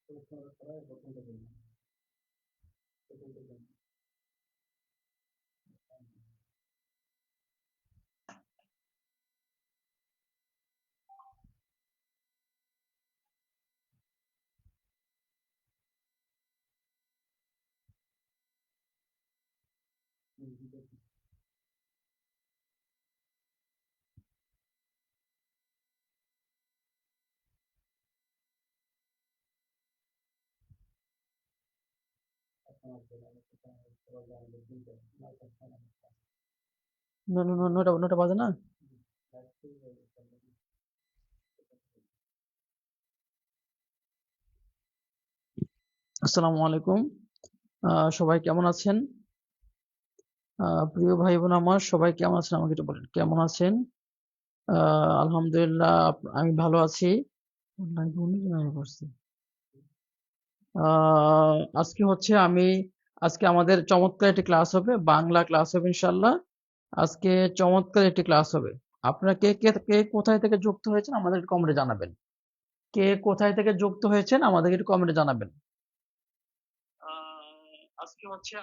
নটা নটা বাজে না? আসসালামু আলাইকুম। সবাই কেমন আছেন? প্রিয় ভাই বোন আমার সবাই কেমন আছেন আমাকে একটু বলেন, কেমন আছেন? আলহামদুলিল্লাহ আমি ভালো আছি। আজকে হচ্ছে আজকে আমাদের চমৎকার একটি ক্লাস হবে, বাংলা ক্লাস হবে ইনশাল্লাহ। আজকে চমৎকার একটি ক্লাস হবে। আপনারা কে কে কে কোথায় থেকে যুক্ত হয়েছেন আমাদের কমেন্টে জানাবেন। কে কোথায় থেকে যুক্ত হয়েছেন আমাদেরকে একটু কমেন্টে জানাবেন। আজকে হচ্ছে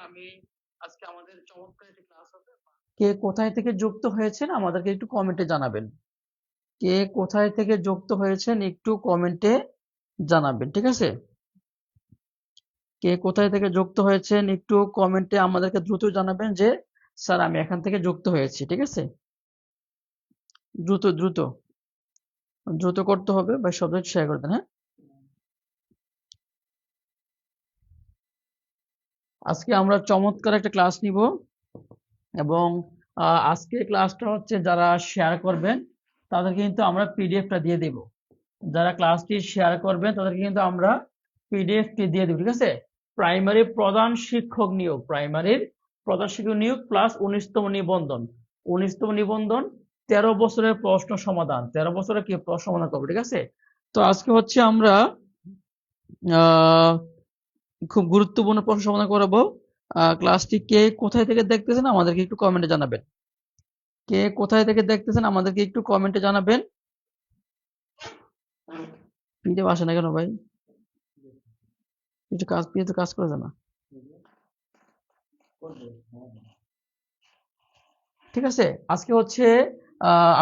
আজকে আমাদের চমৎকার একটি ক্লাস হবে। কে কোথায় থেকে যুক্ত হয়েছেন আমাদেরকে একটু কমেন্টে জানাবেন। কে কোথায় থেকে যুক্ত হয়েছেন একটু কমেন্টে জানাবেন, ঠিক আছে? কে কোথায় থেকে যুক্ত হয়েছেন একটু কমেন্টে আমাদেরকে দ্রুত জানাবেন যে স্যার আমি এখান থেকে যুক্ত হয়েছি, ঠিক আছে? দ্রুত দ্রুত দ্রুত করতে হবে, বা সবাই শেয়ার করে দেন, হ্যাঁ? আজকে আমরা চমৎকার একটা ক্লাস নিব, এবং আজকে ক্লাসটা হচ্ছে যারা শেয়ার করবেন তাদেরকে কিন্তু আমরা পিডিএফটা দিয়ে দেব। যারা ক্লাসটি শেয়ার করবেন তাদেরকে কিন্তু আমরা পিডিএফটি দিয়ে দেব, ঠিক আছে? প্রাইমারি প্রধান শিক্ষক নিয়োগ, প্রাইমারির প্রধান শিক্ষক নিয়োগ প্লাস 19তম নিবন্ধন, 19তম নিবন্ধন 13 বছরের প্রশ্ন সমাধান, 13 বছরের কি প্রশ্ন সমাধান করবো, ঠিক আছে? তো আজকে হচ্ছে আমরা আহ খুব গুরুত্বপূর্ণ প্রশ্ন সমাধান করাবো। ক্লাসটি কে কোথায় থেকে দেখতেছেন আমাদেরকে একটু কমেন্টে জানাবেন। কে কোথায় থেকে দেখতেছেন আমাদেরকে একটু কমেন্টে জানাবেন। পিডিএফ আসে না কেন ভাই? পিডিএফ তো কাজ করে না। ঠিক আছে, আজকে হচ্ছে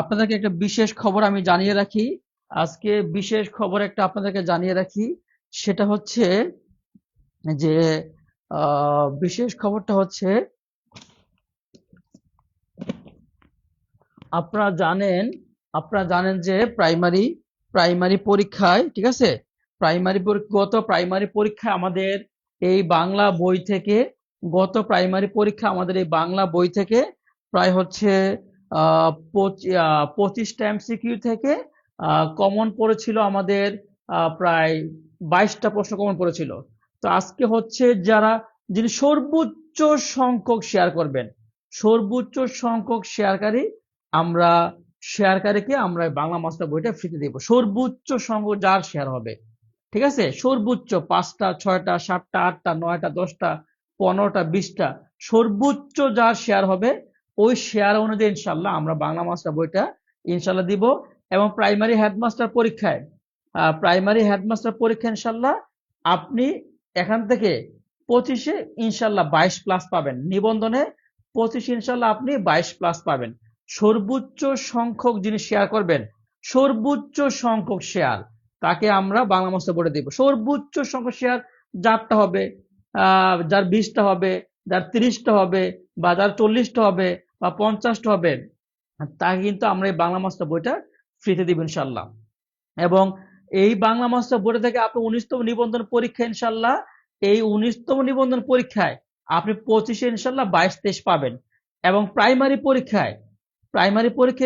আপনাদেরকে একটা বিশেষ খবর আমি জানিয়ে রাখি। আজকে বিশেষ খবর একটা আপনাদেরকে জানিয়ে রাখি, সেটা হচ্ছে যে বিশেষ খবরটা হচ্ছে আপনারা জানেন আপনারা জানেন যে প্রাইমারি প্রাইমারি পরীক্ষায়, ঠিক আছে, গত প্রাইমারি পরীক্ষায় আমাদের এই বাংলা বই থেকে, গত প্রাইমারি পরীক্ষা আমাদের এই বাংলা বই থেকে প্রায় হচ্ছে 25টা এমসিকিউ থেকে কমন পড়েছিল আমাদের, প্রায় 22টা প্রশ্ন কমন পড়েছিল। তো আজকে হচ্ছে যিনি সর্বোচ্চ সংখ্যক শেয়ার করবেন, সর্বোচ্চ সংখ্যক আমরা শেয়ারকারীকে আমরা বাংলা মাস্টার বইটা ফ্রিতে দেব, সর্বোচ্চ সংখ্যক যার শেয়ার হবে, ঠিক আছে? সর্বোচ্চ 5টা 6টা 7টা 8টা 9টা 10টা 15টা 20টা, সর্বোচ্চ যার শেয়ার হবে ওই শেয়ার অনুযায়ী ইনশাল্লাহ আমরা বাংলা মাস্টার বইটা ইনশাল্লাহ দিব। এবং প্রাইমারি হেডমাস্টার পরীক্ষা ইনশাল্লাহ আপনি এখান থেকে 25-এ ইনশাল্লাহ 22+ পাবেন, নিবন্ধনে 25 ইনশাল্লাহ আপনি 22+ পাবেন। সর্বোচ্চ সংখ্যক যিনি শেয়ার করবেন, সর্বোচ্চ সংখ্যক শেয়ার তাকে আমরা বাংলা মাস্টার বোর্ডে দিব। সর্বোচ্চ সংখ্যক শেয়ার যারটা হবে, যার 20টা হবে, যার 30টা হবে, বা যার 40টা হবে, বা 50টা হবে, তাকে কিন্তু আমরা এই বাংলা মাস্টার বইটা ফ্রিতে দিব ইনশাল্লাহ। এবং এই বাংলা মাস্টার বোর্ডে থেকে আপনি 19তম নিবন্ধন পরীক্ষা ইনশাল্লাহ, এই 19তম নিবন্ধন পরীক্ষায় আপনি 25-এ ইনশাল্লাহ 22-23 পাবেন। এবং প্রাইমারি পরীক্ষা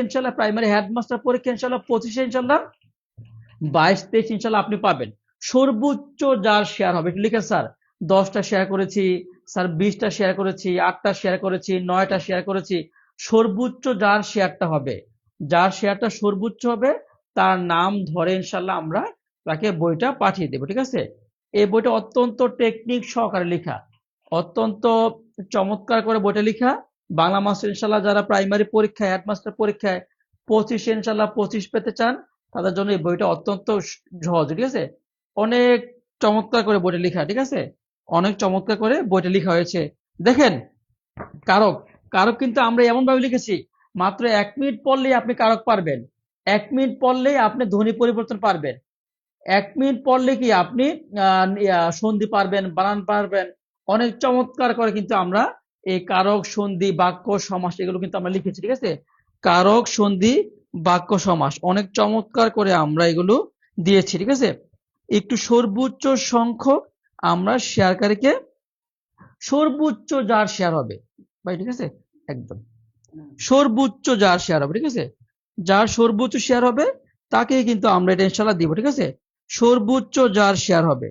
ইনশাল্লাহ, প্রাইমারি হেডমাস্টার পরীক্ষা ইনশাল্লাহ 25-এ ইনশাল্লাহ 22-23 ইনশাল্লাহ আপনি পাবেন। সর্বোচ্চ যার শেয়ার হবে, লিখেন স্যার 10টা শেয়ার করেছি, স্যার 20টা শেয়ার করেছি, 8টা শেয়ার করেছি, 9টা শেয়ার করেছি, সর্বোচ্চ যার শেয়ারটা হবে, যার শেয়ারটা সর্বোচ্চ হবে তার নাম ধরে ইনশাল্লাহ আমরা তাকে বইটা পাঠিয়ে দেবো, ঠিক আছে? এই বইটা অত্যন্ত টেকনিক সহকারে লেখা, অত্যন্ত চমৎকার করে বইটা লেখা। বাংলা মাস্টার ইনশাল্লাহ যারা প্রাইমারি পরীক্ষায় হেডমাস্টার পরীক্ষায় 25-এ ইনশাল্লাহ 25 পেতে চান তাদের জন্য এই বইটা অত্যন্ত সহজ, ঠিক আছে? অনেক চমৎকার করে বইটা লেখা, ঠিক আছে, অনেক চমৎকার করে বইটা লেখা হয়েছে। দেখেন কারক, কারক কিন্তু আমরা এমন ভাবে লিখেছি, মাত্র 1 মিনিট পড়লেই আপনি কারক পারবেন, 1 মিনিট পড়লেই আপনি ধ্বনি পরিবর্তন পারবেন, 1 মিনিট পড়লে কি আপনি সন্ধি পারবেন, বানান পারবেন। অনেক চমৎকার করে কিন্তু আমরা এই কারক, সন্ধি, বাক্য, সমাস এগুলো কিন্তু আমরা লিখেছি, ঠিক আছে। কারক, সন্ধি, বাক্য, সমাস অনেক চমৎকার করে আমরা এগুলো দিয়েছি, ঠিক আছে। একটু সর্বোচ্চ সংখ্যক আমরা শেয়ারকারীকে, সর্বোচ্চ যার শেয়ার হবে ভাই, ঠিক আছে, একদম সর্বোচ্চ যার শেয়ার হবে, ঠিক আছে, যার সর্বোচ্চ শেয়ার হবে তাকেই কিন্তু আমরা এটা ইনশাল্লাহ দিব, ঠিক আছে। সর্বোচ্চ যার শেয়ার হবে,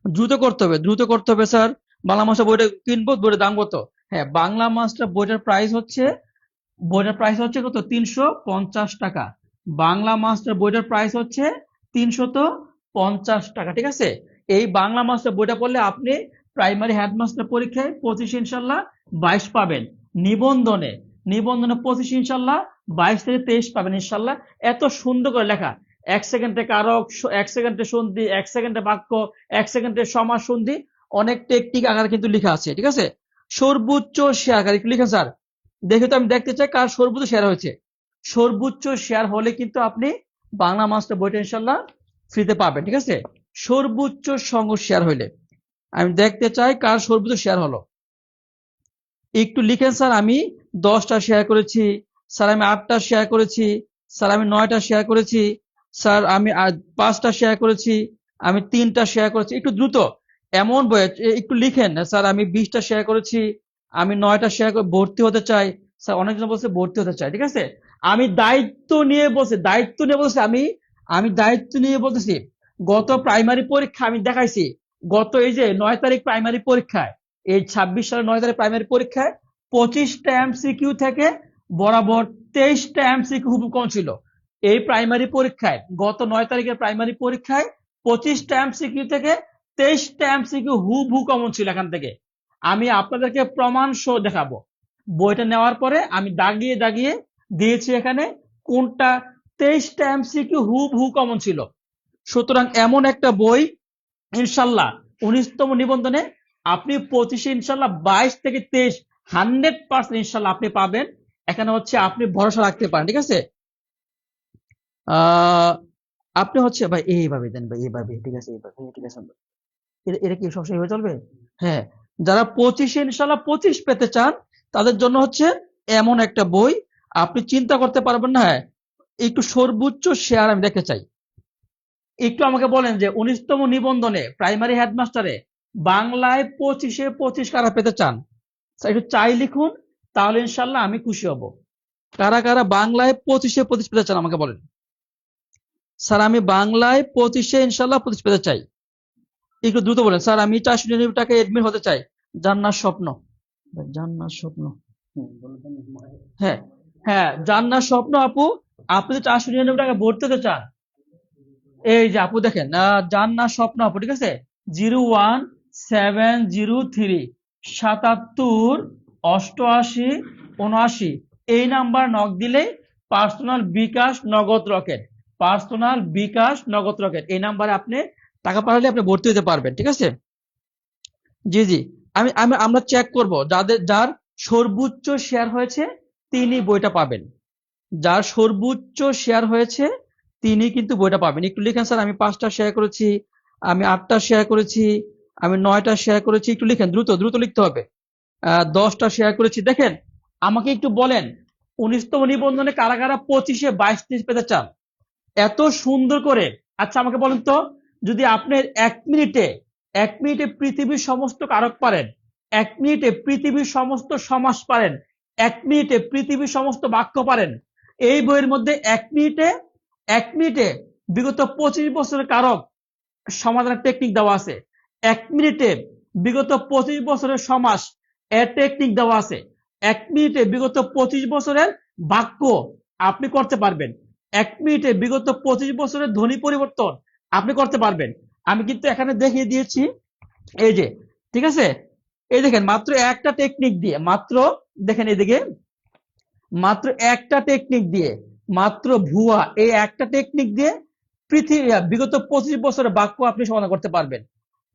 দ্রুত করতে হবে, দ্রুত করতে হবে স্যার। বাংলা মাস্টার বইটা কিনবো, বইটার দাম কত? হ্যাঁ, বাংলা মাস্টার বইটার প্রাইস হচ্ছে, বইটার প্রাইস হচ্ছে কত? 350 টাকা। বাংলা মাস্টার বইটার প্রাইস হচ্ছে 350 টাকা, ঠিক আছে। এই বাংলা মাস্টার বইটা পড়লে আপনি প্রাইমারি হেডমাস্টার পরীক্ষায় 25 ইনশাল্লাহ 22 পাবেন, নিবন্ধনে, নিবন্ধনে 25 ইনশাল্লাহ 22 থেকে 23 পাবেন ইনশাল্লাহ। এত সুন্দর করে লেখা, 1 সেকেন্ডে কারক, 1 সেকেন্ডে সন্ধি, 1 সেকেন্ডে বাক্য, 1 সেকেন্ডে সমাস, সন্ধি, অনেক টেকনিক আকারে কিন্তু লেখা আছে, ঠিক আছে। সর্বোচ্চ শেয়ারকারী একটু লিখেন স্যার, দেখে তো আমি দেখতে চাই কার সর্বোচ্চ শেয়ার হয়েছে। সর্বোচ্চ শেয়ার হলে কিন্তু আপনি বাংলা মাস্টার বইটা ইনশাল্লাহ ফ্রিতে পাবেন, ঠিক আছে। সর্বোচ্চ সংখ্যক শেয়ার হইলে আমি দেখতে চাই কার সর্বোচ্চ শেয়ার হলো। একটু লিখেন স্যার, আমি 10টা শেয়ার করেছি, স্যার আমি 8টা শেয়ার করেছি, স্যার আমি 9টা শেয়ার করেছি, স্যার আমি 5টা শেয়ার করেছি, আমি 3টা শেয়ার করেছি। একটু দ্রুত এমন বই একটু লিখেন, স্যার আমি 20টা শেয়ার করেছি, আমি 9টা শেয়ার করে ভর্তি হতে চাই, স্যার অনেকজন বলছে ভর্তি হতে চাই, ঠিক আছে। আমি দায়িত্ব নিয়ে বলছি, দায়িত্ব নিয়ে বলছি, আমি দায়িত্ব নিয়ে বলতেছি। গত প্রাইমারি পরীক্ষা আমি দেখাইছি, গত এই যে 9 তারিখ প্রাইমারি পরীক্ষায়, এই 26 সালের 9 তারিখ প্রাইমারি পরীক্ষায় 25টা এমসিকিউ থেকে বরাবর 23টা এমসিকিউ হুবহু কম ছিল। এই প্রাইমারি পরীক্ষায়, গত 9 তারিখের প্রাইমারি পরীক্ষায় 25টা এমসিকিউ থেকে 23টা এমসিকিউ হুবহু কমন ছিল এখান থেকে। আমি আপনাদেরকে প্রমাণ সহ দেখাবো। বইটা নেওয়ার পরে আমি দাগিয়ে দাগিয়ে দিয়েছি এখানে কোনটা 23টা এমসিকিউ হুবহু কমন ছিল। সুতরাং এমন একটা বই ইনশাল্লাহ 19তম নিবন্ধনে আপনি 25 ইনশাল্লাহ 22 থেকে 23 100% ইনশাল্লাহ আপনি পাবেন। এখানে হচ্ছে আপনি ভরসা রাখতে পারেন, ঠিক আছে। আপনি হচ্ছে ভাই এইভাবে দেন ভাই, এইভাবে, ঠিক আছে, এইভাবে, ঠিক আছে। এটা কি সবসময় এভাবে চলবে? হ্যাঁ, যারা 25 ইনশাল্লাহ 25 পেতে চান তাদের জন্য হচ্ছে এমন একটা বই, আপনি চিন্তা করতে পারবেন না। হ্যাঁ, একটু সর্বোচ্চ শেয়ার আমি দেখতে চাই। একটু আমাকে বলেন যে 19তম নিবন্ধনে প্রাইমারি হেডমাস্টারে বাংলায় 25-এ 25 কারা পেতে চান? একটু চাই লিখুন, তাহলে ইনশাল্লাহ আমি খুশি হব। কারা কারা বাংলায় 25-এ 25 পেতে চান আমাকে বলেন। স্যার আমি বাংলায় 25-এ ইনশাল্লাহ 25 পেতে চাই। একটু দ্রুত বলেন। স্যার আমি 499 টাকা এডমিট হতে চাই। জান্নার স্বপ্ন, জান্নার স্বপ্ন, হ্যাঁ হ্যাঁ, জান্নার স্বপ্ন আপু, আপনি তো 499 টাকা ভর্তি হতে চান। এই যে আপু দেখেন, জান্নার স্বপ্ন আপু, ঠিক আছে, 01703 77 88 79 এই নাম্বার নক দিলেই পার্সোনাল বিকাশ নগদ রকেট, পার্সোনাল বিকাশ নগদ রকেট এই নাম্বারে আপনি টাকা পাঠালে আপনি ভর্তি হতে পারবেন, ঠিক আছে। জি জি, আমরা চেক করব যার সর্বোচ্চ শেয়ার হয়েছে তিনি বইটা পাবেন, যার সর্বোচ্চ শেয়ার হয়েছে তিনি কিন্তু বইটা পাবেন। একটু লিখেন স্যার আমি 5টা শেয়ার করেছি, আমি 8টা শেয়ার করেছি, আমি 9টা শেয়ার করেছি। একটু লিখেন, দ্রুত দ্রুত লিখতে হবে। 10টা শেয়ার করেছি। দেখেন আমাকে একটু বলেন 19তম নিবন্ধনে কারা কারা 25-এ 22-23 পেতে চান এত সুন্দর করে। আচ্ছা আমাকে বলেন তো, যদি আপনি 1 মিনিটে পৃথিবীর সমস্ত কারক পারেন, 1 মিনিটে পৃথিবীর সমস্ত সমাস পারেন, 1 মিনিটে পৃথিবীর সমস্ত বাক্য পারেন, এই বইয়ের মধ্যে 1 মিনিটে বিগত 25 বছরের কারক সমাধানের টেকনিক দেওয়া আছে। 1 মিনিটে বিগত 25 বছরের সমাস এর টেকনিক দেওয়া আছে। 1 মিনিটে বিগত 25 বছরের বাক্য আপনি করতে পারবেন। 1 মিনিটে বিগত 25 বছরের ধ্বনি পরিবর্তন আপনি করতে পারবেন। আমি কিন্তু এখানে দেখিয়ে দিয়েছি, এই যে, ঠিক আছে। এই দেখেন মাত্র একটা টেকনিক দিয়ে, মাত্র দেখেন এদিকে, মাত্র একটা টেকনিক দিয়ে, মাত্র ভুয়া এই একটা টেকনিক দিয়ে বিগত 25 বছরের বাক্য আপনি সমাধান করতে পারবেন।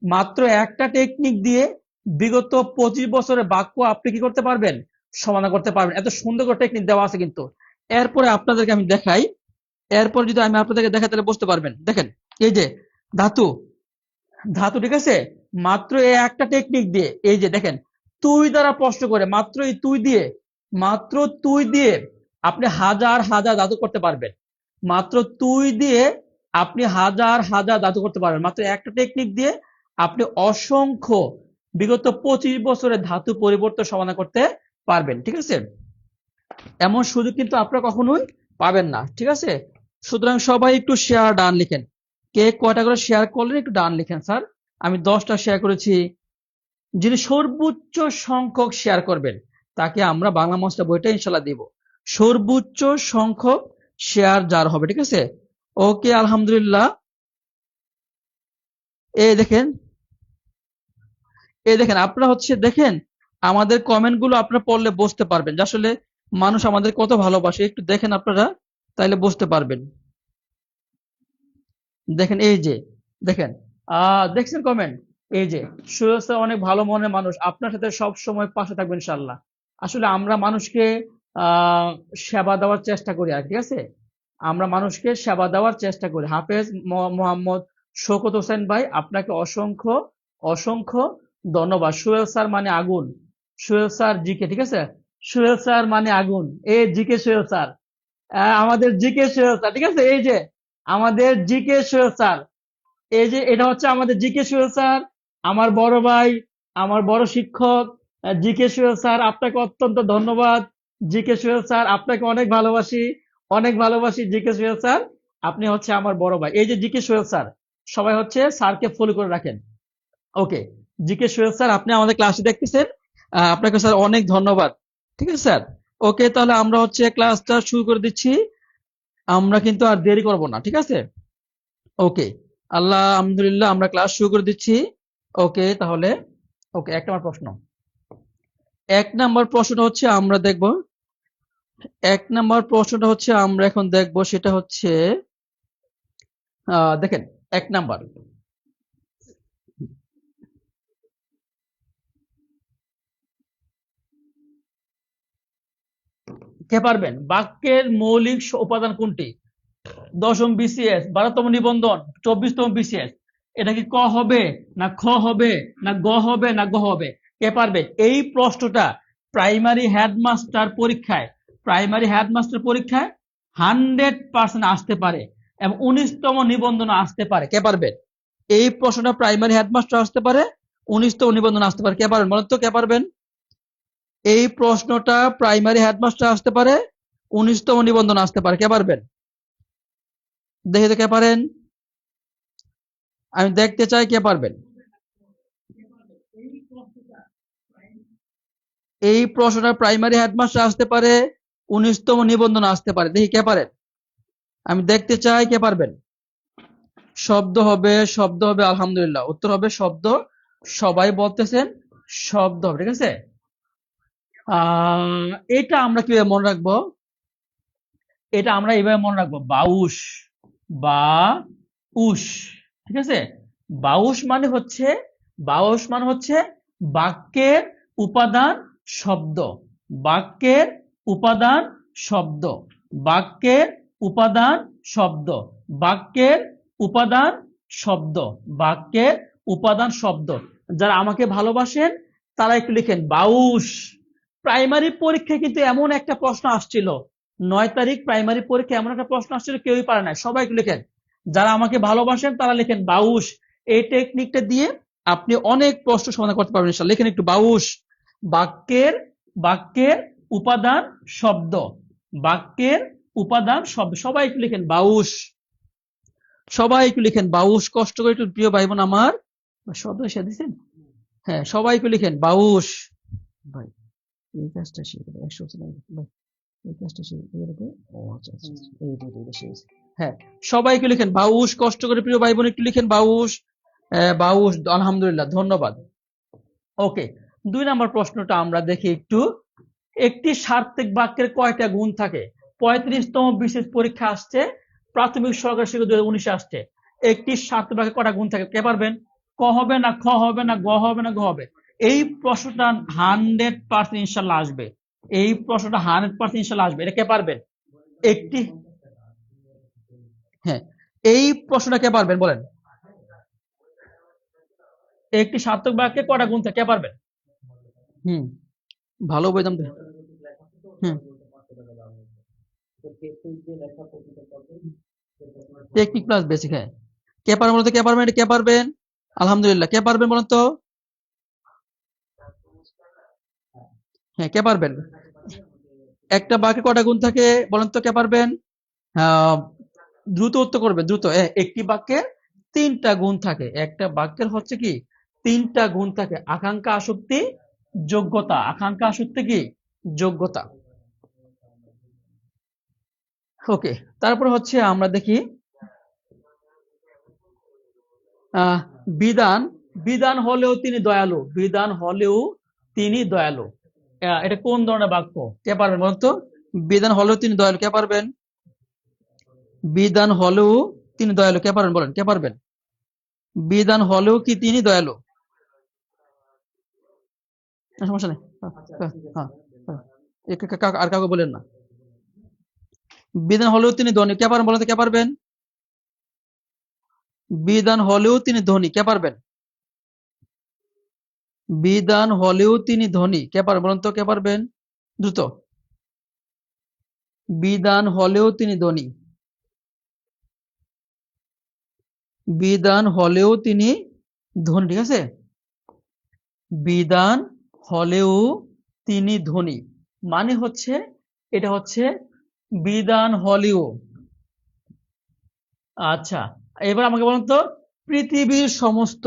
মাত্র একটা টেকনিক দিয়ে বিগত 25 বছরের বাক্য আপনি কি করতে পারবেন? সমাধান করতে পারবেন। এত সুন্দর করে টেকনিক দেওয়া আছে কিন্তু। এরপরে আপনাদেরকে আমি দেখাই, এরপর যদি আমি আপনাদেরকে দেখাই তাহলে বুঝতে পারবেন। দেখেন, এই যে ধাতু, ধাতু ঠিক আছে, মাত্র এই একটা টেকনিক দিয়ে, এই যে দেখেন, তুই দ্বারা প্রশ্ন করে, মাত্র এই তুই দিয়ে আপনি হাজার হাজার ধাতু করতে পারবেন। মাত্র তুই দিয়ে আপনি হাজার হাজার ধাতু করতে পারবেন। মাত্র একটা টেকনিক দিয়ে আপনি অসংখ্য বিগত 25 বছরের ধাতু পরিবর্তন সমাধান করতে পারবেন। ঠিক আছে, এমন সুযোগ কিন্তু আপনারা কখনোই পাবেন না। ঠিক আছে, সুতরাং সবাই একটু শেয়ার ডান লিখেন। কে কয়টা করে শেয়ার করলেন একটু ডান লিখেন। স্যার আমি 10টা শেয়ার করেছি। যিনি সর্বোচ্চ সংখ্যক শেয়ার করবেন তাকে আমরা বাংলা মাস্টার বইটা ইনশাল্লাহ দিব। সর্বোচ্চ সংখ্যক শেয়ার যার হবে। ঠিক আছে, ওকে আলহামদুলিল্লাহ। এই দেখেন আপনারা দেখেন আমাদের কমেন্ট গুলো আপনারা পড়লে বুঝতে পারবেন যে আসলে মানুষ আমাদের কত ভালোবাসে। একটু দেখেন আপনারা, তাইলে বুঝতে পারবেন। দেখেন, এই যে দেখেন, দেখছেন কমেন্ট, এই যে সুরজ স্যার অনেক ভালো মনের মানুষ, আপনার সাথে সব সময় পাশে থাকবেন ইনশাআল্লাহ। আসলে আমরা মানুষকে সেবা দেওয়ার চেষ্টা করি, আর ঠিক আছে, আমরা মানুষকে সেবা দেওয়ার চেষ্টা করি। হাফেজ মোহাম্মদ শওকত হোসেন ভাই, আপনাকে অসংখ্য অসংখ্য ধন্যবাদ। সোহেল স্যার মানে আগুন, সোহেল স্যার জিকে, ঠিক আছে, সোহেল স্যার মানে আগুন, এই জিকে সোহেল স্যার, আমাদের জিকে সোহেল স্যার, ঠিক আছে, এই যে আমাদের জিকে সোহেল স্যার, এই যে এটা হচ্ছে আমাদের জিকে সোহেল স্যার, আমার বড় ভাই, আমার বড় শিক্ষক জিকে সোহেল স্যার, আপনাকে অত্যন্ত ধন্যবাদ। জিকে সোহেল স্যার, আপনাকে অনেক ভালোবাসি, অনেক ভালোবাসি জিকে সোহেল স্যার, আপনি হচ্ছে আমার বড় ভাই। এই যে জিকে সোহেল স্যার, সবাই স্যারকে ফলো করে রাখেন। ওকে, জিকে সোহেল স্যার আপনি আমাদের ক্লাসে দেখতেছেন, আপনাকে স্যার অনেক ধন্যবাদ। ঠিক আছে স্যার, ওকে তাহলে আমরা ক্লাসটা শুরু করে দিচ্ছি, আমরা কিন্তু আর দেরি করব না। ঠিক আছে, ওকে আলহামদুলিল্লাহ আমরা ক্লাস শুরু করে দিচ্ছি। ওকে তাহলে, ওকে এক নাম্বার প্রশ্নটা আমরা দেখব। এক নাম্বার প্রশ্নটা আমরা এখন দেখব, সেটা দেখেন, এক নাম্বার, কে পারবেন? বাক্যের মৌলিক উপাদান কোনটি? 10ম বিসিএস, 12তম নিবন্ধন, 24তম বিসিএস, এটা কি ক হবে না খ হবে না গ হবে না গ হবে? কে পারবে? এই প্রশ্নটা প্রাইমারি হেডমাস্টার পরীক্ষায় 100% আসতে পারে এবং 19তম নিবন্ধন আসতে পারে। কে পারবে? এই প্রশ্নটা প্রাইমারি হেডমাস্টার আসতে পারে, 19তম নিবন্ধন আসতে পারে। কে পারবেন বলেন তো, কে পারবেন? এই প্রশ্নটা প্রাইমারি হেডমাস্টার আসতে পারে, 19তম নিবন্ধন আসতে পারে। কে পারবেন? দেখে তো কে পারেন, আমি দেখতে চাই কে পারবেন। এই প্রশ্নটা প্রাইমারি হেডমাস্টার আসতে পারে, 19তম নিবন্ধন আসতে পারে। দেখি কে পারেন, আমি দেখতে চাই কে পারবেন। শব্দ হবে, শব্দ হবে, আলহামদুলিল্লাহ উত্তর হবে শব্দ। সবাই বলতেছেন শব্দ হবে। ঠিক আছে, এটা আমরা কিভাবে মনে রাখবো? এটা আমরা এইভাবে মনে রাখবো, বাউশ বা উস। ঠিক আছে, বাউশ মানে বাক্যের উপাদান শব্দ, বাক্যের উপাদান শব্দ, বাক্যের উপাদান শব্দ, বাক্যের উপাদান শব্দ, বাক্যের উপাদান শব্দ। যারা আমাকে ভালোবাসেন তারা একটু লিখেন বাউশ। প্রাইমারি পরীক্ষায় কিন্তু এমন একটা প্রশ্ন আসছিল, 9 তারিখ প্রাইমারি পরীক্ষা এমন একটা প্রশ্ন আসছিল, কেউই পারে না। সবাই একটু লিখেন, যারা আমাকে ভালোবাসেন তারা লিখেন বাউশ। এই টেকনিকটা দিয়ে আপনি অনেক প্রশ্ন সমাধান করতে পারবেন ইনশাআল্লাহ। লিখেন একটু বাউশ। বাক্যের বাক্যের উপাদান শব্দ, বাক্যের উপাদান শব্দ। সবাই একটু লিখেন বাউশ, সবাই একটু লিখেন বাউশ, কষ্ট করে একটু, প্রিয় ভাই বোন আমার, শব্দ এসে দিচ্ছেন, হ্যাঁ সবাই একটু লিখেন বাউশ। ভাই এই কাজটা শিখে 100 এই কাজটা শিখে, ও আচ্ছা আচ্ছা, এইটা শেষ। হ্যাঁ সবাইকে লিখেন বাউশ, কষ্ট করে প্রিয় ভাই বোন একটু লিখেন বাউশ। বাউশ, আলহামদুলিল্লাহ ধন্যবাদ। ওকে, 2 নম্বর প্রশ্নটা আমরা দেখি একটু। একটি সার্থক বাক্যের কয়টা গুণ থাকে? 35তম বিশেষ পরীক্ষা আসছে, প্রাথমিক সহকারী শিক্ষক 2019 আসছে। একটি সার্থক বাক্যে কটা গুণ থাকে? কে পারবেন? ক হবে না, খ হবে না, গ হবে না, ঘ হবে? এই প্রশ্নটা 100% ইনশাল্লাহ আসবে। এই প্রশ্নটা 100% ইনশাল্লাহ আসবে। এটা কে পারবেন? একটি, হ্যাঁ, এই প্রশ্নটা কে পারবেন বলেন? একটি সার্থক বাক্যে কটা গুণ থাকে? কে পারবেন? হুম, ভালো বইতাম তো। হুম, টেকনিক প্লাস বেসিক, হ্যাঁ। কে পারবেন বলতো? কে পারবেন? এটা কে পারবেন? আলহামদুলিল্লাহ। কে পারবেন বলেন তো? হ্যাঁ, কে পারবেন? একটা বাক্যে কটা গুণ থাকে বলেন তো? কে পারবেন? আহ, দ্রুত উত্তর করবে, দ্রুত। একটি বাক্যে 3টা গুণ থাকে। একটা বাক্যের হচ্ছে কি 3টা গুণ থাকে: আকাঙ্ক্ষা, আসক্তি, যোগ্যতা। আকাঙ্ক্ষা, আসক্তি কি? যোগ্যতা। ওকে, তারপর হচ্ছে আমরা দেখি আহ বিধান। বিধান হলেও তিনি দয়ালু। বিধান হলেও তিনি দয়ালু। এটা কোন ধরনের বাক্য? কে পারবেন বলুন তো? বিধান হলেও তিনি দয়ালু, কে পারবেন? বিধান হলেও তিনি দয়ালু, কে পারবেন বলেন? কে পারবেন? বিধান হলেও কি তিনি দয়ালু? না, সমস্যা নেই। হ্যাঁ, হ্যাঁ, হ্যাঁ, হ্যাঁ। আর কাউকে বলেন না। বিধান হলেও তিনি ধনী, কে পারবেন বলেন তো? কে পারবেন? বিধান হলেও তিনি ধনী, কে পারবেন? বিধান হলেও তিনি ধনী, কে পারবেন বলেন তো? কে পারবেন? দ্রুত। বিধান হলেও তিনি ধনী। বিধান হলেও তিনি ধনী, ঠিক আছে? বিধান হলেও তিনি ধনী মানে হচ্ছে, এটা হচ্ছে বিধান হলেও। আচ্ছা, এবার আমাকে বলুন তো, পৃথিবীর সমস্ত,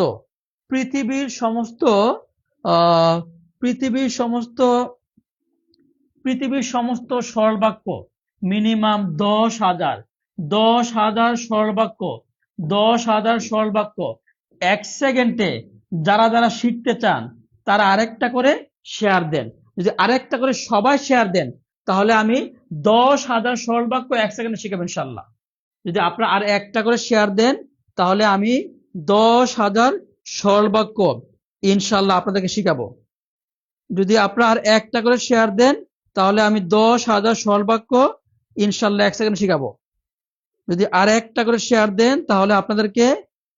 পৃথিবীর সমস্ত আহ পৃথিবীর সমস্ত পৃথিবীর সমস্ত সরল বাক্য মিনিমাম 10,000, 10,000 সরল বাক্য, 10,000 সরল বাক্য 1 সেকেন্ডে। যারা যারা শিখতে চান তারা আরেকটা করে শেয়ার দেন। যদি আরেকটা করে সবাই শেয়ার দেন তাহলে আমি 10,000 সরল বাক্য 1 সেকেন্ডে শিখাবো ইনশাল্লাহ। যদি আপনারা আর একটা করে শেয়ার দেন তাহলে আমি 10,000 সরল বাক্য ইনশাল্লাহ আপনাদেরকে শিখাবো। যদি আপনারা আর একটা করে শেয়ার দেন তাহলে আমি 10,000 সরল বাক্য ইনশাল্লাহ 1 সেকেন্ড শিখাবো। যদি আর একটা করে শেয়ার দেন তাহলে আপনাদেরকে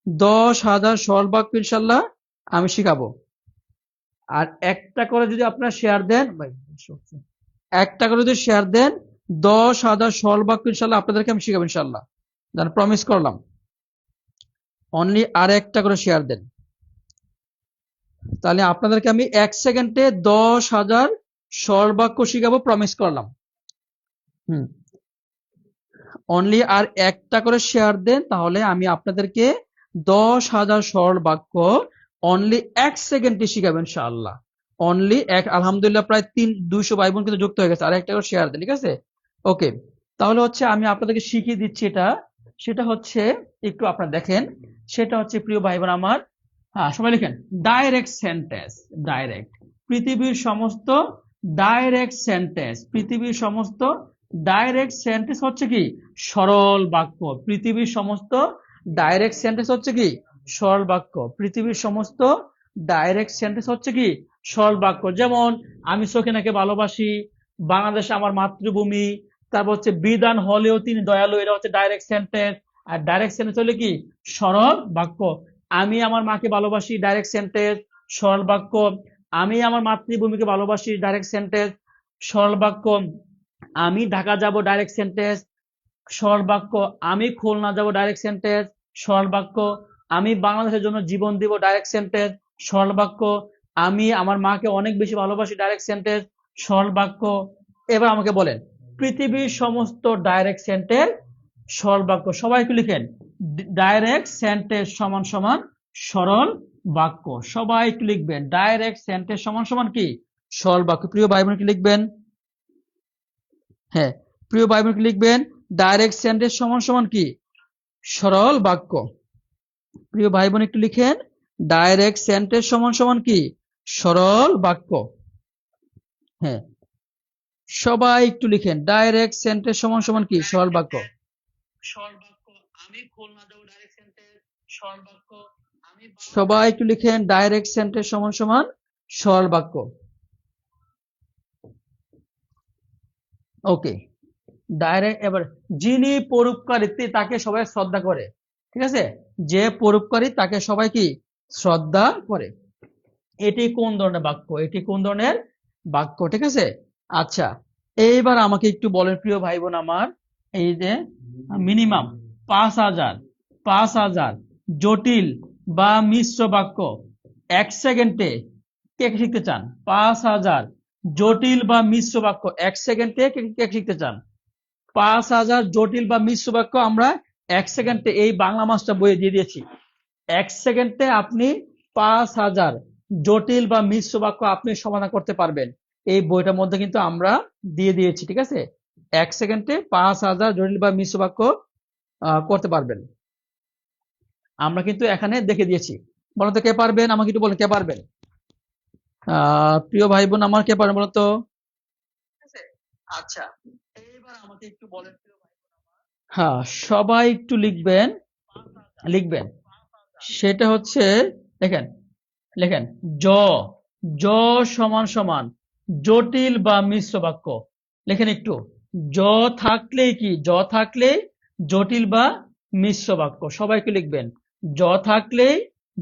10,000 সরল বাক্য ইনশাল্লাহ আমি শিখাবো। আর একটা করে যদি আপনারা শেয়ার দেন একটা করে যদি শেয়ার দেন 10,000 সরল বাক্য ইনশাল্লাহ আপনাদেরকে আমি শিখাবো ইনশাল্লাহ। প্রমিস করলাম। অনলি আর একটা করে শেয়ার দেন তাহলে আপনাদেরকে আমি 1 সেকেন্ডে 10,000 সরল বাক্য শিখাবো, প্রমিস করলাম। হুম, অনলি আর একটা করে শেয়ার দেন তাহলে আমি আপনাদেরকে 10,000 সরল বাক্য অনলি 1 সেকেন্ডে শিখাবো ইনশাআল্লাহ। অনলি এক, আলহামদুলিল্লাহ প্রায় 200 ভাই বোন কিন্তু যুক্ত হয়ে গেছে। আর একটা করে শেয়ার দেন, ঠিক আছে? ওকে, তাহলে হচ্ছে আমি আপনাদেরকে শিখিয়ে দিচ্ছি এটা। সেটা হচ্ছে, একটু আপনারা দেখেন, সেটা হচ্ছে প্রিয় ভাই বোন আমার, হ্যাঁ সবাই লিখেন, ডাইরেক্ট সেন্টেন্স। ডাইরেক্ট, পৃথিবীর সমস্ত ডাইরেক্ট সেন্টেন্স, পৃথিবীর সমস্ত ডাইরেক্ট সেন্টেন্স হচ্ছে কি সরল বাক্য। পৃথিবীর সমস্ত ডাইরেক্ট সেন্টেন্স হচ্ছে কি সরল বাক্য। পৃথিবীর সমস্ত ডাইরেক্ট সেন্টেন্স হচ্ছে কি সরল বাক্য। যেমন আমি সখিনাকে ভালোবাসি, বাংলাদেশ আমার মাতৃভূমি, তারপর হচ্ছে বিধান হলেও তিনি দয়ালু, এটা হচ্ছে ডাইরেক্ট সেন্টেন্স। আর ডাইরেক্ট সেন্টেন্স হলে কি সরল বাক্য। আমি আমার মাকে ভালোবাসি, ডাইরেক্ট সেন্টেন্স, সরল বাক্য। আমি আমার মাতৃভূমিকে ভালোবাসি, ডাইরেক্ট সেন্টেন্স, সরল বাক্য। আমি ঢাকা যাব, ডাইরেক্ট সেন্টেন্স, সরল বাক্য। আমি খুলনা যাব, ডাইরেক্ট সেন্টেন্স, সরল বাক্য। আমি বাংলাদেশের জন্য জীবন দিব, ডাইরেক্ট সেন্টেন্স, সরল বাক্য। আমি আমার মাকে অনেক বেশি ভালোবাসি, ডাইরেক্ট সেন্টেন্স, সরল বাক্য। এবার আমাকে বলেন, পৃথিবীর সমস্ত ডাইরেক্ট সেন্টেন্স সরল বাক্য। সবাই একটু লিখেন, ডাইরেক্ট সেন্টেন্স সমান সমান সরল বাক্য। সবাই একটু লিখবেন, ডাইরেক্ট সেন্টেন্স সমান সমান কি সরল বাক্য। প্রিয় ভাই বোন কি লিখবেন? হ্যাঁ, প্রিয় ভাই বোন কি লিখবেন? ডাইরেক্ট সেন্টেন্স সমান সমান কি সরল বাক্য। প্রিয় ভাই বোন একটু লিখেন, ডাইরেক্ট সেন্টেন্স সমান সমান কি সরল বাক্য। হ্যাঁ, সবাই একটু লিখেন, ডাইরেক্ট সেন্টেন্স সমান সমান কি সরল বাক্য। সর্বাক্য আমি খুলনা যাব ডাইরেক্ট সেন্টেন্স সর্বাক্য আমি সবাই একটু লিখেন ডাইরেক্ট সেন্টেন্স সমান সমান সর্বাক্য। ওকে, ডাইরেক্ট এবার যিনি পরোপকারী তাকে সবাই শ্রদ্ধা করে, ঠিক আছে, যে পরোপকারী তাকে সবাই কি শ্রদ্ধা করে। এটি কোন ধরনের বাক্য, এটি কোন ধরনের বাক্য, ঠিক আছে। আচ্ছা, এইবার আমাকে একটু বলেন প্রিয় ভাই বোন আমার, এই যে মিনিমাম 5,000 5,000 জটিল বা মিশ্র বাক্য 1 সেকেন্ডে কে কে শিখতে চান? 5,000 জটিল বা মিশ্র বাক্য 1 সেকেন্ডে কে কে শিখতে চান? 5,000 জটিল বা মিশ্র বাক্য আমরা 1 সেকেন্ডে এই বাংলা মাস্টার বইয়ে দিয়ে দিয়েছি। 1 সেকেন্ডে আপনি 5,000 জটিল বা মিশ্র বাক্য আপনি সমাধান করতে পারবেন। এই বইটার মধ্যে কিন্তু আমরা দিয়ে দিয়েছি, ঠিক আছে। 1 সেকেন্ডে 5,000 জটিল বা মিশ্র বাক্য করতে পারবেন, আমরা কিন্তু এখানে দেখে দিয়েছি। বলতো কে পারবেন, আমাকে একটু বলেন কে পারবেন? প্রিয় ভাই বোন আমার কে পারবেন বলতো? আচ্ছা, এইবার আমাকে একটু বলেন প্রিয় ভাই বোন আমার, হ্যাঁ সবাই একটু লিখবেন, লিখবেন সেটা হচ্ছে, দেখেন লেখেন জ জ সমান সমান জটিল বা মিশ্র বাক্য। লেখেন একটু, জ থাকলেই কি, জ থাকলেই জটিল বা মিশ্র বাক্য। সবাইকে লিখবেন জ থাকলেই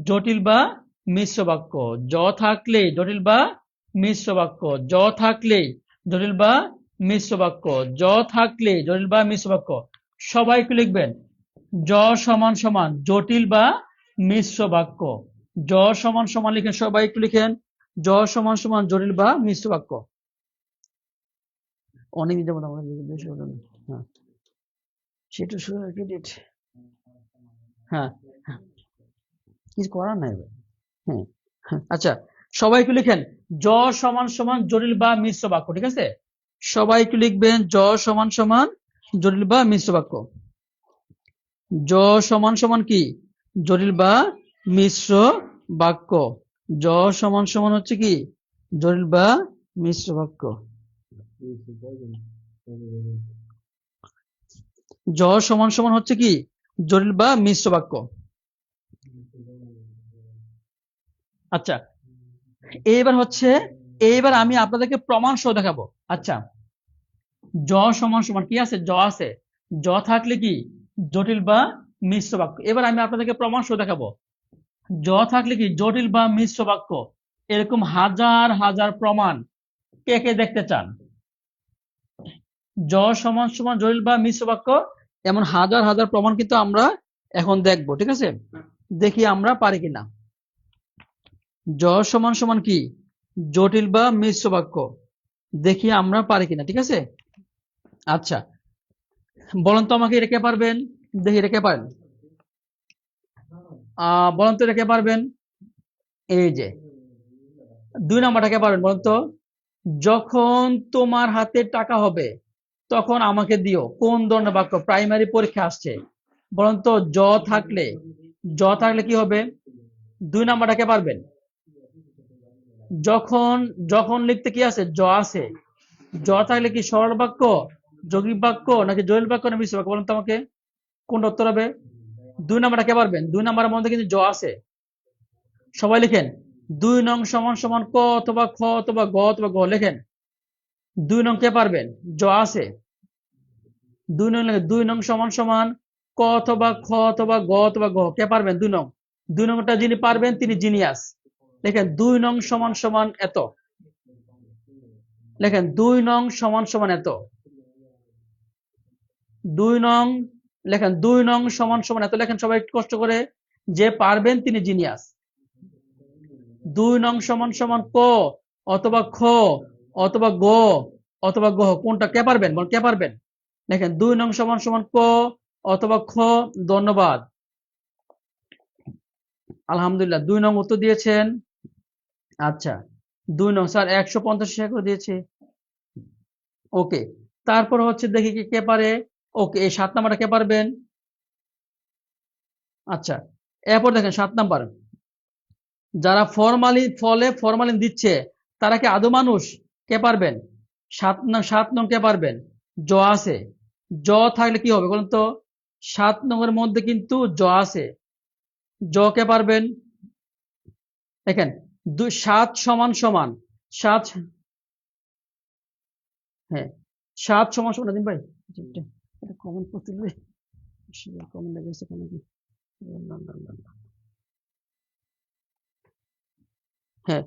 জটিল বা মিশ্র বাক্য, জ থাকলেই জটিল বা মিশ্র বাক্য, জ থাকলেই জটিল বা মিশ্র বাক্য, জ থাকলে জটিল বা মিশ্র বাক্য। সবাইকে লিখবেন জ সমান সমান জটিল বা মিশ্র বাক্য, জ সমান সমান লিখেন, সবাই একটু লিখেন জ সমান সমান জটিল বা মিশ্র বাক্য। অনেকদিন যাবত আমাদের হ্যাঁ সেটা ক্রেডিট, হ্যাঁ হ্যাঁ, কিছু করার নাই ভাই। হ্যাঁ হ্যাঁ, আচ্ছা সবাই একটু লিখেন জ সমান সমান জটিল বা মিশ্র বাক্য, ঠিক আছে। সবাই একটু লিখবেন জ সমান সমান জটিল বা মিশ্র বাক্য। জ সমান সমান কি জটিল বা মিশ্র বাক্য, জ সমান সমান হচ্ছে কি জটিল বা মিশ্র বাক্য, জ সমান সমান হচ্ছে কি জটিল বা মিশ্র বাক্য। আচ্ছা, এইবার হচ্ছে, এইবার আমি আপনাদেরকে প্রমাণ সহ দেখাবো। আচ্ছা, জ সমান সমান কি আছে, জ আছে, জ থাকলে কি জটিল বা মিশ্র বাক্য। এবার আমি আপনাদেরকে প্রমাণ সহ দেখাবো জ থাকলে কি জটিল বা মিশ্র বাক্য। এরকম হাজার হাজার প্রমাণ কে কে দেখতে চান? জ সমান সমান জটিল বা মিশ্র বাক্য এমন হাজার হাজার প্রমাণ কিন্তু আমরা এখন দেখবো, ঠিক আছে। দেখি আমরা পারি কিনা। জ সমান সমান কি জটিল বা মিশ্র বাক্য, দেখি আমরা পারি কিনা, ঠিক আছে। আচ্ছা, বলেন তো আমাকে এটা কে পারবেন, দেখি এটা কে পারেন, বলেন তো এটা কে পারবেন। এই যে 2 নাম্বারটা কে পারবেন বলেন তো? যখন তোমার হাতে টাকা হবে তখন আমাকে দিও, কোন ধরনের বাক্য, প্রাইমারি পরীক্ষা আসছে। বলেন তো থাকলে, জ থাকলে কি হবে? 2 নাম্বারটা কে পারবেন? যখন, যখন লিখতে কি আছে, জ আছে, জ থাকলে কি সরল বাক্য, যৌগিক বাক্য নাকি জটিল বাক্য না মিশ্র বাক্য, বলুন তো আমাকে কোনটা উত্তর হবে? 2 নাম্বারটা কে পারবেন? 2 নাম্বারের মধ্যে কিন্তু জ আছে। সবাই লিখেন 2 নং সমান সমান ক অথবা খ অথবা গ অথবা গ, লেখেন 2 নং কে পারবেন? জ আছে। 2 নং লেখেন 2 নং সমান সমান ক অথবা খ অথবা গ অথবা গ, কে পারবেন? 2 নং, 2 নংটা যিনি পারবেন তিনি জিনিয়াস। লেখেন 2 নং সমান সমান এত, লেখেন 2 নং সমান সমান এত, 2 নং লেখেন 2 নং সমান সমান এত, লেখেন সবাই একটু কষ্ট করে, যে পারবেন তিনি জিনিয়াস। 2 নং সমান সমান ক অথবা খ অথবা গ অথবা গ, কোনটা কে পারবেন? কে পারবেন? দেখেন 2 নং সমান সমান ক অথবা খ। ধন্যবাদ, আলহামদুলিল্লাহ 2 নং উত্তর দিয়েছেন। আচ্ছা, 2 নং স্যার 150 টাকা করে দিয়েছে। ওকে, তারপর হচ্ছে দেখি কি কে পারে। ওকে, এই 7 নাম্বারটা কে পারবেন? আচ্ছা, এরপর দেখেন 7 নাম্বার, যারা ফরমালিন দিচ্ছে তারা কি আদৌ মানুষ? কে পারবেন? 7 নং কে পারবেন? জ আছে, জ থাকলে কি হবে বলুন তো? 7 নংয়ের মধ্যে কিন্তু জ আছে, জ কে পারবেন? দেখেন 7 সমান সমান 7, হ্যাঁ 7 সমান সমান নাজিম ভাই এটা কমেন্ট করতে দিলে, কমেন্ট লেগেছে কেন কি? না, না, না, না। হ্যাঁ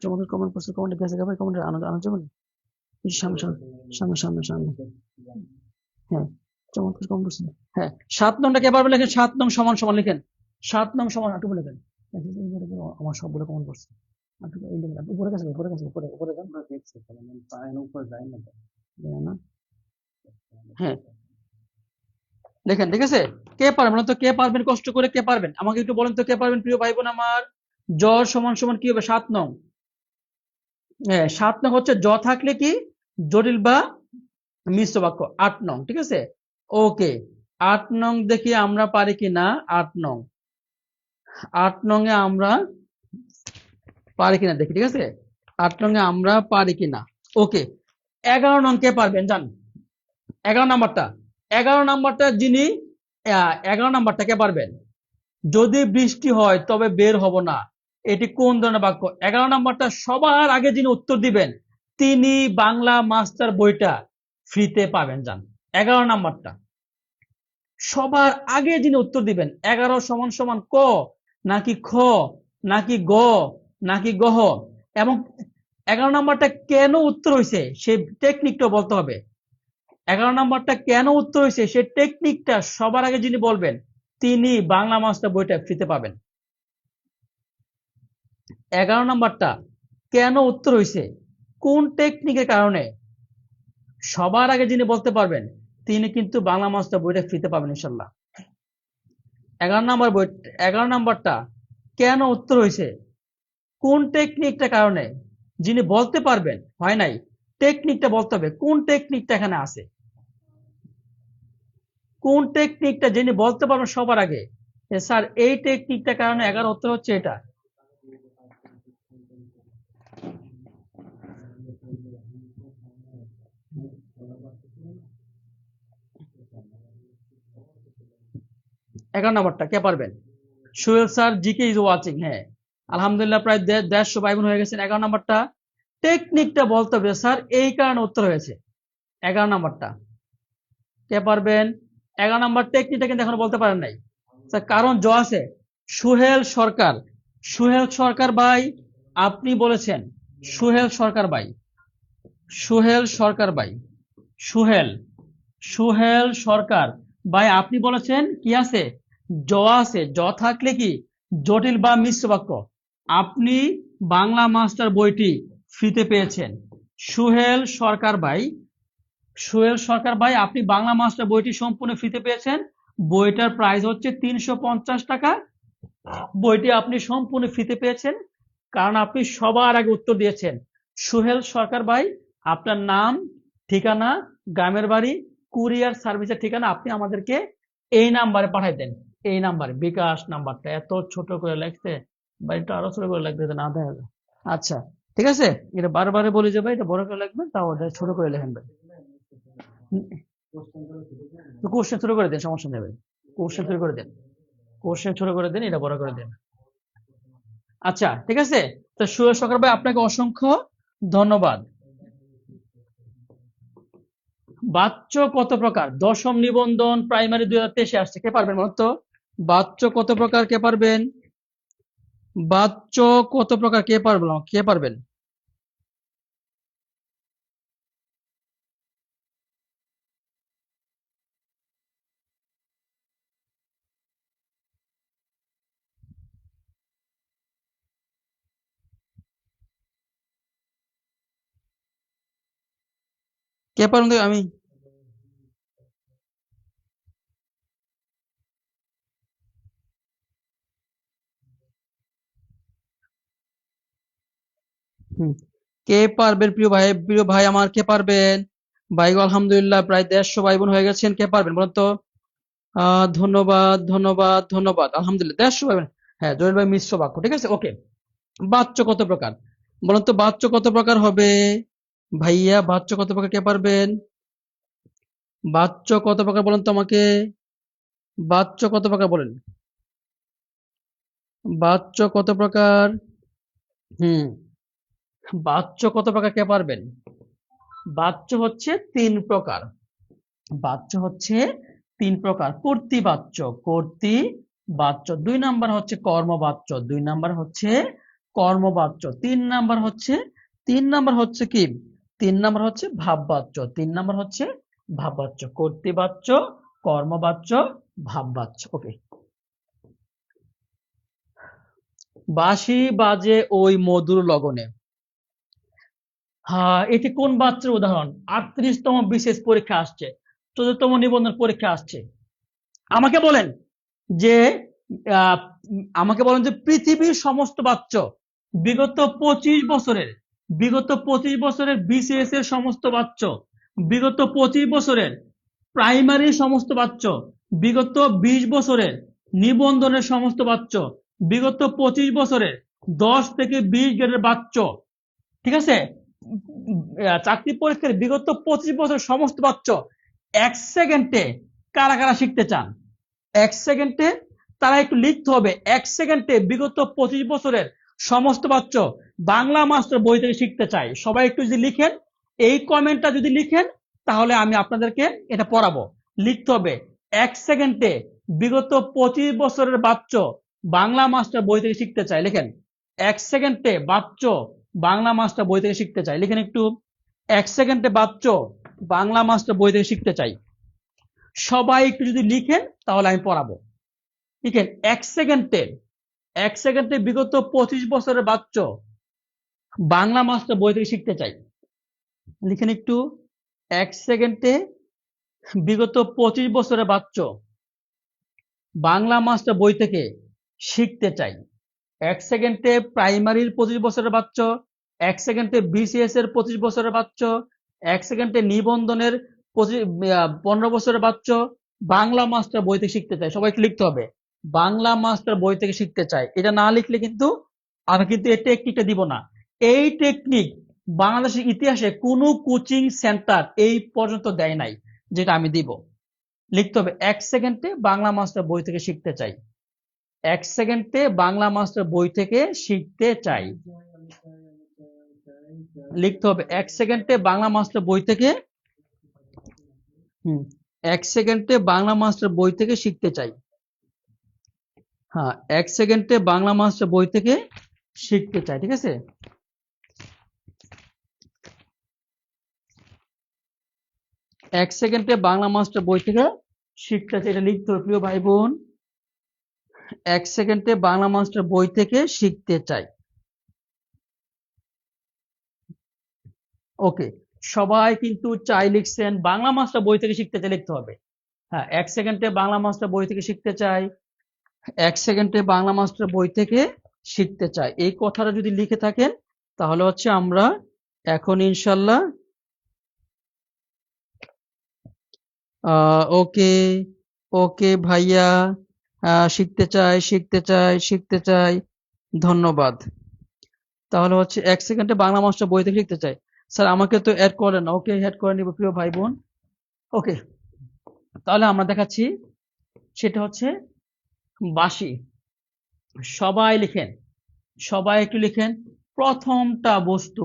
চমৎকার কমেন্ট করছে, কমেন্ট গেছে ভাই, কমেন্ট আনা যাবে না? সামনে সামনে সামনে সামনে সামনে, হ্যাঁ চমৎকার কমেন্ট করছে। হ্যাঁ 7 নংটা কে পারবেন? লেখেন 7 নং সমান সমান, লিখেন 7 নং সমান আটুকু লেখেন। আমার সবগুলো কমেন্ট করছে। উপরে গেছে, উপরে গেছে, উপরে উপরে যান। উপরে যায় না, হ্যাঁ দেখেন, ঠিক আছে? কে পারবেন তো, কে পারবেন কষ্ট করে, কে পারবেন আমাকে একটু বলেন তো, কে পারবেন প্রিয় ভাই বোন আমার? জ্বর সমান সমান কি হবে? 7 নং। হ্যাঁ 7 নং হচ্ছে জ থাকলে কি জটিল বা মিশ্র বাক্য। 8 নং, ঠিক আছে? ওকে 8 নং দেখি আমরা পারি কিনা। 8 নং, 8 নং এ আমরা পারি কিনা দেখি, ঠিক আছে? 8 নং এ আমরা পারি কিনা। ওকে 11 নং কে পারবেন? জান 11 নাম্বারটা, 11 নাম্বারটা যিনি 11 নাম্বারটা কে পারবেন? যদি বৃষ্টি হয় তবে বের হব না, এটি কোন ধরনের বাক্য? 11 নাম্বারটা সবার আগে যিনি উত্তর দিবেন তিনি বাংলা মাস্টার বইটা ফ্রিতে পাবেন। যান 11 নাম্বারটা সবার আগে যিনি উত্তর দিবেন, 11 সমান সমান ক নাকি খ নাকি গ নাকি গহ, এবং 11 নাম্বারটা কেন উত্তর হয়েছে সেই টেকনিকটা বলতে হবে। 11 নাম্বারটা কেন উত্তর হয়েছে সেই টেকনিকটা সবার আগে যিনি বলবেন তিনি বাংলা মাস্টার বইটা ফ্রিতে পাবেন। 11 নাম্বারটা কেন উত্তর হয়েছে, কোন টেকনিকের কারণে, সবার আগে যিনি বলতে পারবেন তিনি কিন্তু বাংলা মাস্টার বইটা ফ্রিতে পাবেন ইনশাল্লাহ। 11 নাম্বার বই, 11 নাম্বারটা কেন উত্তর হয়েছে, কোন টেকনিকটা কারণে, যিনি বলতে পারবেন, হয় নাই টেকনিকটা বলতে হবে, কোন টেকনিকটা এখানে আছে, কোন টেকনিকটা যিনি বলতে পারবেন সবার আগে স্যার এই টেকনিকটা কারণে 11 উত্তর হচ্ছে এটা। এগারো নাম্বারটা কে পারবেন? Sohel sir GK is watching, হ্যাঁ আলহামদুলিল্লাহ প্রায় 150 ভাই বোন হয়ে গেছেন। 11 নাম্বারটা টেকনিকটা বলতে হবে স্যার এই কারণে উত্তর হয়েছে। 11 নাম্বারটা কে পারবেন? 11 নাম্বার টেকনিকটা কিন্তু এখনো বলতে পারেন নাই স্যার, কারণ জ আছে। সোহেল সরকার, সোহেল সরকার ভাই আপনি বলেছেন, সোহেল সরকার ভাই, সোহেল সরকার ভাই, সোহেল, সোহেল সরকার ভাই আপনি বলেছেন কি আছে? জ আছে, জ থাকলে কি জটিল বা মিশ্র বাক্য। আপনি বাংলা মাস্টার বইটি ফ্রিতে পেয়েছেন। সোহেল সরকার ভাই, সোহেল সরকার ভাই আপনি বাংলা মাস্টার বইটি সম্পূর্ণ ফ্রিতে পেয়েছেন। বইটার প্রাইস হচ্ছে 350 টাকা। বইটি আপনি সম্পূর্ণ ফ্রিতে পেয়েছেন কারণ আপনি সবার আগে উত্তর দিয়েছেন। সোহেল সরকার ভাই আপনার নাম, ঠিকানা, গ্রামের বাড়ি, কুরিয়ার সার্ভিসের ঠিকানা আপনি আমাদেরকে এই নাম্বারে পাঠাই দেন। এই নাম্বারে বিকাশ নাম্বারটা এত ছোট করে লিখতে, বা একটু আরো ছোট করে লিখতে না দেখা যায়। আচ্ছা ঠিক আছে, এটা বারবার বলি যে ভাই এটা বড় করে লিখবেন, তাও ওটা ছোট করে লেখেন ভাই। কোশ্চেন ছোট করে দেন, সমস্যা নেই ভাই, কোশ্চেন ছোট করে দেন, কোশ্চেন ছোট করে দেন, এটা বড় করে দেন। আচ্ছা ঠিক আছে, তো সুরেশ সরকার ভাই আপনাকে অসংখ্য ধন্যবাদ। বাচ্চ কত প্রকার? দশম নিবন্ধন প্রাইমারি 2023 আসছে, কে পারবেন বলুন তো? বাচ্চ কত প্রকার কে পারবেন? বাচ্চ কত প্রকার কে পারবেন, কে পারবেন? কে পারবেন তো আমি হুম, কে পারবেন প্রিয় ভাই, প্রিয় ভাই আমার কে পারবেন? ভাই গো আলহামদুলিল্লাহ প্রায় 150 ভাই বোন হয়ে গেছেন, কে পারবেন বলুন তো? ধন্যবাদ ধন্যবাদ ধন্যবাদ, আলহামদুলিল্লাহ 150 ভাই বোন। হ্যাঁ জহির ভাই মিশ্র বাক্য, ঠিক আছে ওকে। বাচ্চ কত প্রকার বলুন তো? বাচ্চ কত প্রকার হবে ভাইয়া? বাচ্চ কত প্রকার কে পারবেন? বাচ্চ কত প্রকার বলেন তো আমাকে? বাচ্চ কত প্রকার বলেন? বাচ্চ কত প্রকার? হুম, বাচ্চ কত প্রকার কে পারবেন? বাচ্চ হচ্ছে 3 প্রকার। বাচ্চ হচ্ছে 3 প্রকার। কর্তৃবাচ্য, কর্তৃবাচ্য। 2 নাম্বার হচ্ছে কর্মবাচ্য, 2 নাম্বার হচ্ছে কর্মবাচ্য। 3 নাম্বার হচ্ছে, 3 নাম্বার হচ্ছে কি? 3 নাম্বার হচ্ছে ভাববাচ্য, 3 নাম্বার হচ্ছে ভাববাচ্য। কর্তৃবাচ্য, কর্মবাচ্য, ভাববাচ্য। ওকে। বাঁশি বাজে ওই মধুর লগনে। হ্যাঁ, এটি কোন বাচ্চার উদাহরণ? 38তম বিশেষ পরীক্ষা আসছে, 14তম নিবন্ধন পরীক্ষা আসছে। আমাকে বলেন যে আহ, আমাকে বলেন যে পৃথিবীর সমস্ত বাচ্চা বিগত 25 বছরের, বিগত 25 বছরের বিসিএস এর সমস্ত বাচ্চা, বিগত 25 বছরের প্রাইমারির সমস্ত বাচ্চা, বিগত 20 বছরের নিবন্ধনের সমস্ত বাচ্চা, বিগত 25 বছরের 10 থেকে 20 গ্রেডের বাচ্চা, ঠিক আছে, চাকরি পরীক্ষার বিগত 25 বছরের সমস্ত বাচ্চা 1 সেকেন্ডে কারা কারা শিখতে চান? 1 সেকেন্ডে তারা একটু লিখতে হবে। 1 সেকেন্ডে বিগত 25 বছরের সমস্ত বাচ্চা বাংলা মাস্টার বই থেকে শিখতে চাই। সবাই একটু যদি লিখেন, এই কমেন্টটা যদি লিখেন, তাহলে আমি আপনাদেরকে এটা পড়াবো। লিখতে হবে 1 সেকেন্ডে বিগত 25 বছরের বাচ্চা বাংলা মাস্টার বই থেকে শিখতে চাই। লিখেন 1 সেকেন্ডে বাচ্চা বাংলা মাস্টার বই থেকে শিখতে চাই। লিখেন একটু 1 সেকেন্ডে বাচ্চা বাংলা মাস্টার বই থেকে শিখতে চাই। সবাই একটু যদি লিখেন তাহলে আমি পড়াবো। লিখেন 1 সেকেন্ডে, 1 সেকেন্ডে বিগত 25 বছরের বাচ্চা বাংলা মাস্টার বই থেকে শিখতে চাই। লিখেন একটু 1 সেকেন্ডে বিগত 25 বছরের বাচ্চা বাংলা মাস্টার বই থেকে শিখতে চাই। 1 সেকেন্ডে প্রাইমারির 25 বছরের বাচ্চা, 1 সেকেন্ডে বিসিএস এর 25 বছরের বাচ্চা, 1 সেকেন্ডে নিবন্ধনের 15 বছরের বাচ্চা বাংলা মাস্টার বই থেকে শিখতে চাই। সবাইকে লিখতে হবে বাংলা মাস্টার বই থেকে শিখতে চাই। এটা না লিখলে কিন্তু আমি কিন্তু এই টেকনিকটা দিব না। এই টেকনিক বাংলাদেশের ইতিহাসে কোনো কোচিং সেন্টার এই পর্যন্ত দেয় নাই, যেটা আমি দিব। লিখতে হবে 1 সেকেন্ডে বাংলা মাস্টার বই থেকে শিখতে চাই। 1 সেকেন্ডে বাংলা মাস্টার বই থেকে শিখতে চাই। লিখতে হবে 1 সেকেন্ডে বাংলা মাস্টার বই থেকে, 1 সেকেন্ডে বাংলা মাস্টার বই থেকে শিখতে চাই। হ্যাঁ, 1 সেকেন্ডে বাংলা মাস্টার বই থেকে শিখতে চাই। ঠিক আছে, 1 সেকেন্ডে বাংলা মাস্টার বই থেকে শিখতে চাই, এটা লিখতে হবে প্রিয় ভাই বোন। 1 সেকেন্ডে বাংলা মাস্টার বই থেকে শিখতে চাই। ওকে, সবাই কিন্তু চাই লিখছেন। বাংলা মাস্টার বই থেকে শিখতে চাই লিখতে হবে। হ্যাঁ, 1 সেকেন্ডে বাংলা মাস্টার বই থেকে শিখতে চাই। 1 সেকেন্ডে বাংলা মাস্টার বই থেকে শিখতে চাই, এই কথাটা যদি লিখে থাকেন তাহলে হচ্ছে আমরা এখন ইনশাল্লাহ ওকে, ওকে ভাইয়া, শিখতে চাই শিখতে চাই শিখতে চাই, ধন্যবাদ। তাহলে হচ্ছে 1 সেকেন্ডে বাংলা মাস্টার বই থেকে লিখতে চাই। স্যার আমাকে তো অ্যাড করেন না। ওকে, অ্যাড করে নিব প্রিয় ভাই বোন। ওকে, তাহলে আমরা দেখাচ্ছি, সেটা হচ্ছে বাঁশি। সবাই লিখেন, সবাই একটু লিখেন। প্রথমটা বস্তু,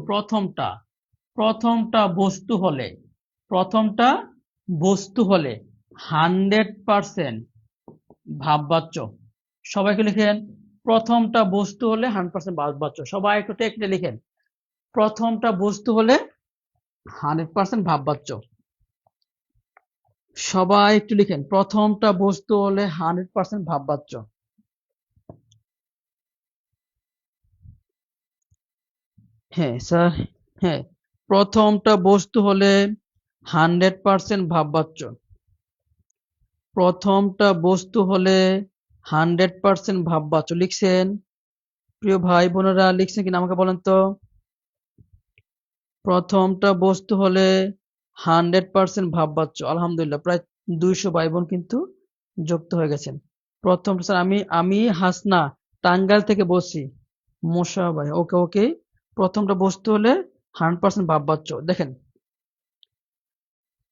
প্রথমটা বস্তু হলে, প্রথমটা বস্তু হলে 100% ভাববাচ্য। সবাইকে লিখেন প্রথমটা বস্তু হলে 100% ভাববাচ্য। সবাই একটু টেকটে লিখেন প্রথমটা বস্তু হলে 100% ভাববাচ্য। সবাই একটু লিখেন প্রথমটা বস্তু হলে 100% ভাববাচ্য। হ্যাঁ স্যার, হ্যাঁ, প্রথমটা বস্তু হলে 100% ভাববাচ্য। প্রথমটা বস্তু হলে 100% ভাববাচ্য। লিখছেন প্রিয় ভাই বোনেরা? লিখছেন কিনা আমাকে বলেন তো। প্রথমটা বস্তু হলে 100% ভাববাচ্য। আলহামদুলিল্লাহ, প্রায় 200 ভাই বোন কিন্তু যুক্ত হয়ে গেছেন। প্রথমটা স্যার, আমি আমি হাসনা টাঙ্গাইল থেকে বলছি। মোশা ভাই, ওকে ওকে। প্রথমটা বস্তু হলে 100% ভাববাচ্য। দেখেন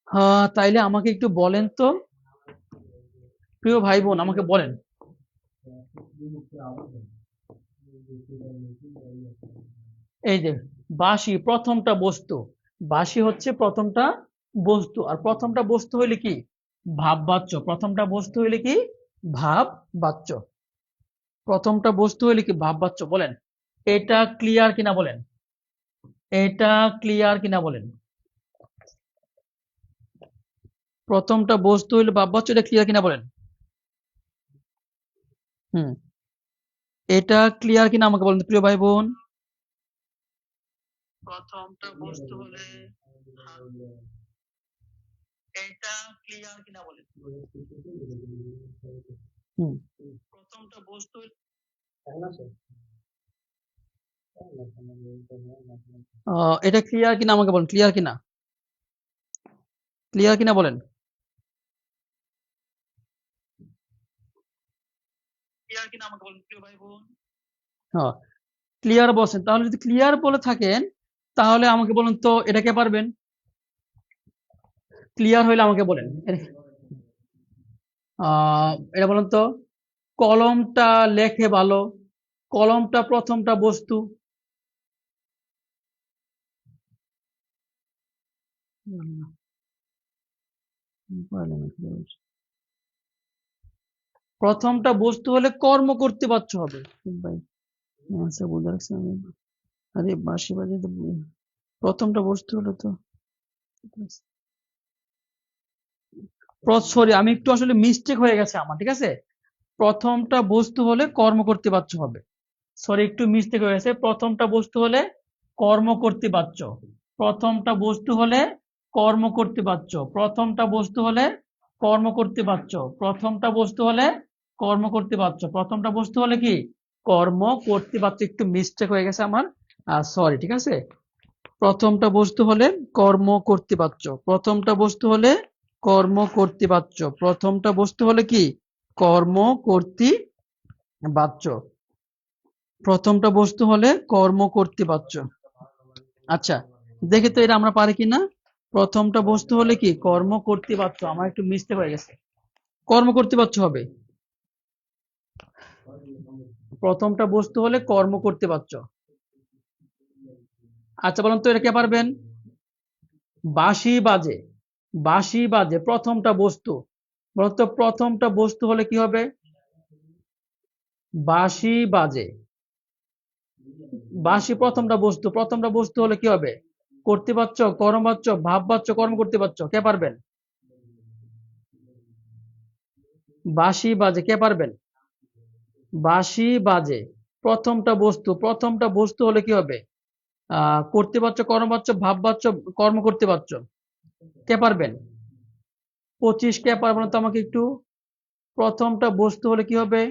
হ্যাঁ, তাইলে আমাকে একটু বলেন তো, প্রিয় ভাই বোন, আমাকে বলেন। এই যে বাঁশি প্রথমটা বস্তু, বাঁশি হচ্ছে প্রথমটা বস্তু, আর প্রথমটা বস্তু হইলে কি? ভাববাচ্য। প্রথমটা বস্তু হইলে কি? ভাববাচ্য। প্রথমটা বস্তু হইলে কি? ভাববাচ্য। বলেন, এটা ক্লিয়ার কিনা বলেন? এটা ক্লিয়ার কিনা বলেন? প্রথমটা বস্তু হইলে ভাববাচ্য, এটা ক্লিয়ার কিনা বলেন? হুম, এটা ক্লিয়ার কিনা আমাকে বলেন তো, প্রিয় ভাই বোন। প্রথমটা বস্তু হলে এটা ক্লিয়ার কিনা বলেন? হুম, প্রথমটা বস্তু এটা ক্লিয়ার কিনা আমাকে বলেন, ক্লিয়ার কিনা? ক্লিয়ার কিনা বলেন? ক্লিয়ার কিনা আমাকে বলেন, প্রিয় ভাই বোন। হ্যাঁ, ক্লিয়ার বলছেন। তাহলে যদি ক্লিয়ার বলে থাকেন, তাহলে আমাকে বলুন তো, এটা কে পারবেন? ক্লিয়ার হইলে আমাকে বলেন। এটা বলুন তো, কলমটা লেখে ভালো, কলমটা প্রথমটা বস্তু। প্রথমটা বস্তু হলে কর্ম করতে পারছো হবে। ভাই answer বলে রাখছি আমি। আরে বাঁশি বাজে তো, প্রথমটা বস্তু হলে তো, সরি আমি একটু আসলে মিস্টেক হয়ে গেছে আমার, ঠিক আছে? প্রথমটা বস্তু হলে কর্ম করতে পারছো হবে। সরি, একটু মিস্টেক হয়ে গেছে। প্রথমটা বস্তু হলে কর্ম করতে পারছো। প্রথমটা বস্তু হলে কর্ম করতে পারছো। প্রথমটা বস্তু হলে কর্ম করতে পারছো। প্রথমটা বস্তু হলে কর্ম করতে পারছো। প্রথমটা বস্তু হলে কি? কর্ম করতে পারছো। একটু মিস্টেক হয়ে গেছে আমার, সরি, ঠিক আছে? প্রথমটা বস্তু হলে কর্ম করতে পারছো। প্রথমটা বস্তু হলে কর্ম করতে পারছো। প্রথমটা বস্তু হলে কি? কর্ম করতে পারছো। প্রথমটা বস্তু হলে কর্ম করতে পারছো। আচ্ছা, দেখি তো এটা আমরা পারি কিনা। প্রথমটা বস্তু হলে কি? কর্ম করতে পারছো। আমার একটু মিস্টেক হয়ে গেছে, কর্ম করতে পারছো হবে। প্রথমটা বস্তু হলে কর্ম করতে পারছো। আচ্ছা বলুন তো, এটা কে পারবেন? বাঁশি বাজে, বাঁশি বাজে প্রথমটা বস্তু। বলুন তো, প্রথমটা বস্তু হলে কি হবে? বাঁশি বাজে, বাঁশি প্রথমটা বস্তু। প্রথমটা বস্তু হলে কি হবে? করতে পারছো, কর্ম পাচ্ছ, ভাব পাচ্ছ, কর্ম করতে পারছো। কে পারবেন? বাঁশি বাজে, কে পারবেন? বাঁশি বাজে প্রথমটা বস্তু। প্রথমটা বস্তু হলে কি হবে? করতে পারছো, কর্ম পাচ্ছ, ভাব পাচ্ছ, কর্ম করতে পারছো। কে পারবেন? 25 কে পারবেন না তো আমাকে একটু। প্রথমটা বস্তু হলে কি হবে?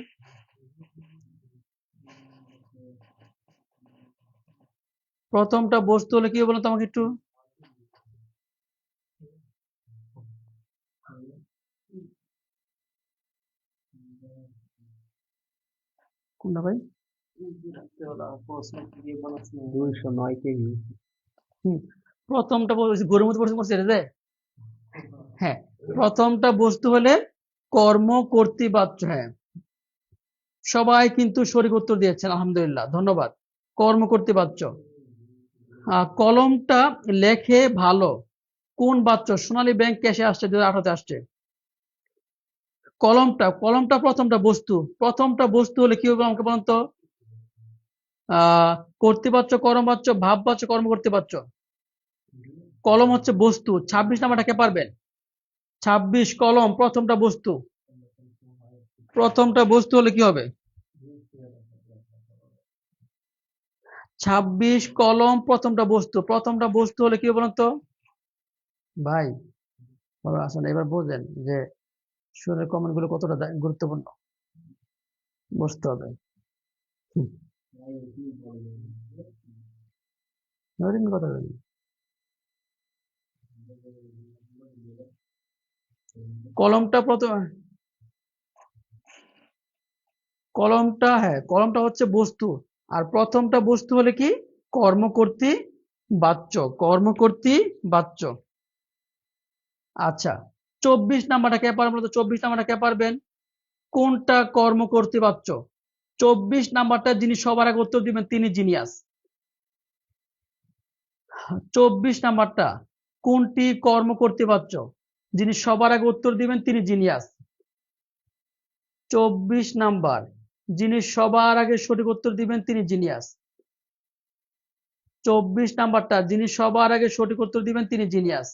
প্রথমটা বস্তু হলে কি হবে বলুন তো আমাকে একটু। কোনটা ভাই? 209 কেজি। হুম, প্রথমটা গরুর মতো প্রশ্ন করছে রে যে। হ্যাঁ, প্রথমটা বস্তু হলে কর্ম করতে পারছো। হ্যাঁ, সবাই কিন্তু সঠিক উত্তর দিয়েছেন, আলহামদুলিল্লাহ, ধন্যবাদ। কর্ম করতে পারছো। কলমটা লেখে ভালো, কোন বাচ্চা? সোনালী ব্যাংক ক্যাশে আসছে, 2018-তে আসছে। কলমটা, কলমটা প্রথমটা বস্তু। প্রথমটা বস্তু হলে কি হবে আমাকে বলুন তো? আহ করতে পারছো, কর্ম পাচ্ছ, ভাব পাচ্ছ, কর্ম করতে পারছো। কলম হচ্ছে বস্তু। 26 নাম্বারটা কে পারবেন? 26 কলম প্রথমটা বস্তু। প্রথমটা বস্তু হলে কি হবে? 26 কলম প্রথমটা বস্তু। প্রথমটা বস্তু হলে কি হবে বলুন তো? ভাই বলো, আসলে এবার বোঝেন যে সুরের কমেন্ট গুলো কতটা গুরুত্বপূর্ণ, বুঝতে হবে। হুম, ধরেন কথা বলি। কলমটা প্রথম, কলমটা, হ্যাঁ কলমটা হচ্ছে বস্তু। আর প্রথমটা বস্তু হলে কি? কর্ম করতে বাচ্চ, কর্ম করতে বাচ্চ। আচ্ছা, 24 নাম্বারটা কে পারবেন? 24 নাম্বারটা কে পারবেন? কোনটা কর্ম কর্তৃবাচ্য? 24 নাম্বারটা যিনি সবার আগে উত্তর দিবেন তিনি জিনিয়াস। 24 নাম্বারটা কোনটি কর্ম কর্তৃবাচ্য? যিনি সবার আগে উত্তর দিবেন তিনি জিনিয়াস। 24 নাম্বার যিনি সবার আগে সঠিক উত্তর দিবেন তিনি জিনিয়াস। 24 নাম্বারটা যিনি সবার আগে সঠিক উত্তর দিবেন তিনি জিনিয়াস।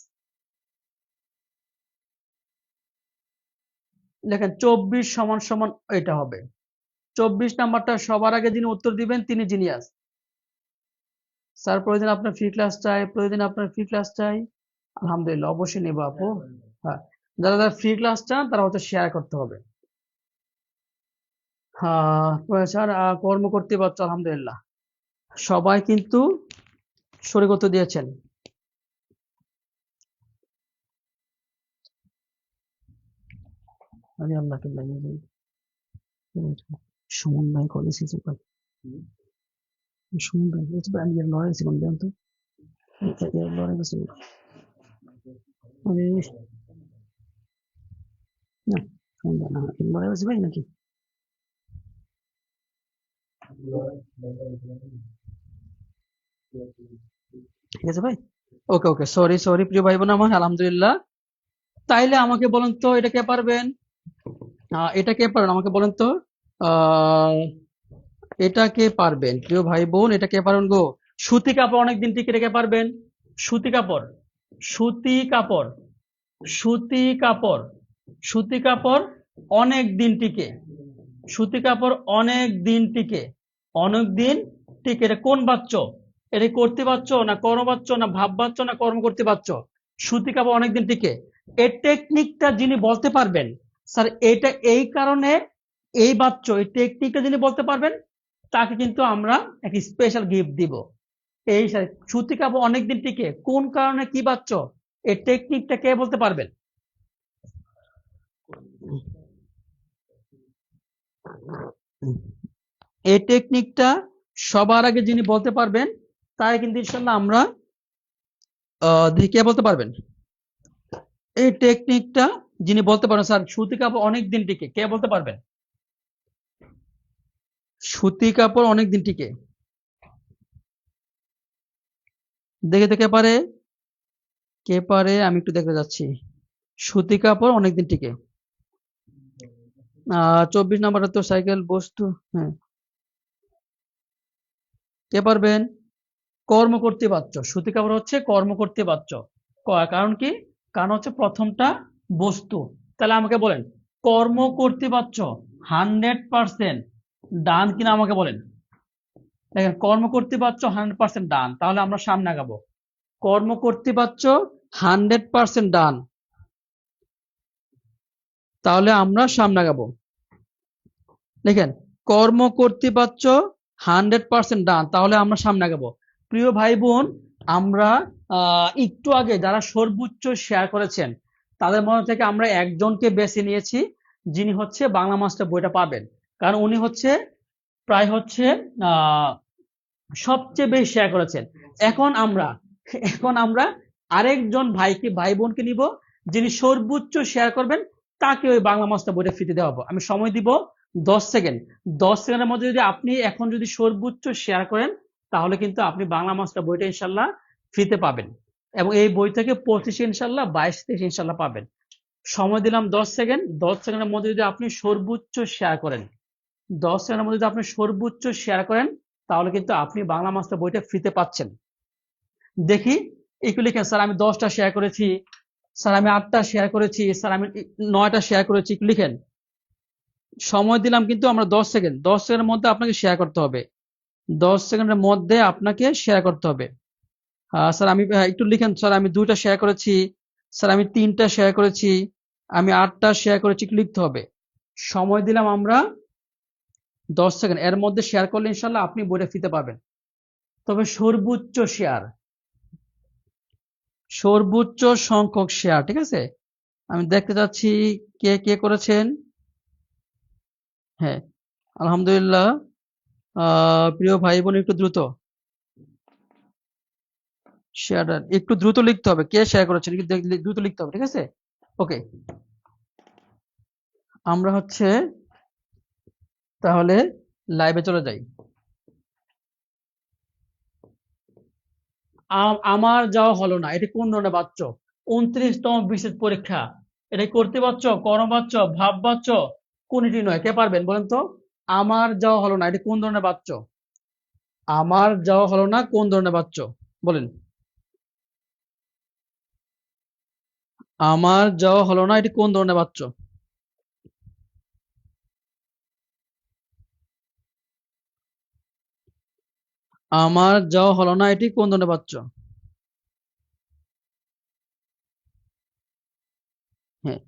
লেখেন 24 সমান সমান এটা হবে। 24 নাম্বারটা সবার আগে যিনি উত্তর দিবেন তিনি জিনিয়াস। স্যার প্রয়োজন আপনার ফ্রি ক্লাস চাই, প্রয়োজন আপনার ফ্রি ক্লাস চাই। আলহামদুলিল্লাহ, অবশ্যই নেব আপু। হ্যাঁ, যারা যারা ফ্রি ক্লাস চান তারা হচ্ছে শেয়ার করতে হবে। হ্যাঁ স্যার, কর্ম করতে পারছো আলহামদুলিল্লাহ, সবাই কিন্তু সঠিক উত্তর দিয়েছেন। আমি আল্লাহকে সুমন ভাই কলেজ সুমন ভাই আমি লড়াই ছিলাম জানতো লড়াই ছিল আমি না সুমন ভাই না লড়াই হয়েছে ভাই নাকি? ঠিক আছে ভাই, ওকে ওকে, সরি সরি প্রিয় ভাই বোন আমার, আলহামদুলিল্লাহ। তাইলে আমাকে বলেন তো এটা কে পারবেন? এটা কে পারবেন আমাকে বলেন তো? আহ এটা কে পারবেন প্রিয় ভাই বোন, এটা কে পারবেন গো? সুতি কাপড় অনেকদিন টিকে রেখে পারবেন? সুতি কাপড়, সুতি কাপড়, সুতি কাপড়, সুতি কাপড় অনেক দিন টিকে, সুতি কাপড় অনেক দিন টিকে, অনেক দিন টিকে। এটা কোন বাচ্চ? এটা কর্তৃবাচ্য না কর্মবাচ্য না ভাববাচ্য না কর্ম কর্তৃবাচ্য? সুতি কাপড় অনেকদিন টিকে, এই টেকনিকটা যিনি বলতে পারবেন, স্যার এটা এই কারণে এই বাচ্চ, এই টেকনিকটা যিনি বলতে পারবেন তাকে কিন্তু আমরা একটা স্পেশাল গিফট দিব। এই সুতি কাপড় অনেকদিন টিকে কোন কারণে কি বাচ্চ, এই টেকনিকটা কে বলতে পারবেন? এই টেকনিকটা সবার আগে যিনি বলতে পারবেন তাই কিন্তু ইনশাল্লাহ আমরা দেখি কে বলতে পারবেন এই টেকনিকটা, যিনি বলতে পারেন স্যার সুতি কাপড় অনেকদিন টিকে, কে বলতে পারবেন? সুতি কাপড় অনেকদিন টিকে, দেখে দেখে পারে, কে পারে আমি একটু দেখতে যাচ্ছি। সুতি কাপড় অনেকদিন টিকে, 24 নাম্বারটা তো সাইকেল বস্তু। হ্যাঁ, কে পারবেন? কর্ম করতে পারছ, সুতি কাপড় হচ্ছে কর্ম করতে পারছ। কারণ কি? কারণ হচ্ছে প্রথমটা বস্তু। তাহলে আমাকে বলেন কর্ম করতে পারছ 100% ডান কিনা আমাকে বলেন। দেখেন কর্ম করতে পারছ 100% ডান, তাহলে আমরা সামনে আগাবো। কর্ম করতে পারছ 100% ডান, তাহলে আমরা সামনে আগাবো। দেখেন কর্ম করতে পারছ 100% ডান, তাহলে আমরা সামনে আগাবো। প্রিয় ভাই বোন, আমরা একটু আগে যারা সর্বোচ্চ শেয়ার করেছেন তাদের মধ্যে থেকে আমরা একজনকে বেছে নিয়েছি, যিনি হচ্ছে বাংলা মাস্টার বইটা পাবেন। কারণ উনি হচ্ছে প্রায় হচ্ছে আহ সবচেয়ে বেশি শেয়ার করেছেন। এখন আমরা এখন আমরা আরেকজন ভাই বোনকে নিব, যিনি সর্বোচ্চ শেয়ার করবেন তাকে ওই বাংলা মাস্টার বইটা ফ্রিতে দেওয়া হবে। আমি সময় দিব 10 সেকেন্ড। 10 সেকেন্ডের মধ্যে যদি আপনি এখন যদি সর্বোচ্চ শেয়ার করেন তাহলে কিন্তু আপনি বাংলা মাস্টার বইটা ইনশাল্লাহ ফ্রিতে পাবেন, এবং এই বই থেকে 25 ইনশাল্লাহ 22-23 ইনশাল্লাহ পাবেন। সময় দিলাম 10 সেকেন্ড। 10 সেকেন্ডের মধ্যে যদি আপনি সর্বোচ্চ শেয়ার করেন, 10 সেকেন্ডের মধ্যে যদি আপনি সর্বোচ্চ শেয়ার করেন তাহলে কিন্তু আপনি বাংলা মাস্টার বইটা ফ্রিতে পাচ্ছেন। দেখি একটু লিখেন, স্যার আমি 10টা শেয়ার করেছি, স্যার আমি 8টা শেয়ার করেছি, স্যার আমি 9টা শেয়ার করেছি, একটু লিখেন। সময় দিলাম কিন্তু আমরা 10 সেকেন্ড, 10 সেকেন্ডের মধ্যে আপনাকে শেয়ার করতে হবে, 10 সেকেন্ডের মধ্যে আপনাকে শেয়ার করতে হবে। স্যার আমি একটু লিখেন, স্যার আমি 2টা শেয়ার করেছি, স্যার আমি 3টা শেয়ার করেছি, আমি 8টা শেয়ার করেছি, একটু লিখতে হবে। সময় দিলাম আমরা 10 সেকেন্ড, এর মধ্যে শেয়ার করলে ইনশাল্লাহ আপনি বইটা ফ্রিতে পাবেন। তবে সর্বোচ্চ শেয়ার, সর্বোচ্চ সংখ্যক শেয়ার, ঠিক আছে? আমি দেখতে চাচ্ছি কে কে করেছেন। হ্যাঁ, আলহামদুলিল্লাহ। প্রিয় ভাই বোন একটু দ্রুত শেয়ার, একটু দ্রুত লিখতে হবে, কে শেয়ার করেছেন একটু দ্রুত লিখতে হবে, ঠিক আছে? ওকে, আমরা হচ্ছে তাহলে লাইভে চলে যাই। আমার যাওয়া হলো না, এটি কোন ধরনের বাচ্চ? 29তম বিশেষ পরীক্ষা, এটা কর্তৃবাচ্য, কর্মবাচ্য, ভাববাচ্য, কোনটি নয়? কে পারবেন বলেন তো? আমার যাওয়া হলো না, এটি কোন ধরনের বাচ্চ? আমার যাওয়া হলো না কোন ধরনের বাচ্চ বলেন? আমার যাওয়া হলো না, এটি কোন ধরনের বাচ্চ? আমার যাওয়া হলো না, এটি কোন ধরনের বাচ্চ? হ্যাঁ,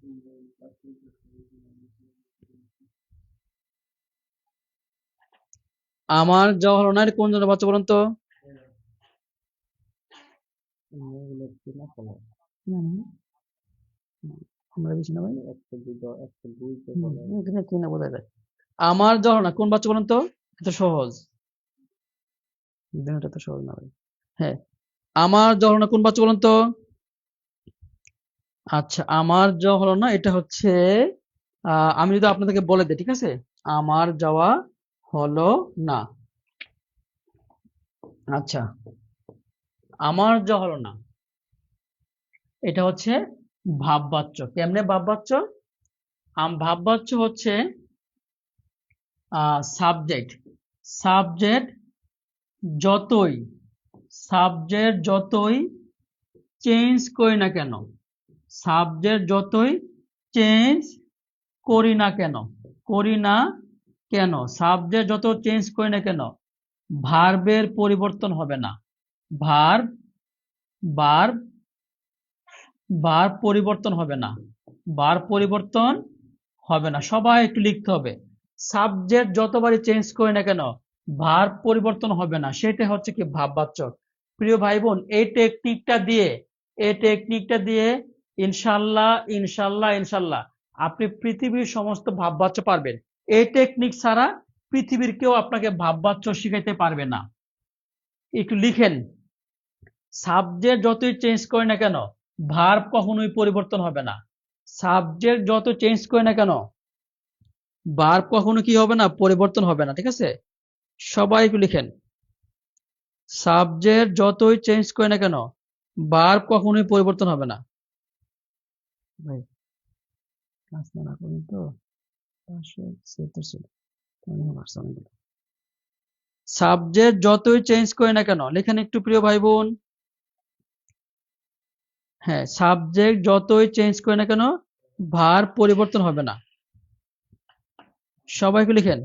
আমার যাওয়া হলো না, এটি কোন ধরনের বাচ্চা বলুন তো? আমরা বেশি না ভাই, এখানে কি না বোঝা যায়। আমার যাওয়া হলো না কোন বাচ্চা বলুন তো? এত সহজ, এটা তো সহজ না ভাই। হ্যাঁ, আমার যাওয়া হলো না কোন বাচ্চা বলুন তো? আচ্ছা, আমার যাওয়া হলো না, এটা হচ্ছে আমি যদি আপনাদেরকে বলে দিই, ঠিক আছে? আমার যাওয়া হলো না। আচ্ছা, আমার যাওয়া হলো না, এটা হচ্ছে ভাববাচ্য। কেমনে ভাববাচ্য? ভাববাচ্য হচ্ছে সাবজেক্ট, সাবজেক্ট যতই সাবজেক্ট যতই চেঞ্জ করি না কেন, সাবজেক্ট যতই চেঞ্জ করি না কেন, করি না কেন, সাবজেক্ট যত চেঞ্জ করি না কেন, ভার্বের পরিবর্তন হবে না। ভার্ব ভার্ব ভার্ব পরিবর্তন হবে না, ভার্ব পরিবর্তন হবে না। সবাই একটু লিখতে হবে, সাবজেক্ট যতবারই চেঞ্জ করি না কেন ভার্ব পরিবর্তন হবে না, সেটা হচ্ছে কি ভাববাচ্য। প্রিয় ভাই বোন, এই টেকনিকটা দিয়ে ইনশাল্লাহ ইনশাল্লাহ ইনশাল্লাহ আপনি পৃথিবীর সমস্ত ভাববাচ্য পারবেন। এই টেকনিক ছাড়া পৃথিবীর কেউ আপনাকে ভাববাচ্য শিখাইতে পারবে না। একটু লিখেন, সাবজেক্ট যতই চেঞ্জ করে না কেন ভার্ব কখনোই পরিবর্তন হবে না। সাবজেক্ট যত চেঞ্জ করে না কেন ভার্ব কখনো কি হবে না, পরিবর্তন হবে না, ঠিক আছে? সবাই একটু লিখেন, সাবজেক্ট যতই চেঞ্জ করে না কেন ভার্ব কখনোই পরিবর্তন হবে না। ভাই ক্লাস না করেন তো 577 ছিল, সাবজেক্ট যতই চেঞ্জ করে না কেন লেখেন একটু প্রিয় ভাই বোন। হ্যাঁ, সাবজেক্ট যতই চেঞ্জ করে না কেন ভার্ব পরিবর্তন হবে না। সবাইকে লিখেন,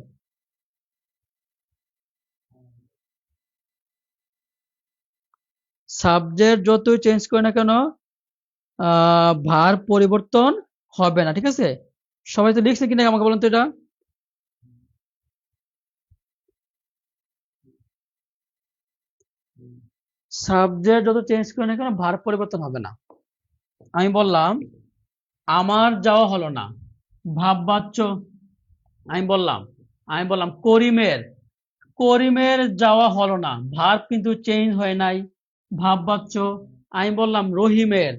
সাবজেক্ট যতই চেঞ্জ করে না কেন ভার্ব পরিবর্তন হবে না, ঠিক আছে? সবাই তো লিখছে কিনা আমাকে বলেন তো এটা। সাবজেক্ট যত চেঞ্জ করে না কেন ভার্ব পরিবর্তন হবে না। আমি বললাম আমার যাওয়া হলো না, ভাববাচ্য। আমি বললাম আমি বললাম করিমের করিমের যাওয়া হলো না, ভার্ব কিন্তু চেঞ্জ হয় নাই, ভাববাচ্য। আমি বললাম রহিমের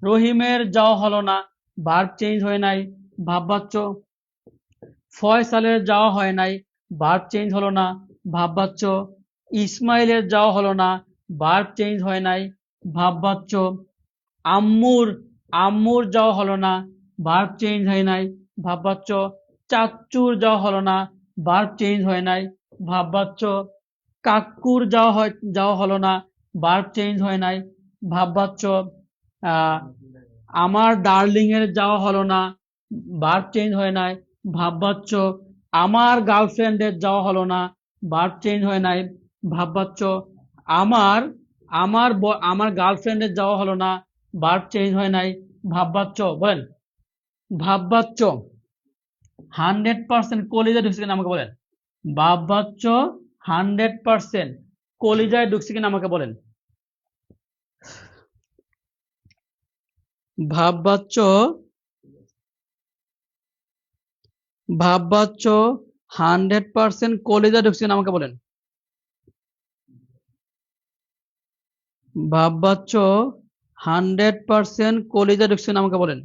রহিমের যাওয়া হলো না, ভার্ব চেঞ্জ হয় নাই, ভাববাচ্য। ফয়সালের যাওয়া হয় নাই, ভার্ব চেঞ্জ হলো না, ভাববাচ্য। ইসমাইলের যাওয়া হলো না, ভার্ব চেঞ্জ হয় নাই, ভাববাচ্য। আম্মুর আম্মুর যাওয়া হলো না, ভার্ব চেঞ্জ হয় নাই, ভাববাচ্য। চাচ্চুর যাওয়া হলো না, ভার্ব চেঞ্জ হয় নাই, ভাববাচ্য। কাকুর যাওয়া হলো না, ভার্ব চেঞ্জ হয় নাই, ভাববাচ্য। আহ আমার ডার্লিং এর যাওয়া হলো না, ভার্ব চেঞ্জ হয় নাই, ভাববাচ্য। আমার গার্লফ্রেন্ডের যাওয়া হলো না, ভার্ব চেঞ্জ হয় নাই, ভাববাচ্য। আমার আমার গার্লফ্রেন্ডের যাওয়া হলো না, ভার্ব চেঞ্জ হয় নাই, ভাববাচ্য। বলেন, ভাববাচ্য 100% কলিজায় ঢুকছে কিনা আমাকে বলেন। ভাববাচ্য 100% কলিজায় ঢুকছে কিনা আমাকে বলেন। ভাববাচ্য ভাববাচ্য 100% কলিজায় ঢুকছে কিনা আমাকে বলেন। ভাববাচ্চ 100% কলিজা ঢুকছে না আমাকে বলেন।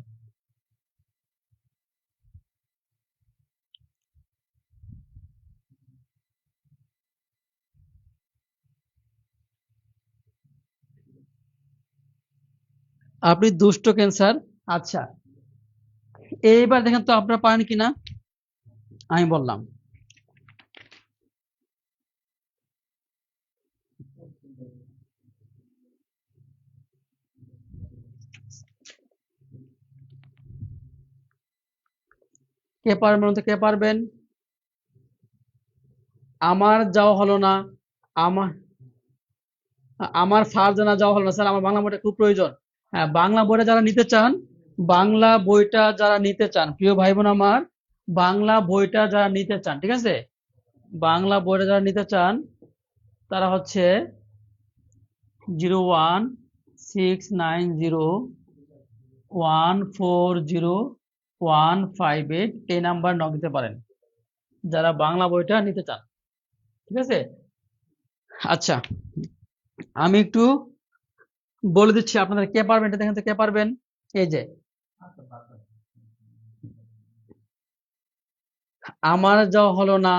আপনি দুষ্ট ক্যান্সার। আচ্ছা, এইবার দেখেন তো আপনারা পারেন কিনা। আমি বললাম কে পারবেন তো কে পারবেন। আমার যাওয়া হলো না। আমার আমার ফারজানা যাওয়া হলো না স্যার, আমার বাংলা বইটা খুব প্রয়োজন। হ্যাঁ, বাংলা বইটা যারা নিতে চান, বাংলা বইটা যারা নিতে চান, প্রিয় ভাই বোন আমার, বাংলা বইটা যারা নিতে চান, ঠিক আছে, বাংলা বইটা যারা নিতে চান তারা হচ্ছে 016901400158 এই নাম্বার নক দিতে পারেন যারা বাংলা বইটা নিতে চান, ঠিক আছে। আচ্ছা, আমি একটু বলে দিচ্ছি আপনাদের কে পারবেন, এটা দেখেন তো কে পারবেন। এই যে আমার যাওয়া হলো না,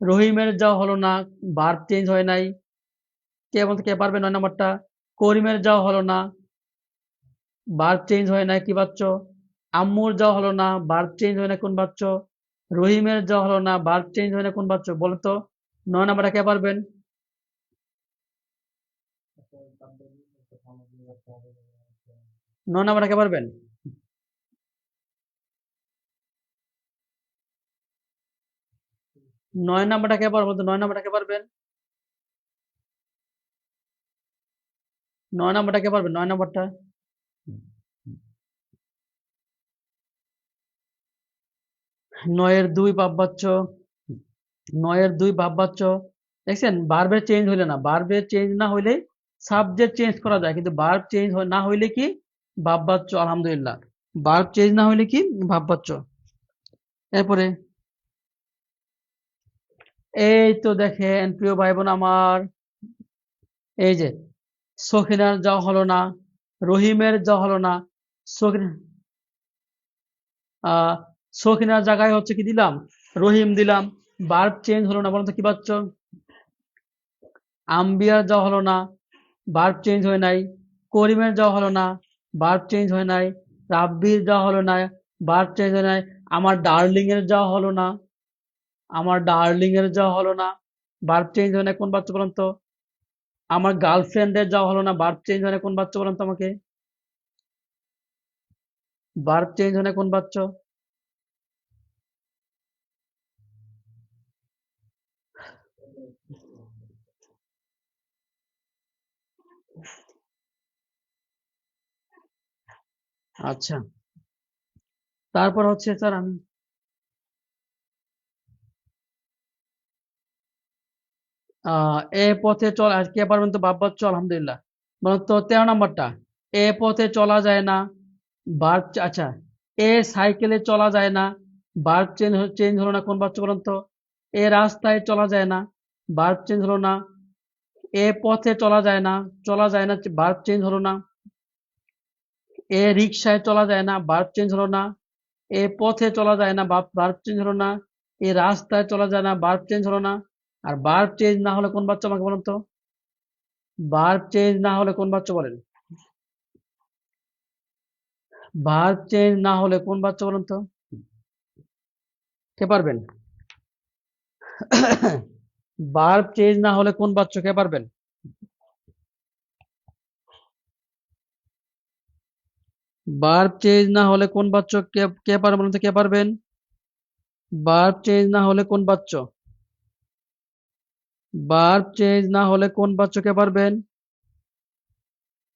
রহিমের যাওয়া হলো না, ভার্ব চেঞ্জ হয় নাই, কে বলতে কে পারবে 9 নাম্বারটা। করিমের যাওয়া হলো না, ভার্ব চেঞ্জ হয় নাই, কি বাচ্চ। আম্মুর যাওয়া হলো না, ভার্ব চেঞ্জ হয় না, কোন বাচ্চ। রহিমের যাওয়া হলো না, ভার্ব চেঞ্জ হয় না, কোন বাচ্চ বলো তো। 9 নাম্বারটা কে পারবেন। 9 নাম্বারটা কে পারবেন। 9 নাম্বারটা কে পারবো, 9 নাম্বারটা কে পারবেন। 9 নাম্বারটা কে পারবেন, 9 নাম্বারটা। 9-এর 2 ভাববাচ্চ, 9-এর 2 ভাববাচ্চ। দেখছেন ভার্বের চেঞ্জ হইলে না, ভার্বের চেঞ্জ না হইলে সাবজেক্ট চেঞ্জ করা যায়, কিন্তু ভার্ব চেঞ্জ না হইলে কি ভাববাচ্চ। আলহামদুলিল্লাহ, ভার্ব চেঞ্জ না হইলে কি ভাববাচ্চ। এরপরে এই তো দেখেন প্রিয় ভাই বোন আমার, এই যে সখিনার যাওয়া হলো না, রহিমের যাওয়া হলো না, সখিনা আহ সখিনার জায়গায় হচ্ছে কি দিলাম, রহিম দিলাম, ভার্ব চেঞ্জ হলো না, বলতো কি পাচ্ছ। আম্বিয়ার যাওয়া হলো না, ভার্ব চেঞ্জ হয় নাই। করিমের যাওয়া হলো না, ভার্ব চেঞ্জ হয় নাই। রাব্বির যাওয়া হলো না, ভার্ব চেঞ্জ হয় নাই। আমার ডার্লিং এর যাওয়া হলো না, আমার ডার্লিং এর যাওয়া হলো না, ভার্ব চেঞ্জ হয় না, কোন বাচ্চা বলেন তো। আমার গার্লফ্রেন্ডের যাওয়া হলো না, ভার্ব চেঞ্জ হয় না, কোন বাচ্চা বলেন তো আমাকে। ভার্ব চেঞ্জ হয় না, কোন বাচ্চা। আচ্ছা, তারপর হচ্ছে স্যার আমি এ পথে চল, আর কে পারবেন তো ভাব বাচ্চা, আলহামদুলিল্লাহ। বলেন তো 13 নাম্বারটা। এ পথে চলা যায় না, ভার্ব, আচ্ছা, এ সাইকেলে চলা যায় না, ভার্ব চেঞ্জ চেঞ্জ হলো না, কোন বাচ্চা বলেন তো। এ রাস্তায় চলা যায় না, ভার্ব চেঞ্জ হলো না। এ পথে চলা যায় না, চলা যায় না, ভার্ব চেঞ্জ হলো না। এ রিক্সায় চলা যায় না, ভার্ব চেঞ্জ হলো না। এ পথে চলা যায় না, ভার্ব চেঞ্জ হলো না। এ রাস্তায় চলা যায় না, ভার্ব চেঞ্জ হলো না। আর ভার্ব চেঞ্জ না হলে কোন বাচ্চা আমাকে বলেন তো। ভার্ব চেঞ্জ না হলে কোন বাচ্চা বলেন। ভার্ব চেঞ্জ না হলে কোন বাচ্চা বলেন তো, কে পারবেন। ভার্ব চেঞ্জ না হলে কোন বাচ্চা, কে পারবেন। ভার্ব চেঞ্জ না হলে কোন বাচ্চা, কে কে পারবেন বলেন তো, কে পারবেন। ভার্ব চেঞ্জ না হলে কোন বাচ্চা, ভার্ব চেঞ্জ না হলে কোন বাচ্চা, কে পারবেন।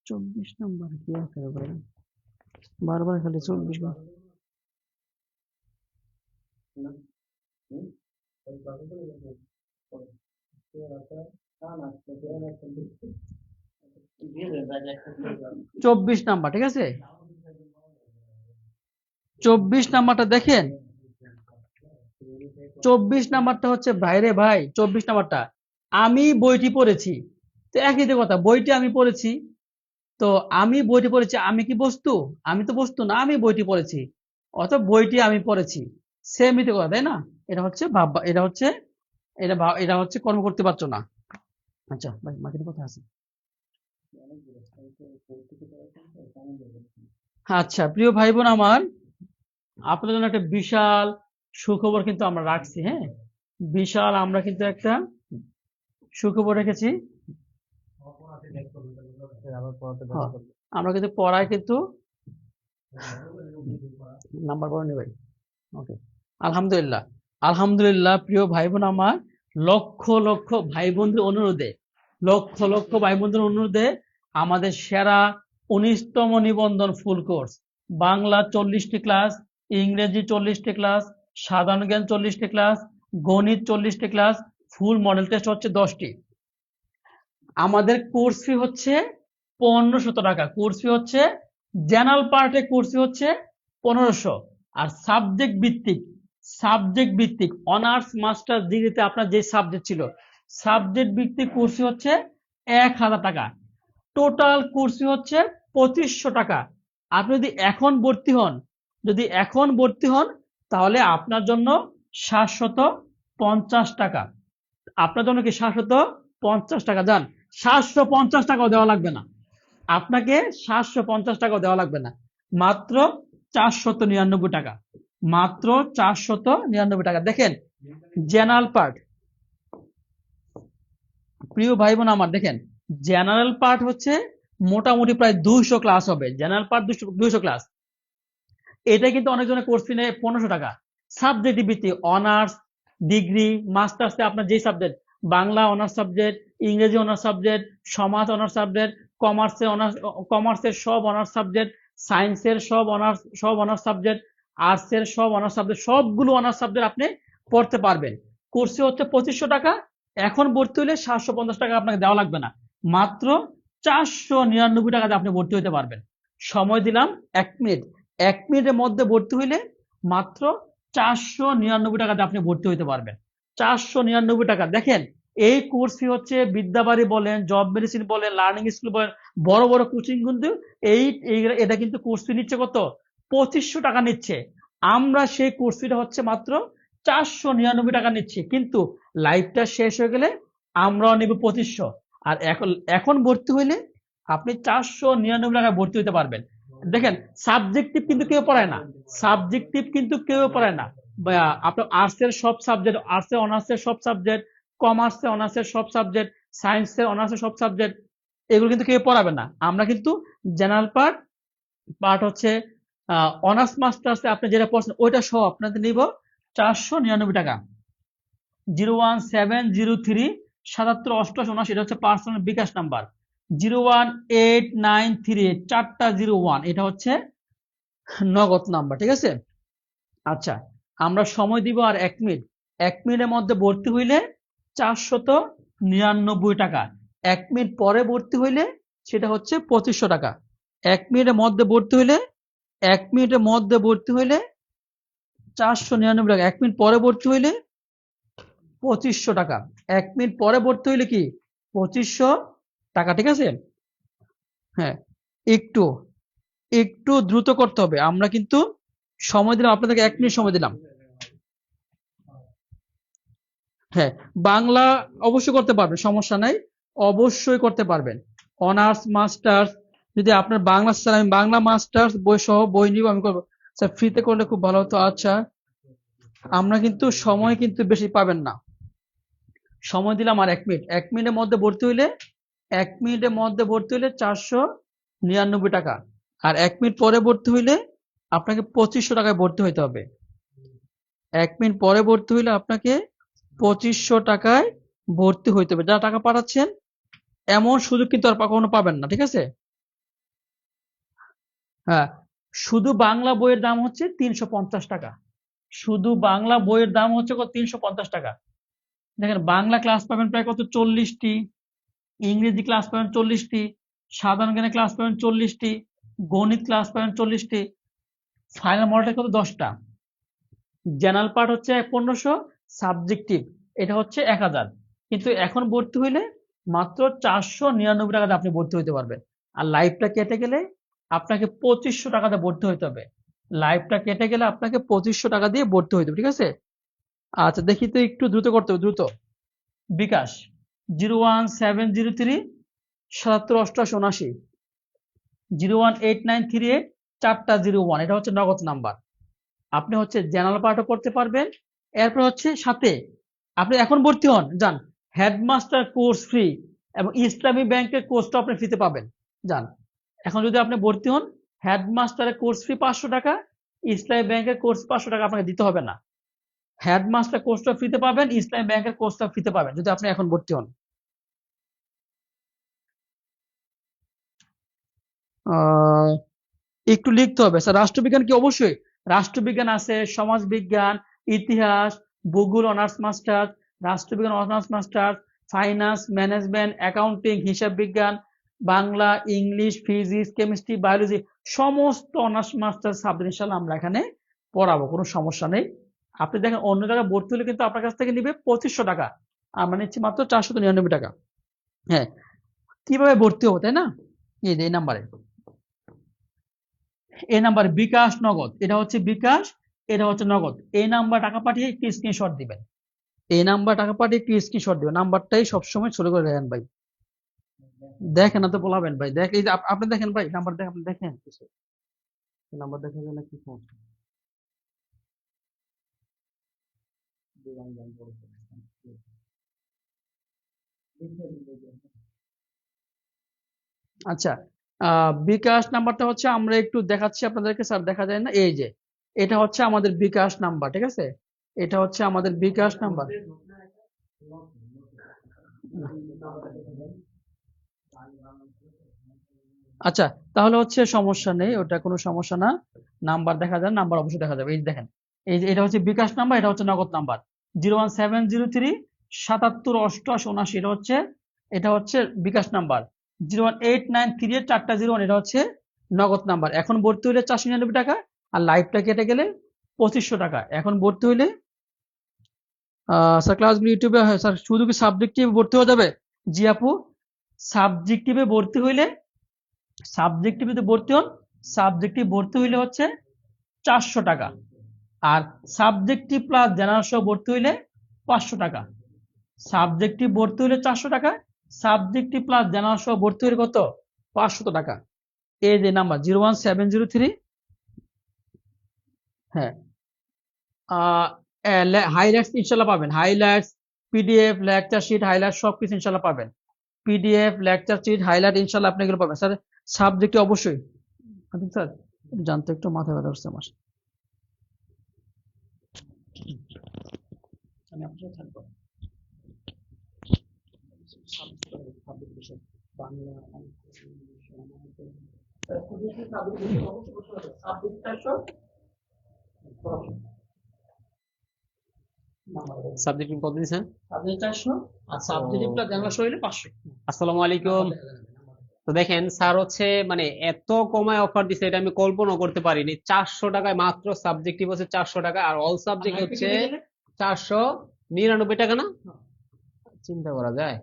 24 নম্বর কি আছে রে ভাই, বারবার খালি 24 বার। চব্বিশ নাম্বার, ঠিক আছে। 24 নাম্বারটা দেখেন, 24 নাম্বারটা হচ্ছে ভাইরে ভাই, 24 নাম্বারটা আমি বইটি পড়েছি, তো একই তো কথা, বইটি আমি পড়েছি, তো আমি বইটি পড়েছি, আমি কি বস্তু? আমি তো বস্তু না, আমি বইটি পড়েছি, অথবা বইটি আমি পড়েছি, সেমই তো কথা, তাই না? এটা হচ্ছে ভাব, এটা হচ্ছে, এটা হচ্ছে কর্মকর্তৃ বাচ্য না। আচ্ছা ভাই, মাঝখানে কথা আছে। আচ্ছা প্রিয় ভাই বোন আমার, আপনাদের জন্য একটা বিশাল সুখবর কিন্তু আমরা রাখছি, হ্যাঁ, বিশাল আমরা কিন্তু একটা সুখবর রেখেছি। হ্যাঁ, আমরা কিন্তু পড়ায় কিন্তু নাম্বার বলেনি ভাই। ওকে, আলহামদুলিল্লাহ, আলহামদুলিল্লাহ প্রিয় ভাই বোন আমার, লক্ষ লক্ষ ভাই বোনদের অনুরোধে, লক্ষ লক্ষ ভাই বোনদের অনুরোধে আমাদের সেরা 19তম নিবন্ধন ফুল কোর্স, বাংলা 40টি ক্লাস, ইংরেজি 40টি ক্লাস, সাধারণ জ্ঞান 40টি ক্লাস, গণিত 40টি ক্লাস, ফুল মডেল টেস্ট হচ্ছে 10টি। আমাদের কোর্স ফি হচ্ছে 1500 টাকা। কোর্স ফি হচ্ছে জেনারেল পার্টে কোর্স ফি হচ্ছে 1500, আর সাবজেক্ট ভিত্তিক অনার্স মাস্টার ডিগ্রিতে আপনার যে সাবজেক্ট ছিল, সাবজেক্ট ভিত্তিক কোর্স ফি হচ্ছে 1000 টাকা। টোটাল কোর্স ফি হচ্ছে 2500 টাকা। আপনি যদি এখন ভর্তি হন, যদি এখন ভর্তি হন, তাহলে আপনার জন্য 750 টাকা, আপনার জন্য কি 750 টাকা যান, 750 টাকাও দেওয়া লাগবে না আপনাকে, 750 টাকাও দেওয়া লাগবে না, মাত্র 499 টাকা, মাত্র 499 টাকা। দেখেন জেনারেল পার্ট, প্রিয় ভাই বোন আমার, দেখেন জেনারেল পার্ট হচ্ছে মোটামুটি প্রায় 200 ক্লাস হবে, জেনারেল পার্ট 200 ক্লাস। এটা কিন্তু অনেকজনের কোর্স ফি নেয় 1500 টাকা। সাবজেক্ট ভিত্তিক অনার্স, ডিগ্রি, মাস্টার্সে আপনার যেই সাবজেক্ট, বাংলা অনার্স সাবজেক্ট, ইংরেজি অনার্স সাবজেক্ট, সমাজ অনার্স সাবজেক্ট, কমার্সের সব অনার্স সাবজেক্ট, সায়েন্সের সব অনার্স সাবজেক্ট, আর্টসের সব অনার্স সাবজেক্ট, সবগুলো অনার্স সাবজেক্ট আপনি পড়তে পারবেন। কোর্স ফি হচ্ছে 2500 টাকা। এখন ভর্তি হলে 750 টাকা আপনাকে দেওয়া লাগবে না, মাত্র 499 টাকাতে আপনি ভর্তি হতে পারবেন। সময় দিলাম 1 মিনিট, 1 মিনিটের মধ্যে ভর্তি হইলে মাত্র 499 টাকাতে আপনি ভর্তি হইতে পারবেন। 499 টাকা। দেখেন এই কোর্স ফি হচ্ছে বিদ্যাবাড়ি বলেন, জব মেডিসিন বলেন, লার্নিং স্কুল বলেন, বড় বড় কোচিং কিন্তু এটা কিন্তু কোর্স ফি নিচ্ছে কত, 2500 টাকা নিচ্ছে। আমরা সেই কোর্স ফিটা হচ্ছে মাত্র 499 টাকা নিচ্ছি, কিন্তু লাইফটা শেষ হয়ে গেলে আমরাও নিব 2500। আর এখন এখন ভর্তি হইলে আপনি 499 টাকায় ভর্তি হতে পারবেন। দেখেন সাবজেক্টিভ কিন্তু কেউ পড়ায় না, সাবজেক্টিভ কিন্তু কেউ পড়ায় না। আপনার আর্টসের সব সাবজেক্ট, আর্টসে অনার্সের সব সাবজেক্ট, কমার্সে অনার্সের সব সাবজেক্ট, সায়েন্সে অনার্সের সব সাবজেক্ট, এগুলো কিন্তু কেউ পড়াবে না। আমরা কিন্তু জেনারেল পার্ট, পার্ট হচ্ছে অনার্স মাস্টার্সে আপনি যেটা পড়ছেন ওইটা সহ আপনাদের নিব 499 টাকা। 01703 77 88 এটা হচ্ছে পার্সোনাল বিকাশ নাম্বার। 01893 চারটা 01, এটা হচ্ছে নগদ নাম্বার, ঠিক আছে? আচ্ছা, আমরা সময় দিব আর 1 মিনিট, 1 মিনিটের মধ্যে ভর্তি হইলে 499 টাকা। 1 মিনিট পরে ভর্তি হইলে সেটা হচ্ছে 2500 টাকা। 1 মিনিটের মধ্যে ভর্তি হইলে, 1 মিনিটের মধ্যে ভর্তি হইলে 499 টাকা, 1 মিনিট পরে ভর্তি হইলে 2500 টাকা। 1 মিনিট পরে ভর্তি হইলে কি 2500 টাকা, ঠিক আছে? হ্যাঁ, একটু একটু দ্রুত করতে হবে, আমরা কিন্তু সময় দিলাম আপনাদেরকে, 1 মিনিট সময় দিলাম। হ্যাঁ, বাংলা অবশ্যই করতে পারবেন, সমস্যা নাই, অবশ্যই করতে পারবেন। অনার্স মাস্টার্স, যদি আপনার বাংলা, স্যার আমি বাংলা মাস্টার্স বই সহ বই নিব, আমি করবো স্যার, ফ্রিতে করলে খুব ভালো হতো। আচ্ছা, আমরা কিন্তু সময় কিন্তু বেশি পাবেন না, সময় দিলাম আর 1 মিনিট, 1 মিনিটের মধ্যে ভর্তি হইলে, 1 মিনিটের মধ্যে ভর্তি হইলে 499 টাকা, আর 1 মিনিট পরে ভর্তি হইলে আপনাকে 2500 টাকায় ভর্তি হইতে হবে। 1 মিনিট পরে ভর্তি হইলে আপনাকে 2500 টাকায় ভর্তি হইতে হবে। যারা টাকা পাঠাচ্ছেন এমন সুযোগ কিন্তু আর কখনো পাবেন না, ঠিক আছে? হ্যাঁ, শুধু বাংলা বইয়ের দাম হচ্ছে 350 টাকা, শুধু বাংলা বইয়ের দাম হচ্ছে কত, 350 টাকা। দেখেন বাংলা ক্লাস পাবেন প্রায় কত, 40টি, ইংরেজি ক্লাস পাবেন 40টি, সাধারণ জ্ঞানের ক্লাস পাবেন 40টি, গণিত ক্লাস পাবেন 40টি, ফাইনাল মডেল কত, 10টা। জেনারেল পার্ট হচ্ছে 1500, সাবজেক্টিভ এটা হচ্ছে 1000। কিন্তু এখন ভর্তি হইলে মাত্র 499 টাকাতে আপনি ভর্তি হতে পারবেন। আর লাইভটা কেটে গেলে আপনাকে 2500 টাকাতে ভর্তি হতে হবে। লাইভটা কেটে গেলে আপনাকে 2500 টাকা দিয়ে ভর্তি হতে হবে, ঠিক আছে? আচ্ছা দেখি তো, একটু দ্রুত করতে হবে, দ্রুত। বিকাশ 01703 778879, 0189384 401, এটা হচ্ছে নগদ নাম্বার। আপনি হচ্ছে জেনারেল পার্টও করতে পারবেন। এরপর হচ্ছে সাথে আপনি এখন ভর্তি হন, যান, হেডমাস্টার কোর্স ফ্রি এবং ইসলামী ব্যাংকের কোর্সটা আপনি ফ্রিতে পাবেন। যান, এখন যদি আপনি ভর্তি হন, হেডমাস্টারের কোর্স ফি 500 টাকা, ইসলামী ব্যাংকের কোর্স 500 টাকা আপনাকে দিতে হবে না। হেডমাস্টার কোর্সটা ফ্রিতে পাবেন, ইসলামী ব্যাংকের কোর্সটা ফ্রিতে পাবেন যদি আপনি এখন ভর্তি হন। আহ, একটু লিখতে হবে স্যার। রাষ্ট্রবিজ্ঞান কি? অবশ্যই রাষ্ট্রবিজ্ঞান আছে, সমাজবিজ্ঞান, ইতিহাস, ভূগোল অনার্স মাস্টার, রাষ্ট্রবিজ্ঞান honours master, finance, management, accounting, হিসাব বিজ্ঞান, Bangla, English, physics, chemistry, biology, সমস্ত অনার্স মাস্টার সাবজেক্ট ইনশাআল্লাহ আমরা এখানে পড়াবো, কোনো সমস্যা নেই। আপনি দেখেন অন্য জায়গায় ভর্তি হলে কিন্তু আপনার কাছ থেকে নিবে 2500 টাকা, আমরা নিচ্ছি মাত্র 499 টাকা। হ্যাঁ, কিভাবে ভর্তি হবো তাই না? এই যে এই নাম্বারে, এই নাম্বার বিকাশ নগদ, এটা হচ্ছে বিকাশ, এটা হচ্ছে নগদ। এই নাম্বার টাকা পাঠিয়ে একটি স্ক্রিনশট দিবেন, এই নাম্বার টাকা পাঠিয়ে একটি স্ক্রিনশট দিবেন। নাম্বারটাই সবসময় ছোট করে দেখেন ভাই, দেখেন না তো বলাবেন ভাই, দেখ এই যে আপনি দেখেন ভাই, নাম্বার দেখেন, আপনি দেখেন নাম্বার দেখা যায় না, কি সমস্যা? আচ্ছা, বিকাশ নাম্বারটা হচ্ছে, আমরা একটু দেখাচ্ছি আপনাদেরকে স্যার, দেখা যায় না, এই যে এটা হচ্ছে আমাদের বিকাশ নাম্বার, ঠিক আছে? এটা হচ্ছে আমাদের বিকাশ নাম্বার। আচ্ছা, তাহলে হচ্ছে সমস্যা নেই, ওটা কোনো সমস্যা না। নাম্বার দেখা যায়, নাম্বার অবশ্যই দেখা যাবে। এই যে দেখেন, এই যে এটা হচ্ছে বিকাশ নাম্বার, এটা হচ্ছে নগদ নাম্বার 01703 778879, এটা হচ্ছে বিকাশ নাম্বার। 01893 401, এটা হচ্ছে নগদ নাম্বার। এখন ভর্তি হইলে 499 টাকা, আর লাইভটা কেটে গেলে 2500 টাকা। এখন ভর্তি হইলে স্যার ক্লাসগুলো ইউটিউবে হয় স্যার, শুধু কি সাবজেক্টিভ ভর্তি হয়ে যাবে? জি আপু, সাবজেক্টিভে ভর্তি হইলে, সাবজেক্টিভে ভর্তি হন, সাবজেক্টিভ ভর্তি হইলে হচ্ছে 400 টাকা, আর সাবজেক্টিভ প্লাস জেনারেল সহ ভর্তি হইলে 500 টাকা। সাবজেক্টিভ ভর্তি হইলে 400 টাকা, সাবজেক্টিভ প্লাস জেনারেল সহ ভর্তি হইলে কত? 500 টাকা। এই যে নাম্বার 01703, হ্যাঁ, হাইলাইটস ইনশাল্লাহ পাবেন, highlights, PDF, lecture sheet, highlight সবকিছু ইনশাল্লাহ পাবেন। পিডিএফ, লেকচার শিট, হাইলাইট ইনশাল্লাহ আপনি এগুলো পাবেন স্যার। সাবজেক্টে অবশ্যই স্যার, জানতে একটু মাথা ব্যথা হচ্ছে আমার। আমি আপনার সাথে থাকবো। সাবজেক্ট বিষয় বাংলা, অঙ্ক, ইংলিশ, সাবজেক্ট কত দিয়েছেন? সাবজেক্ট 400 আর সাবজেক্ট প্লাস জেনারেল সহ হইলে 500। আসসালামু আলাইকুম। তো দেখেন স্যার হচ্ছে মানে এত কমায় অফার দিছে, এটা আমি কল্পনা করতে পারিনি। 400 টাকায় মাত্র সাবজেক্টিভ হচ্ছে 400 টাকা, আর অল সাবজেক্ট হচ্ছে 499 টাকা না? চিন্তা করা যায়।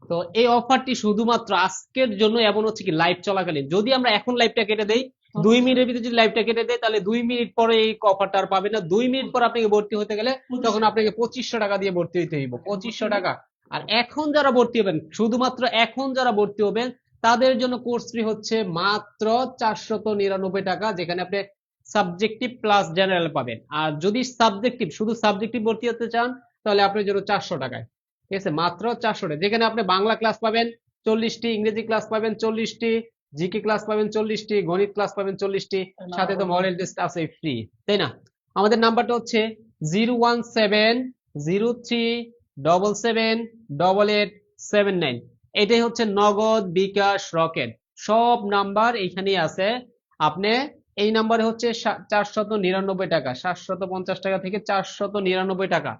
তো এই অফারটি শুধুমাত্র আজকের জন্য, এমন হচ্ছে কি লাইভ চলাকালীন। যদি আমরা এখন লাইভটা কেটে দেই, 2 মিনিটের ভিতরে যদি লাইভটা কেটে দেই, তাহলে 2 মিনিট পরে এই অফারটা আর পাবেন না। 2 মিনিট পর আপনাকে ভর্তি হতে গেলে তখন আপনাকে 2500 টাকা দিয়ে ভর্তি হইতে হইব, 2500 টাকা। আর এখন যারা ভর্তি হবেন, শুধুমাত্র এখন যারা ভর্তি হবেন তাদের জন্য কোর্স ফি হচ্ছে মাত্র 499 টাকা, যেখানে আপনি সাবজেক্টিভ প্লাস জেনারেল পাবেন। আর যদি সাবজেক্টিভ, শুধু সাবজেক্টিভ ভর্তি হতে চান, তাহলে আপনার জন্য 400 টাকায়, ঠিক আছে, মাত্র 400 টাকা। যেখানে আপনি বাংলা ক্লাস পাবেন 40টি, ইংরেজি ক্লাস পাবেন 40টি, জিকে ক্লাস পাবেন 40টি, গণিত ক্লাস পাবেন 40টি, সাথে তো মডেল টেস্ট আছে ফ্রি, তাই না? আমাদের নাম্বারটা হচ্ছে 01703778879। এটাই হচ্ছে নগদ, বিকাশ, রকেট, সব নাম্বার এইখানেই আছে। আপনি এই নাম্বারে হচ্ছে 499 টাকা, 750 টাকা থেকে 499 টাকা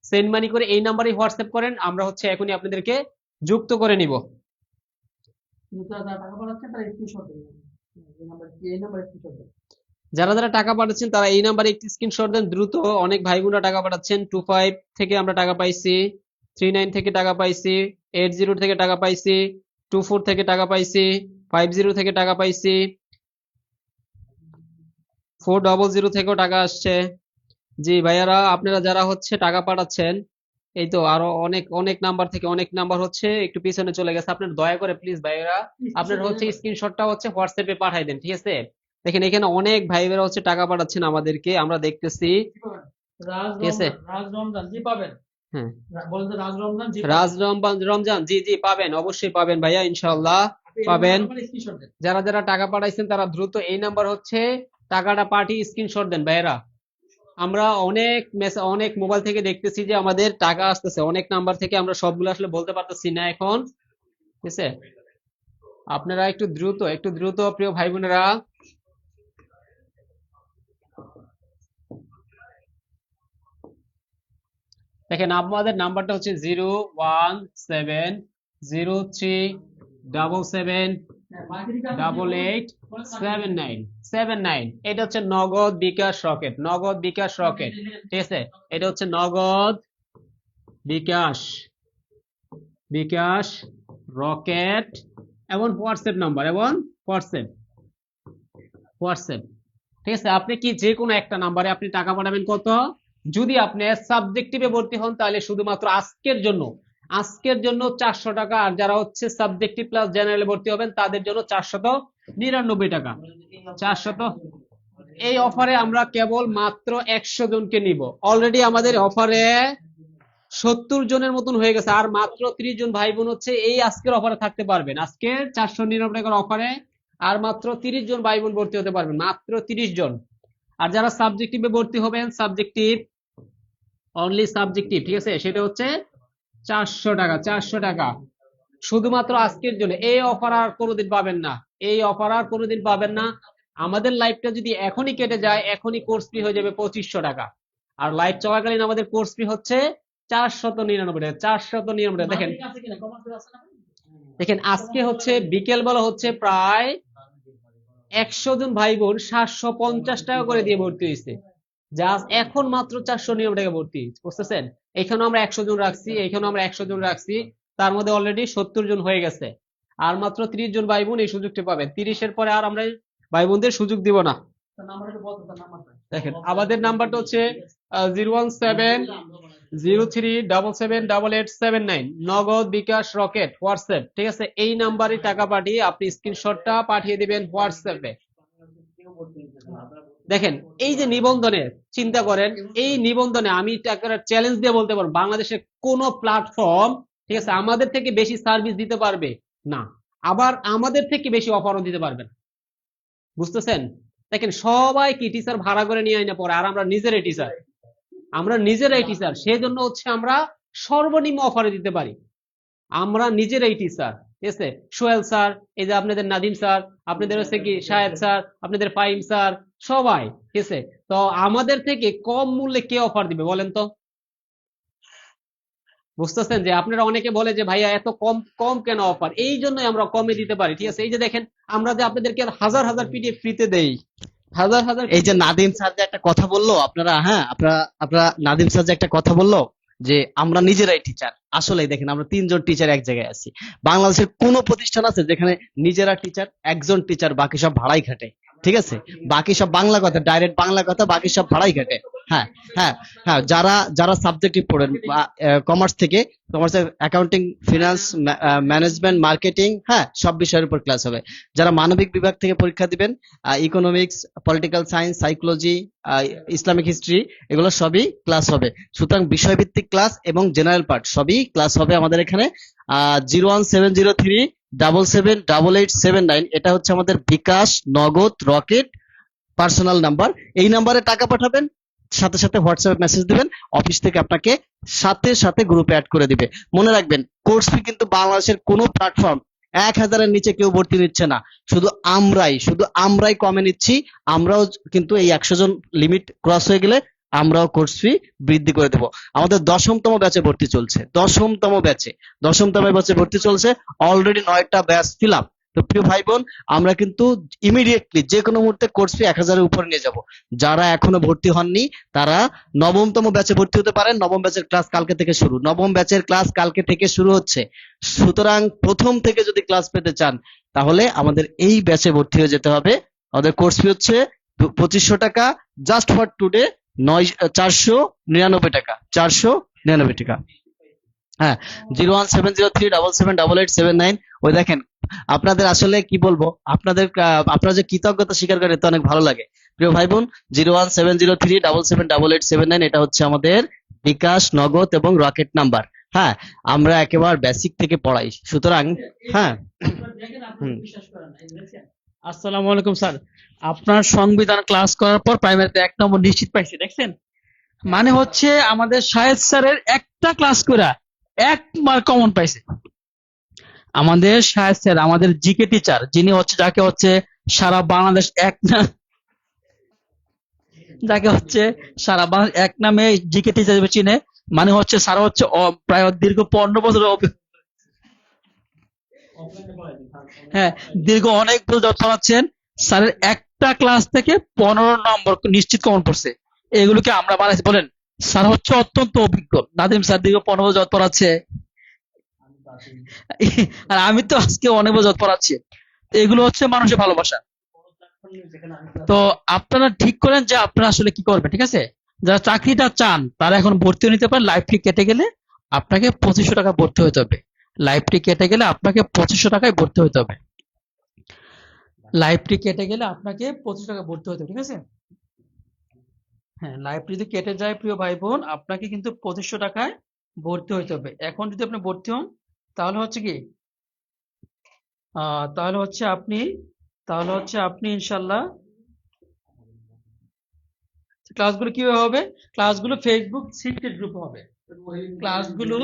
সেন্ড মানি করে এই নাম্বারে হোয়াটসঅ্যাপ করেন, আমরা হচ্ছে এখনই আপনাদেরকে যুক্ত করে নিব। যারা যারা টাকা পাঠাচ্ছেন তারা এই নাম্বারে একটি স্ক্রিনশট দেন দ্রুত। অনেক ভাই বোনরা টাকা পাঠাচ্ছেন। 25 থেকে আমরা টাকা পাইছি, 39 থেকে টাকা পাইছি, 80 থেকে টাকা পাইছি, 24 থেকে টাকা পাইছি, 50 থেকে টাকা পাইছি, 400 থেকেও টাকা আসছে। জি ভাইয়ারা, আপনারা যারা হচ্ছে টাকা পাঠাচ্ছেন, এই তো আরো অনেক অনেক নাম্বার থেকে অনেক নাম্বার হচ্ছে একটু পিছনে চলে গেছে। আপনারা দয়া করে প্লিজ ভাইয়ারা আপনারা হচ্ছে স্ক্রিনশটটা হচ্ছে হোয়াটসঅ্যাপে পাঠাই দেন, ঠিক আছে? দেখেন এখানে অনেক ভাইয়েরা হচ্ছে টাকা পাঠাচ্ছেন আমাদেরকে, আমরা দেখতেছি, ঠিক আছে? রাজ রমজান জি পাবেন। হ্যাঁ, বলেন তো রাজ রমজান জি রমজান জি জি পাবেন, অবশ্যই পাবেন ভাইয়া, ইনশাআল্লাহ পাবেন। স্ক্রিনশট দেন। যারা যারা টাকা পাঠাইছেন তারা দ্রুত এই নাম্বার হচ্ছে টাকাটা পাঠিয়ে স্ক্রিনশট দেন ভাইয়েরা। আমরা অনেক মোবাইল থেকে দেখতেছি যে আমাদের টাকা আসতেছে অনেক নাম্বার থেকে, আমরা সবগুলো আসলে বলতে পারতেছি না এখন, ঠিক আছে? আপনারা একটু দ্রুত প্রিয় ভাই বোনেরা। দেখেন আমাদের নাম্বারটা হচ্ছে 0170777887979। এটা হচ্ছে নগদ বিকাশ রকেট, নগদ বিকাশ রকেট, ঠিক আছে? এটা হচ্ছে নগদ বিকাশ বিকাশ রকেট এবং হোয়াটসঅ্যাপ নাম্বার, এবং হোয়াটসঅ্যাপ হোয়াটসঅ্যাপ ঠিক আছে? আপনি কি যে কোনো একটা নাম্বারে আপনি টাকা পাঠাবেন কত? যদি আপনি সাবজেক্টিভে ভর্তি হন তাহলে শুধুমাত্র আজকের জন্য 400 টাকা, আর যারা হচ্ছে সাবজেক্টিভ প্লাস জেনারেলে ভর্তি হবেন তাদের জন্য 499 টাকা। 400। এই অফারে আমরা কেবল মাত্র 100 জনকে নিব। অলরেডি আমাদের অফারে 70 জনের মতন হয়ে গেছে, আর মাত্র 30 জন ভাই বোন হচ্ছে এই আজকের অফারে থাকতে পারবেন। আজকের 499 টাকার অফারে আর মাত্র 30 জন ভাই বোন ভর্তি হতে পারবেন, মাত্র 30 জন। আর যারা সাবজেক্টিভে ভর্তি হবেন, অনলি সাবজেক্টিভ, ঠিক আছে, সেটা হচ্ছে 400 টাকা। 400 টাকা শুধুমাত্র আজকের জন্য। এই অফার আর কোনোদিন পাবেন না, এই অফার আর কোনোদিন পাবেন না। আমাদের লাইভটা যদি এখনই কেটে যায়, এখনই কোর্স ফি হয়ে যাবে 2500 টাকা। আর লাইভ চলাকালীন আমাদের কোর্স ফি হচ্ছে 499 টাকা। 499 টাকা। দেখেন আজকে হচ্ছে বিকেল বেলা হচ্ছে প্রায় 100 জন ভাই বোন 750 টাকা করে দিয়ে ভর্তি হয়েছে। জাস্ট এখন মাত্র 499 টাকা ভর্তি, বুঝতেছেন? এখানে আমরা 100 জন রাখছি, এখানে আমরা 100 জন রাখছি, তার মধ্যে অলরেডি 70 জন হয়ে গেছে। আর মাত্র 30 জন ভাই বোন এই সুযোগটা পাবেন। 30-এর পরে আর আমরা ভাই বোনদের সুযোগ দিব না। দেখেন আমাদের নাম্বারটা হচ্ছে 01703778879, নগদ বিকাশ রকেট হোয়াটসঅ্যাপ, ঠিক আছে? এই নাম্বারে টাকা পাঠিয়ে আপনি স্ক্রিনশটটা পাঠিয়ে দিবেন হোয়াটসঅ্যাপে। দেখেন এই যে নিবন্ধনে, চিন্তা করেন এই নিবন্ধনে আমি চ্যালেঞ্জ দিয়ে বলতে পারবো বাংলাদেশের কোন প্ল্যাটফর্ম, ঠিক আছে, আমাদের থেকে বেশি সার্ভিস দিতে পারবে না, আবার আমাদের থেকে বেশি অফারও দিতে পারবেন, বুঝতেছেন? দেখেন সবাই কি টিচার ভাড়া করে নিয়ে আইনা পড়ে, আর আমরা নিজেরাই টিচার, সেজন্য হচ্ছে আমরা সর্বনিম্ন অফারে দিতে পারি। আমরা নিজেরাই টিচার, ঠিক আছে? সোহেল স্যার, এই যে আপনাদের নাদিম স্যার, আপনাদের হচ্ছে কি শাহেদ স্যার, আপনাদের ফাহিম স্যার, সবাই, ঠিক আছে? তো আমাদের থেকে কম মূল্যে কে অফার দিবে বলেন তো? বুঝতেছেন যে আপনারা অনেকে বলে যে ভাইয়া এত কম কম কেন অফার? এই জন্যই আমরা কমে দিতে পারি, ঠিক আছে? এই যে দেখেন আমরা যে আপনাদেরকে হাজার হাজার পিডিএফ ফ্রিতে দেই, হাজার হাজার। এই যে নাদিম স্যার যে একটা কথা বললো, আপনারা, হ্যাঁ, আপনারা নাদিম স্যার যে একটা কথা বললো যে আমরা নিজেরাই টিচার, আসলে দেখেন আমরা 3 জন টিচার এক জায়গায় আছি। বাংলাদেশের কোন প্রতিষ্ঠান আছে যেখানে নিজেরা টিচার, একজন টিচার, বাকি সব ভাড়াই খাটে, ঠিক আছে? বাকি সব বাংলা কথা, ডাইরেক্ট বাংলা কথা, বাকি সব ভাড়াই খাটে। হ্যাঁ, হ্যাঁ, হ্যাঁ, যারা যারা সাবজেক্টিভ পড়েন কমার্স থেকে, কমার্সের অ্যাকাউন্টিং, ফিনান্স, ম্যানেজমেন্ট, মার্কেটিং, হ্যাঁ, সব বিষয়ের উপর ক্লাস হবে। যারা মানবিক বিভাগ থেকে পরীক্ষা দিবেন, economics, political science, psychology, Islamic history, এগুলো সবই ক্লাস হবে। সুতরাং বিষয়ভিত্তিক ক্লাস এবং জেনারেল পার্ট সবই ক্লাস হবে আমাদের এখানে। 01703778879, এটা হচ্ছে আমাদের বিকাশ নগদ রকেট পার্সোনাল নাম্বার। এই নাম্বারে টাকা পাঠাবেন, সাথে সাথে হোয়াটসঅ্যাপে মেসেজ দিবেন, অফিস থেকে আপনাকে সাথে সাথে গ্রুপে অ্যাড করে দিবে। মনে রাখবেন কোর্স ফি কিন্তু বাংলাদেশের কোনো প্ল্যাটফর্ম 1000-এর নিচে কেউ ভর্তি নিচ্ছে না, শুধু আমরাই কমে নিচ্ছি। আমরাও কিন্তু এই 100 জন লিমিট ক্রস হয়ে গেলে আমরাও কোর্স ফি বৃদ্ধি করে দেবো। আমাদের 10তম ব্যাচে ভর্তি চলছে, 10তম ব্যাচে ভর্তি চলছে। অলরেডি 9টা ব্যাচ ফিল আপ, তো প্রিয় ভাই বোন, আমরা কিন্তু ইমিডিয়েটলি যে কোনো মুহূর্তে কোর্স ফি 1000-এর উপরে নিয়ে যাব। যারা এখনো ভর্তি হননি তারা নবমতম ব্যাচে ভর্তি হতে পারেন। নবম ব্যাচের ক্লাস কালকে থেকে শুরু, নবম ব্যাচের ক্লাস কালকে থেকে শুরু হচ্ছে। সুতরাং প্রথম থেকে যদি ক্লাস পেতে চান তাহলে আমাদের এই ব্যাচে ভর্তি হয়ে যেতে হবে। আমাদের কোর্স ফি হচ্ছে 2500 টাকা, জাস্ট ফর টুডে 499 টাকা, 499 টাকা। হ্যাঁ, 01703778879। ওই দেখেন, আপনাদের আসলে কি বলবো, আপনারা যে কৃতজ্ঞতা স্বীকার করেন এতে অনেক ভালো লাগে। প্রিয় ভাই বোন, 01703778879, এটা হচ্ছে আমাদের বিকাশ, নগদ এবং রকেট নাম্বার। হ্যাঁ, আমরা একেবারে বেসিক থেকে পড়াই, সুতরাং হ্যাঁ। হুম। আসসালামু আলাইকুম স্যার, আপনার সংবিধান ক্লাস করার পর প্রাইমারিতে 1 নম্বর নিশ্চিত পাইছি, দেখছেন? মানে হচ্ছে আমাদের শাহেদ স্যারের একটা ক্লাস করে 1 মার্ক কমন পাইছে। আমাদের শাহেদ স্যার, আমাদের জিকে টিচার, যিনি হচ্ছে যাকে হচ্ছে সারা বাংলাদেশ যাকে হচ্ছে সারা বাংলাদেশ এক নামে জিকে টিচার হিসেবে চিনে। মানে হচ্ছে স্যার হচ্ছে প্রায় দীর্ঘ 15 বছর হ্যাঁ, দীর্ঘ অনেক বছর যত পড়াচ্ছেন। স্যারের একটা ক্লাস থেকে 15 নম্বর নিশ্চিত কমন পড়ছে। এগুলোকে আমরা বানাইছি বলেন? স্যার হচ্ছে অত্যন্ত অভিজ্ঞ। নাদিম স্যার দীর্ঘ 15 বছর যত পড়াচ্ছে, আর আমি তো আজকে অনেক বছর পড়াচ্ছি। এগুলো হচ্ছে মানুষের ভালোবাসা। তো আপনারা ঠিক করেন যে আপনারা আসলে কি করবেন, ঠিক আছে? যারা চাকরিটা চান তারা এখন ভর্তি নিতে পারেন। লাইফ ফি কেটে গেলে আপনাকে 2500 টাকা ভর্তি হতে হবে। লাইফ ফি কেটে গেলে আপনাকে 2500 টাকায় ভর্তি হতে হবে। লাইফ ফি কেটে গেলে আপনাকে 2500 টাকা ভর্তি হতে হবে, ঠিক আছে? হ্যাঁ, লাইফ যদি কেটে যায় প্রিয় ভাই বোন, আপনাকে কিন্তু 2500 টাকায় ভর্তি হতে হবে। এখন যদি আপনি ভর্তি হন তাহলে হচ্ছে কি, তাহলে হচ্ছে আপনি ইনশাল্লাহ ক্লাসগুলো কিভাবে হবে? ক্লাসগুলো ফেসবুক সিক্রেট গ্রুপে হবে। ক্লাসগুলো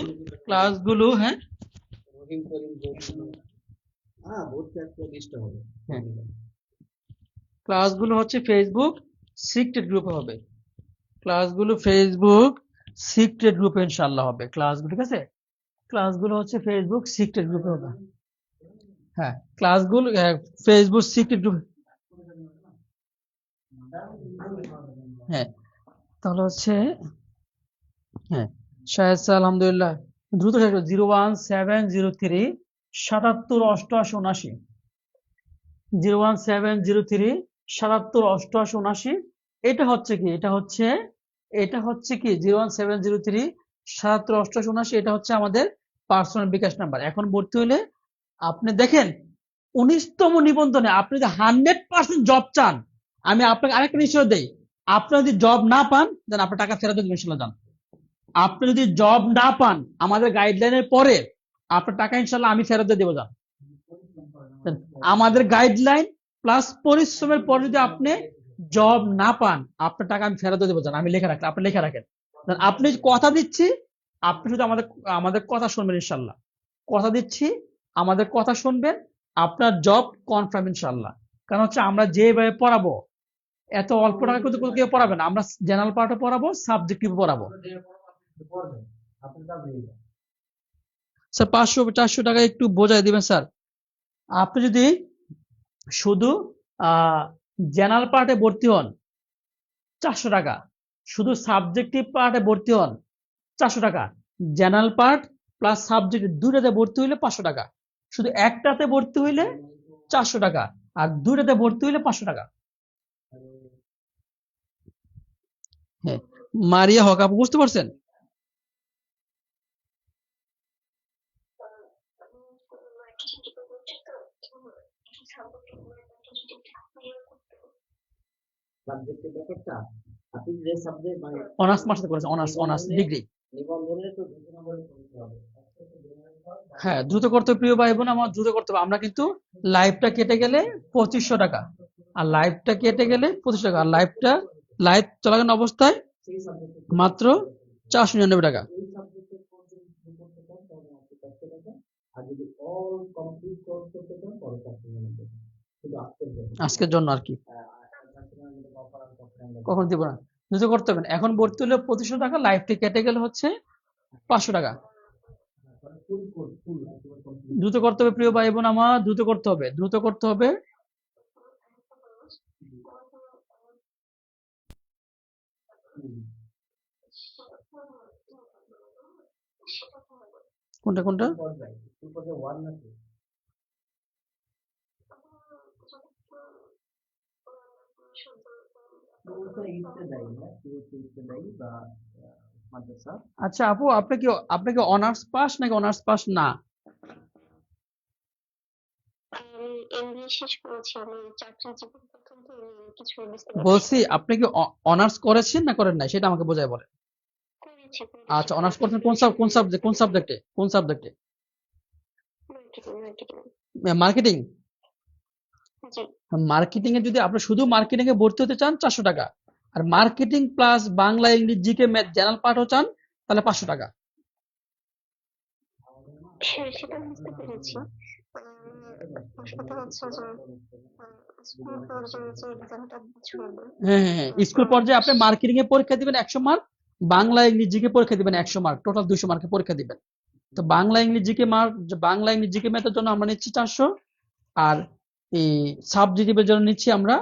হ্যাঁ, হ্যাঁ, ক্লাসগুলো হচ্ছে ফেসবুক সিক্রেট গ্রুপে হবে। ক্লাসগুলো ফেসবুক সিক্রেট গ্রুপে ইনশাল্লাহ হবে ক্লাসগুলো, ঠিক আছে? ক্লাসগুলো হচ্ছে ফেসবুক সিক্রেট গ্রুপে হবে। হ্যাঁ, ক্লাসগুলো ফেসবুক সিক্রেট গ্রুপ। হ্যাঁ, তাহলে হচ্ছে হ্যাঁ, শাহেদ স্যার আলহামদুলিল্লাহ দ্রুত শেষ করো। 01703 77 88 79, 01703 77 88 79। এটা হচ্ছে কি, এটা হচ্ছে কি 01703 77 88 79, এটা হচ্ছে আমাদের পার্সোনাল বিকাশ নাম্বার। এখন ভর্তি হলে আপনি দেখেন 19তম নিবন্ধনে আপনি যদি 100% জব চান, আমি আপনাকে আরেকটা নিশ্চয় দেই, আপনি যদি জব না পান দেন আপনার টাকা ফেরত দেবেন ইনশাল্লাহ। যান, আপনি যদি জব না পান আমাদের গাইডলাইনের পরে আপনার টাকা ইনশাল্লাহ আমি ফেরত দিয়ে দেবো। যান, আমাদের গাইডলাইন প্লাস পরিশ্রমের পর যদি আপনি জব না পান আপনার টাকা আমি ফেরত দিয়ে দেবো। যান, আমি লেখা রাখলাম, আপনি লেখা রাখেন। আপনি কথা দিচ্ছি, আপনি শুধু আমাদের কথা শুনবেন ইনশাল্লাহ। কথা দিচ্ছি, আমাদের কথা শুনবেন, আপনার জব কনফার্ম ইনশাল্লাহ। কারণ হচ্ছে আমরা যেভাবে পড়াবো, এত অল্প টাকা কিন্তু কেউ পড়াবে না। আমরা জেনারেল পার্টে পড়াবো, সাবজেক্টিভ পড়াবো। স্যার 500-400 টাকা একটু বোঝাই দিবেন স্যার। আপনি যদি শুধু জেনারেল পার্টে ভর্তি হন 400 টাকা, শুধু সাবজেক্টিভ পার্টে ভর্তি হন 400 টাকা, জেনারেল পার্ট প্লাস সাবজেক্ট দুইটাতে ভর্তি হইলে 500 টাকা, শুধু একটাতে ভর্তি হইলে 400 টাকা, আর দুইটাতে ভর্তি হইলে 500 টাকা। হ্যাঁ, মারিয়া হক আপু বুঝতে পারছেন? সাবজেক্টের ব্যাপারটা, আপনি যে সাবজেক্ট মানে অনার্স মাস্টার করেছেন, অনার্স ডিগ্রি। নিবন্ধনে তো 2 নম্বরে পড়তে হবে। হ্যাঁ, দ্রুত করতে হবে প্রিয় ভাই বোন, আমার দ্রুত করতে হবে। আমরা কিন্তু লাইভটা কেটে গেলে 2500 টাকা, আর লাইভটা কেটে গেলে 25 টাকা, আর লাইভ চলাকালীন অবস্থায় সেই সাবজেক্টে মাত্র 499 টাকা। এই সাবজেক্টের কোর্স যদি করতে চান তাহলে মাত্র 400 টাকা, আর যদি অল কমপ্লিট কোর্স করতে চান তাহলে 499 টাকা। শুধু আজকের জন্য আর কি, অফার কখন দিব না, দ্রুত করতে হবে। এখন ভর্তি হলে 2500 টাকা, লাইভটি কেটে গেলে হচ্ছে 500 টাকা। দ্রুত করতে হবে প্রিয় ভাই বোন আমার, দ্রুত করতে হবে, দ্রুত করতে হবে। কোনটা কোনটা? আচ্ছা আপু, আপনি কি অনার্স পাস নাকি অনার্স পাস না? আমি এমবিএ শেষ করেছি। আমি চাকরি জীবন প্রথম তো আমি কিছু বুঝতে পারছি বলছি না। আপনি কি অনার্স করেছেন না করেন নাই, সেটা আমাকে বোঝায় বলেন। করেছি আচ্ছা, অনার্স করছেন কোন সাবজেক্টে? মার্কেটিং। মার্কেটিং। জি। মার্কেটিং এ যদি আপনি শুধু মার্কেটিং এ ভর্তি হতে চান 400 টাকা, আর marketing plus Bangla English GK math general পার্টও চান তাহলে 500 টাকা। হ্যাঁ, সেটা বুঝতে পেরেছি। প্রশ্নটা হচ্ছে যে স্কুল পর্যায়ে যে এক্সামটা দিতে হবে, হ্যাঁ, স্কুল পর্যায়ে আপনি মার্কেটিং এ পরীক্ষা দিবেন 100 মার্ক, বাংলা ইংলিশ জিকে পরীক্ষা দিবেন 100 মার্ক, টোটাল 200 মার্কের পরীক্ষা দিবেন। তো বাংলা ইংলিশ জিকে ম্যাথের জন্য আমরা নিচ্ছি 400, আর এই সাবজেক্টিভের জন্য নিচ্ছি আমরা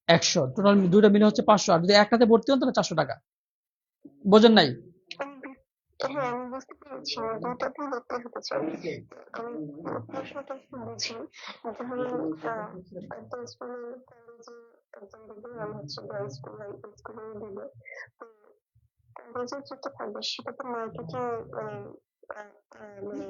100, টোটাল দুইটা মিলে হচ্ছে 500। আর যদি একটাতে ভর্তি হন তাহলে 400 টাকা। বোঝেন নাই? হ্যাঁ আমি বুঝতে পেরেছি। আমার দুটাতেই দেখতে হতে চাই। আমি প্রশ্নটা একটু বুঝি। ধরুন একটা স্কুলে কলেজে একজন দিবে, আমি হচ্ছে গার্লস স্কুলে দিব। তো কলেজের যেটা থাকবে সেটা তো মার্কেটিং, মানে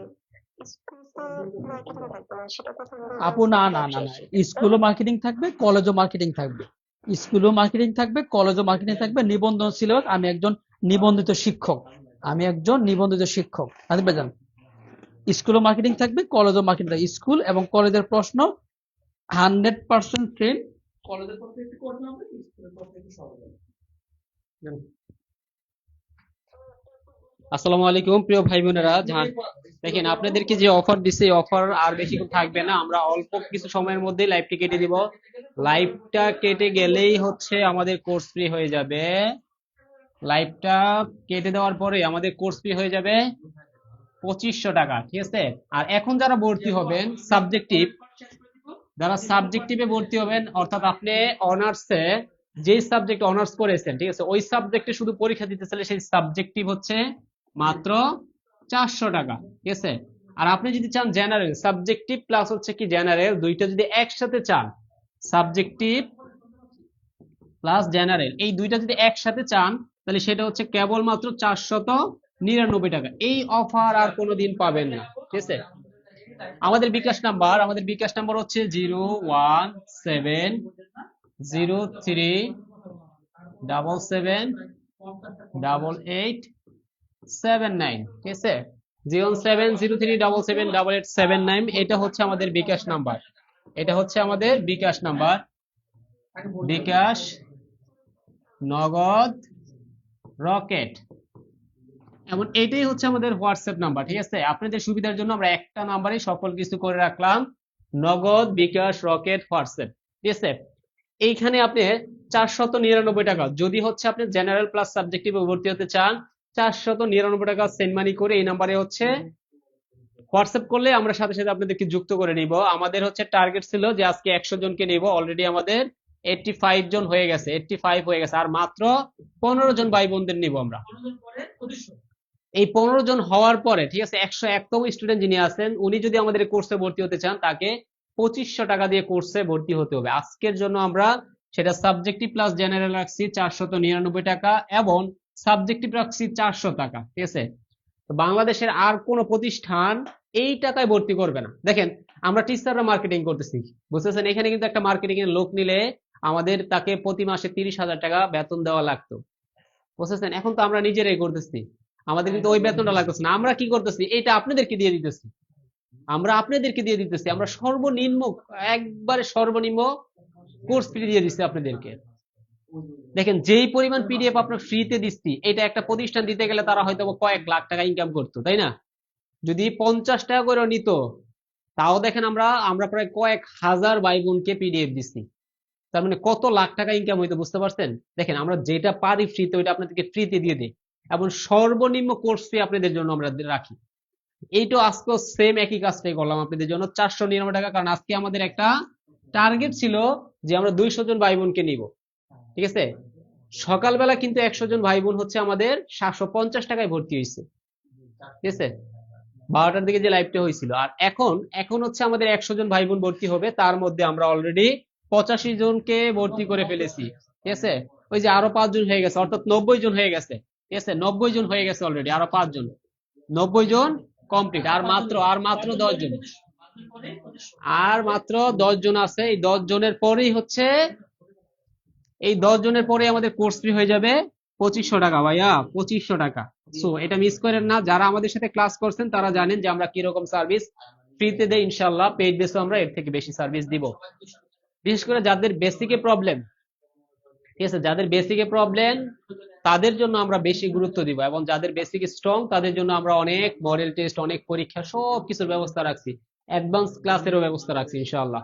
স্কুলতে মার্কেটিং থাকবে না, সেটা তো থাকবে আপু না না না না, ব্যবসায় শিক্ষা, তাই স্কুলও না? মার্কেটিং থাকবে, কলেজও মার্কেটিং থাকবে। স্কুলও মার্কেটিং থাকবে, কলেজও মার্কেটিং থাকবে। নিবন্ধন সিলেবাস, আমি একজন নিবন্ধিত শিক্ষক আদিব ভাইজান। স্কুলও মার্কেটিং থাকবে, কলেজও মার্কেটিং থাকবে। স্কুল এবং কলেজের প্রশ্ন 100% সেম। কলেজের প্রশ্ন একটু কঠিন হবে, স্কুলের প্রশ্ন একটু সহজ হবে। আসসালামু আলাইকুম প্রিয় ভাই বোনেরা, দেখেন আপনাদেরকে যে অফার দিচ্ছে এই অফার আর বেশিক্ষণ থাকবে না। আমরা অল্প কিছু সময়ের মধ্যে লাইভটি কেটে দিব। লাইভটা কেটে গেলেই হচ্ছে আমাদের কোর্স ফ্রি হয়ে যাবে। লাইভটা কেটে দেওয়ার পরে আমাদের কোর্স ফি হয়ে যাবে 2500 টাকা, ঠিক আছে? আর এখন যারা ভর্তি হবেন সাবজেক্টিভে ভর্তি হবেন, অর্থাৎ আপনি অনার্সে যেই সাবজেক্ট অনার্স করেছেন, ঠিক আছে, ওই সাবজেক্টে শুধু পরীক্ষা দিতে চাইলে সেই সাবজেক্টিভ হচ্ছে মাত্র 400 টাকা, ঠিক আছে? আর আপনি যদি চান জেনারেল, সাবজেক্টিভ প্লাস হচ্ছে কি জেনারেল, দুইটা যদি একসাথে চান, সাবজেক্টিভ প্লাস জেনারেল এই দুইটা যদি একসাথে চান, তাহলে সেটা হচ্ছে কেবলমাত্র 499 টাকা। এই অফার আর কোনোদিন পাবেন না, ঠিক আছে? আমাদের বিকাশ নাম্বার হচ্ছে 01703778879, ঠিক আছে? 07037778879, এটা হচ্ছে আমাদের বিকাশ নাম্বার। বিকাশ, নগদ, রকেট, এমন এটাই হচ্ছে আমাদের হোয়াটসঅ্যাপ নাম্বার, ঠিক আছে? আপনাদের সুবিধার জন্য আমরা একটা নাম্বারে সকল কিছু করে রাখলাম, নগদ, বিকাশ, রকেট, হোয়াটসঅ্যাপ, ঠিক আছে? এইখানে আপনি 499 টাকা, যদি হচ্ছে আপনি জেনারেল প্লাস সাবজেক্টিভে ভর্তি হতে চান, 499 টাকা সেন্ড মানি করে এই নাম্বারে হচ্ছে হোয়াটসঅ্যাপ করলে আমরা সাথে সাথে আপনাদেরকে যুক্ত করে নিব। আমাদের হচ্ছে টার্গেট ছিল যে আজকে 100 জনকে নিব, অলরেডি আমাদের 85 জন হয়ে গেছে, 85 হয়ে গেছে, আর মাত্র 15 জন ভাই বোনদের নিব আমরা। এই 15 জন হওয়ার পরে, ঠিক আছে, 101তম স্টুডেন্ট যিনি আছেন উনি যদি আমাদের কোর্সে ভর্তি হতে চান, তাকে 2500 টাকা দিয়ে কোর্সে ভর্তি হতে হবে। আজকের জন্য আমরা সেটা সাবজেক্টিভ প্লাস জেনারেল রাখছি 499 টাকা এবং সাবজেক্টিভ রাখছি 400 টাকা, ঠিক আছে? তো বাংলাদেশের আর কোন প্রতিষ্ঠান এই টাকায় ভর্তি করবে না। দেখেন আমরা টিচাররা মার্কেটিং করতেছি, বুঝতেছেন? এখানে কিন্তু একটা মার্কেটিং এর লোক নিলে আমাদের তাকে প্রতি মাসে 30,000 টাকা বেতন দেওয়া লাগতো, বুঝতেছেন? এখন তো আমরা নিজেরাই করতেছি, আমাদের কিন্তু ওই বেতনটা লাগতেছে না। আমরা কি করতেছি, এটা আপনাদেরকে দিয়ে দিতেছি, আমরা সর্বনিম্ন, একবারে সর্বনিম্ন কোর্স ফি দিয়ে দিচ্ছি আপনাদেরকে। দেখেন যেই পরিমাণ পিডিএফ আপনার ফ্রিতে দিচ্ছি, এটা একটা প্রতিষ্ঠান দিতে গেলে তারা হয়তো কয়েক লাখ টাকা ইনকাম করতো, তাই না? যদি 50 টাকা করে নিত, তাও দেখেন আমরা প্রায় কয়েক হাজার ভাই বোনকে পিডিএফ দিচ্ছি, তার মানে কত লাখ টাকা ইনকাম হইতো, বুঝতে পারছেন? দেখেন আমরা যেটা পারি ফ্রিতে, ওইটা আপনাদেরকে ফ্রিতে দিয়ে দিই, এবং সর্বনিম্ন কোর্স ফি আপনাদের জন্য আমরা রাখি। এইটা আজকেও সেম একই কাজটাই করলাম আপনাদের জন্য 499 টাকা, কারণ আজকে আমাদের একটা টার্গেট ছিল যে আমরা 200 জন ভাই বোনকে নিব, ঠিক আছে। সকালবেলা কিন্তু 100 জন ভাই বোন হচ্ছে আমাদের 750 টাকায় ভর্তি হয়েছে, ঠিক আছে, 12টার দিকে যে লাইভটা হয়েছিল। আর এখন হচ্ছে আমাদের 100 জন ভাই বোন ভর্তি হবে, তার মধ্যে আমরা অলরেডি 85 জনকে ভর্তি করে ফেলেছি, ঠিক আছে। ওই যে আরো 5 জন হয়ে গেছে, অর্থাৎ 90 জন হয়ে গেছে, ঠিক আছে, 90 জন হয়ে গেছে অলরেডি, আরো 5 জন, 90 জন কমপ্লিট। আর মাত্র 10 জন, আর মাত্র 10 জন আছে। এই 10 জনের পরেই হচ্ছে, এই 10 জনের পরে আমাদের কোর্স ফি হয়ে যাবে 2500 টাকা ভাইয়া, 2500 টাকা। সো এটা মিস করেন না, যারা আমাদের সাথে ক্লাস করছেন তারা জানেন যে আমরা কিরকম সার্ভিস ফ্রিতে দেই। ইনশাল্লাহ পেইড বেসে আমরা এর থেকে বেশি সার্ভিস দিব। বিশেষ করে যাদের বেসিকে প্রবলেম, ঠিক আছে, যাদের বেসিকে প্রবলেম তাদের জন্য আমরা বেশি গুরুত্ব দিব, এবং যাদের বেসিক স্ট্রং তাদের জন্য আমরা অনেক মডেল টেস্ট, অনেক পরীক্ষা, সব কিছুর ব্যবস্থা রাখছি, অ্যাডভান্স ক্লাসেরও ব্যবস্থা রাখছি ইনশাআল্লাহ।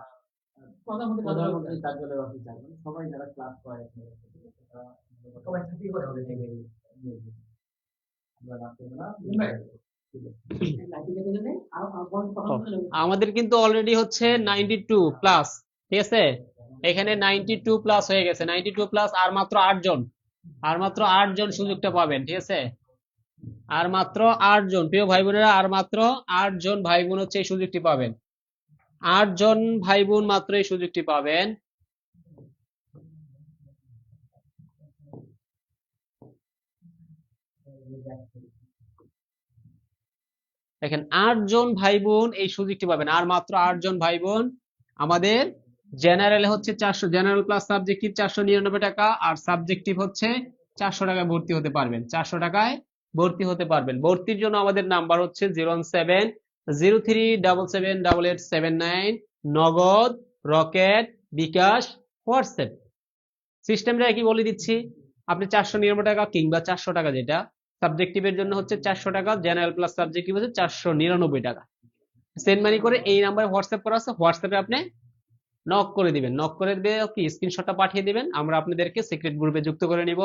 প্রধানমন্ত্রী কার্যালয় অফিস আসবেন, সবাই যারা ক্লাস করে সবাই ছুটি করে হবে থেকে আমরা রাত্রেবেলা আমাদের কিন্তু অলরেডি হচ্ছে 92 প্লাস, ঠিক আছে, এখানে 92 প্লাস হয়ে গেছে, 92 প্লাস। আর মাত্র 8 জন, আর মাত্র 8 জন সুযোগটা পাবেন, ঠিক আছে, আর মাত্র 8 জন প্রিয় ভাই বোনেরা, আর মাত্র 8 জন ভাই বোন হচ্ছে এই সুযোগটি পাবেন, 8 জন ভাই বোন মাত্র এই সুযোগটি পাবেন। দেখেন 8 জন ভাই বোন এই সুযোগটি পাবেন, আর মাত্র 8 জন ভাই বোন। আমাদের জেনারেল হচ্ছে 400, জেনারেল প্লাস সাবজেক্টিভ 499 টাকা, আর সাবজেক্টিভ হচ্ছে 400 টাকায় ভর্তি হতে পারবেন, 400 টাকায় ভর্তি হতে পারবেন। ভর্তির জন্য আমাদের নাম্বার হচ্ছে 01703778879, নগদ, রকেট, বিকাশ, হোয়াটসঅ্যাপ। সিস্টেমটা কি বলে দিচ্ছি, আপনি 499 টাকা কিংবা 400 টাকা, যেটা সাবজেক্টিভের জন্য হচ্ছে 400 টাকা, জেনারেল প্লাস সাবজেক্টিভ হচ্ছে 499 টাকা। সেন্ড মানি করে এই নাম্বারে হোয়াটসঅ্যাপ করা আছে, হোয়াটসঅ্যাপে আপনি নক করে দিবেন, নক করে দিয়ে কি স্ক্রিনশটটা পাঠিয়ে দিবেন, আমরা আপনাদেরকে সিক্রেট গ্রুপে যুক্ত করে নিব,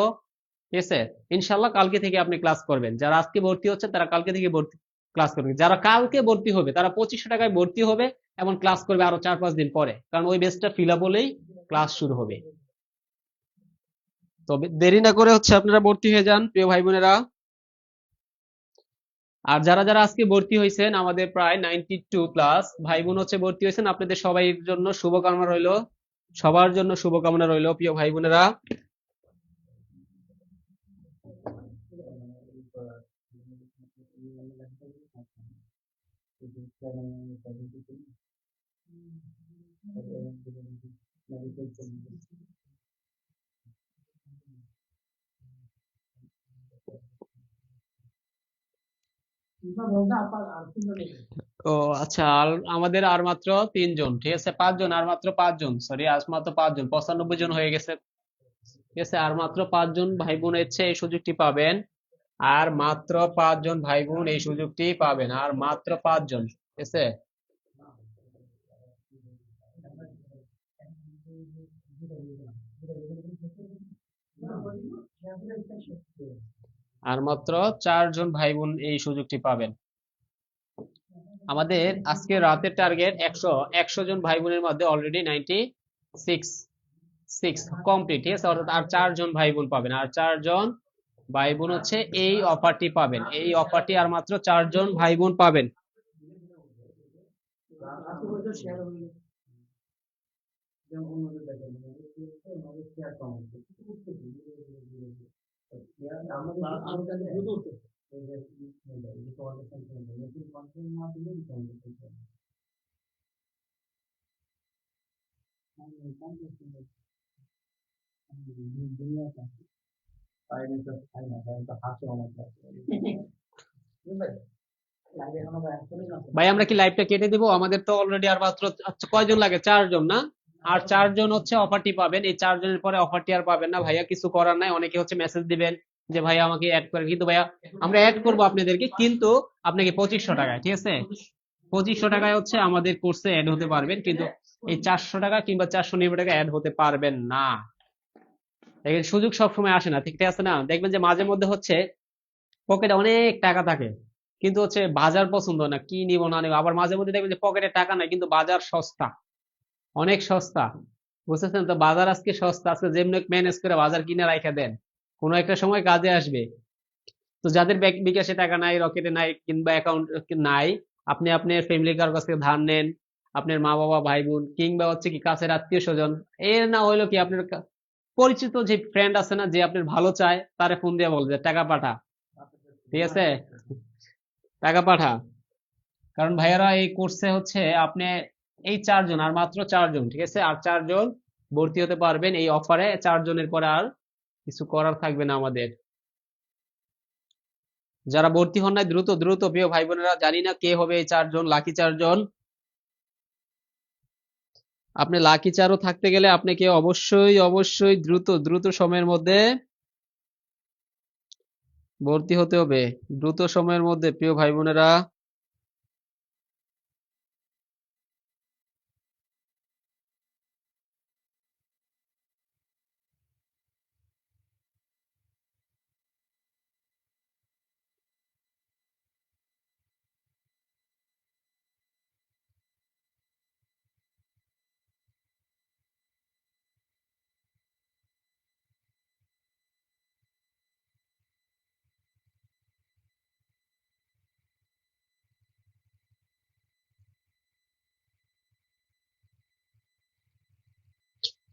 ঠিক আছে। ইনশাল্লাহ কালকে থেকে আপনি ক্লাস করবেন, যারা আজকে ভর্তি হচ্ছে তারা কালকে থেকে ক্লাস করবেন, যারা কালকে ভর্তি হবে তারা 2500 টাকায় ভর্তি হবে এবং ক্লাস করবে আরো 4-5 দিন পরে, কারণ ওই বেচটা ফিল আপ হলেই ক্লাস শুরু হবে। তবে দেরি না করে হচ্ছে আপনারা ভর্তি হয়ে যান প্রিয় ভাই বোনেরা। আর যারা যারা আজকে ভর্তি হয়েছেন, আমাদের প্রায় 92 প্লাস ভাই বোন হচ্ছে ভর্তি হয়েছেন, আপনাদের সবাইয়ের জন্য শুভকামনা রইলো, সবার জন্য শুভকামনা রইলো প্রিয় ভাই বোনেরা। ও আচ্ছা, আর আমাদের আর মাত্র 3 জন, ঠিক আছে, 5 জন, আর মাত্র 5 জন, সরি, আজ মাত্র 5 জন, 95 জন হয়ে গেছে, ঠিক আছে, আর মাত্র 5 জন ভাই বোন হচ্ছে এই সুযোগটি পাবেন, আর মাত্র 5 জন ভাই বোন এই সুযোগটি পাবেন, আর মাত্র 5 জন, ঠিক আছে। আর মাত্র 4 জন ভাই বোন এই সুযোগটি পাবেন। আমাদের আজকে রাতের টার্গেট 100 জন ভাই বোনের মধ্যে অলরেডি 96 কমপ্লিট, ঠিক আছে, অর্থাৎ আর 4 জন ভাই বোন পাবেন, আর 4 জন ভাই বোন হচ্ছে এই অফারটি পাবেন, এই অফারটি আর মাত্র 4 জন ভাই বোন পাবেন। ভাই আমরা কি লাইভটা কেটে দিব? আমাদের তো অলরেডি আর মাত্র, আচ্ছা কয়জন লাগে? 4 জন না? আর 4 জন হচ্ছে অফারটি পাবেন, এই 4 জনের পরে অফারটি আর পাবেন না ভাইয়া, কিছু করার নাই। অনেকে হচ্ছে মেসেজ দিবেন যে ভাইয়া আমাকে অ্যাড করেন, কিন্তু ভাইয়া আমরা অ্যাড করব আপনাদেরকে, কিন্তু আপনাকে 2500 টাকায়, ঠিক আছে, 2500 টাকায় হচ্ছে আমাদের কোর্সে অ্যাড হতে পারবেন, কিন্তু এই 400 টাকা কিংবা 499 টাকা অ্যাড হতে পারবেন না। দেখেন সুযোগ সবসময় আসে না, ঠিক আছে না, দেখবেন যে মাঝে মধ্যে হচ্ছে পকেটে অনেক টাকা থাকে, কিন্তু হচ্ছে বাজার পছন্দ না, কি নিব না নিব। আবার মাঝে মধ্যে দেখবেন যে পকেটে টাকা নাই কিন্তু বাজার সস্তা, অনেক সস্তা, বুঝতেছেন তো? বাজার আজকে সস্তা, আজকে যেমনি ম্যানেজ করে বাজার কিনে রাখা দেন, কোনো একটা সময় কাজে আসবে। তো যাদের বিকাশে টাকা নাই, রকেটে নাই, কিংবা অ্যাকাউন্ট নাই, আপনি আপনার ফ্যামিলি কারোর কাছ থেকে ধার নেন, আপনার মা বাবা ভাই বোন কিংবা হচ্ছে কি কাছের আত্মীয় স্বজন, এর না হইলো কি আপনার পরিচিত যে ফ্রেন্ড আছে না, যে আপনার ভালো চায়, তারে ফোন দিয়ে বলবে যে টাকা পাঠা, ঠিক আছে, টাকা পাঠা। কারণ ভাইয়ারা এই কোর্সে হচ্ছে আপনি এই 4 জন, আর মাত্র 4 জন, ঠিক আছে, আর 4 জন ভর্তি হতে পারবেন এই অফারে। 4 জনের পরে আর কিছু করার থাকবে না আমাদের। যারা ভর্তি হন নাই দ্রুত দ্রুত প্রিয় ভাই বোনেরা, জানি না কে হবে এই 4 জন, লাকি 4 জন। আপনি লাকি চারও থাকতে গেলে আপনাকে অবশ্যই অবশ্যই দ্রুত দ্রুত সময়ের মধ্যে ভর্তি হতে হবে, দ্রুত সময়ের মধ্যে প্রিয় ভাই বোনেরা।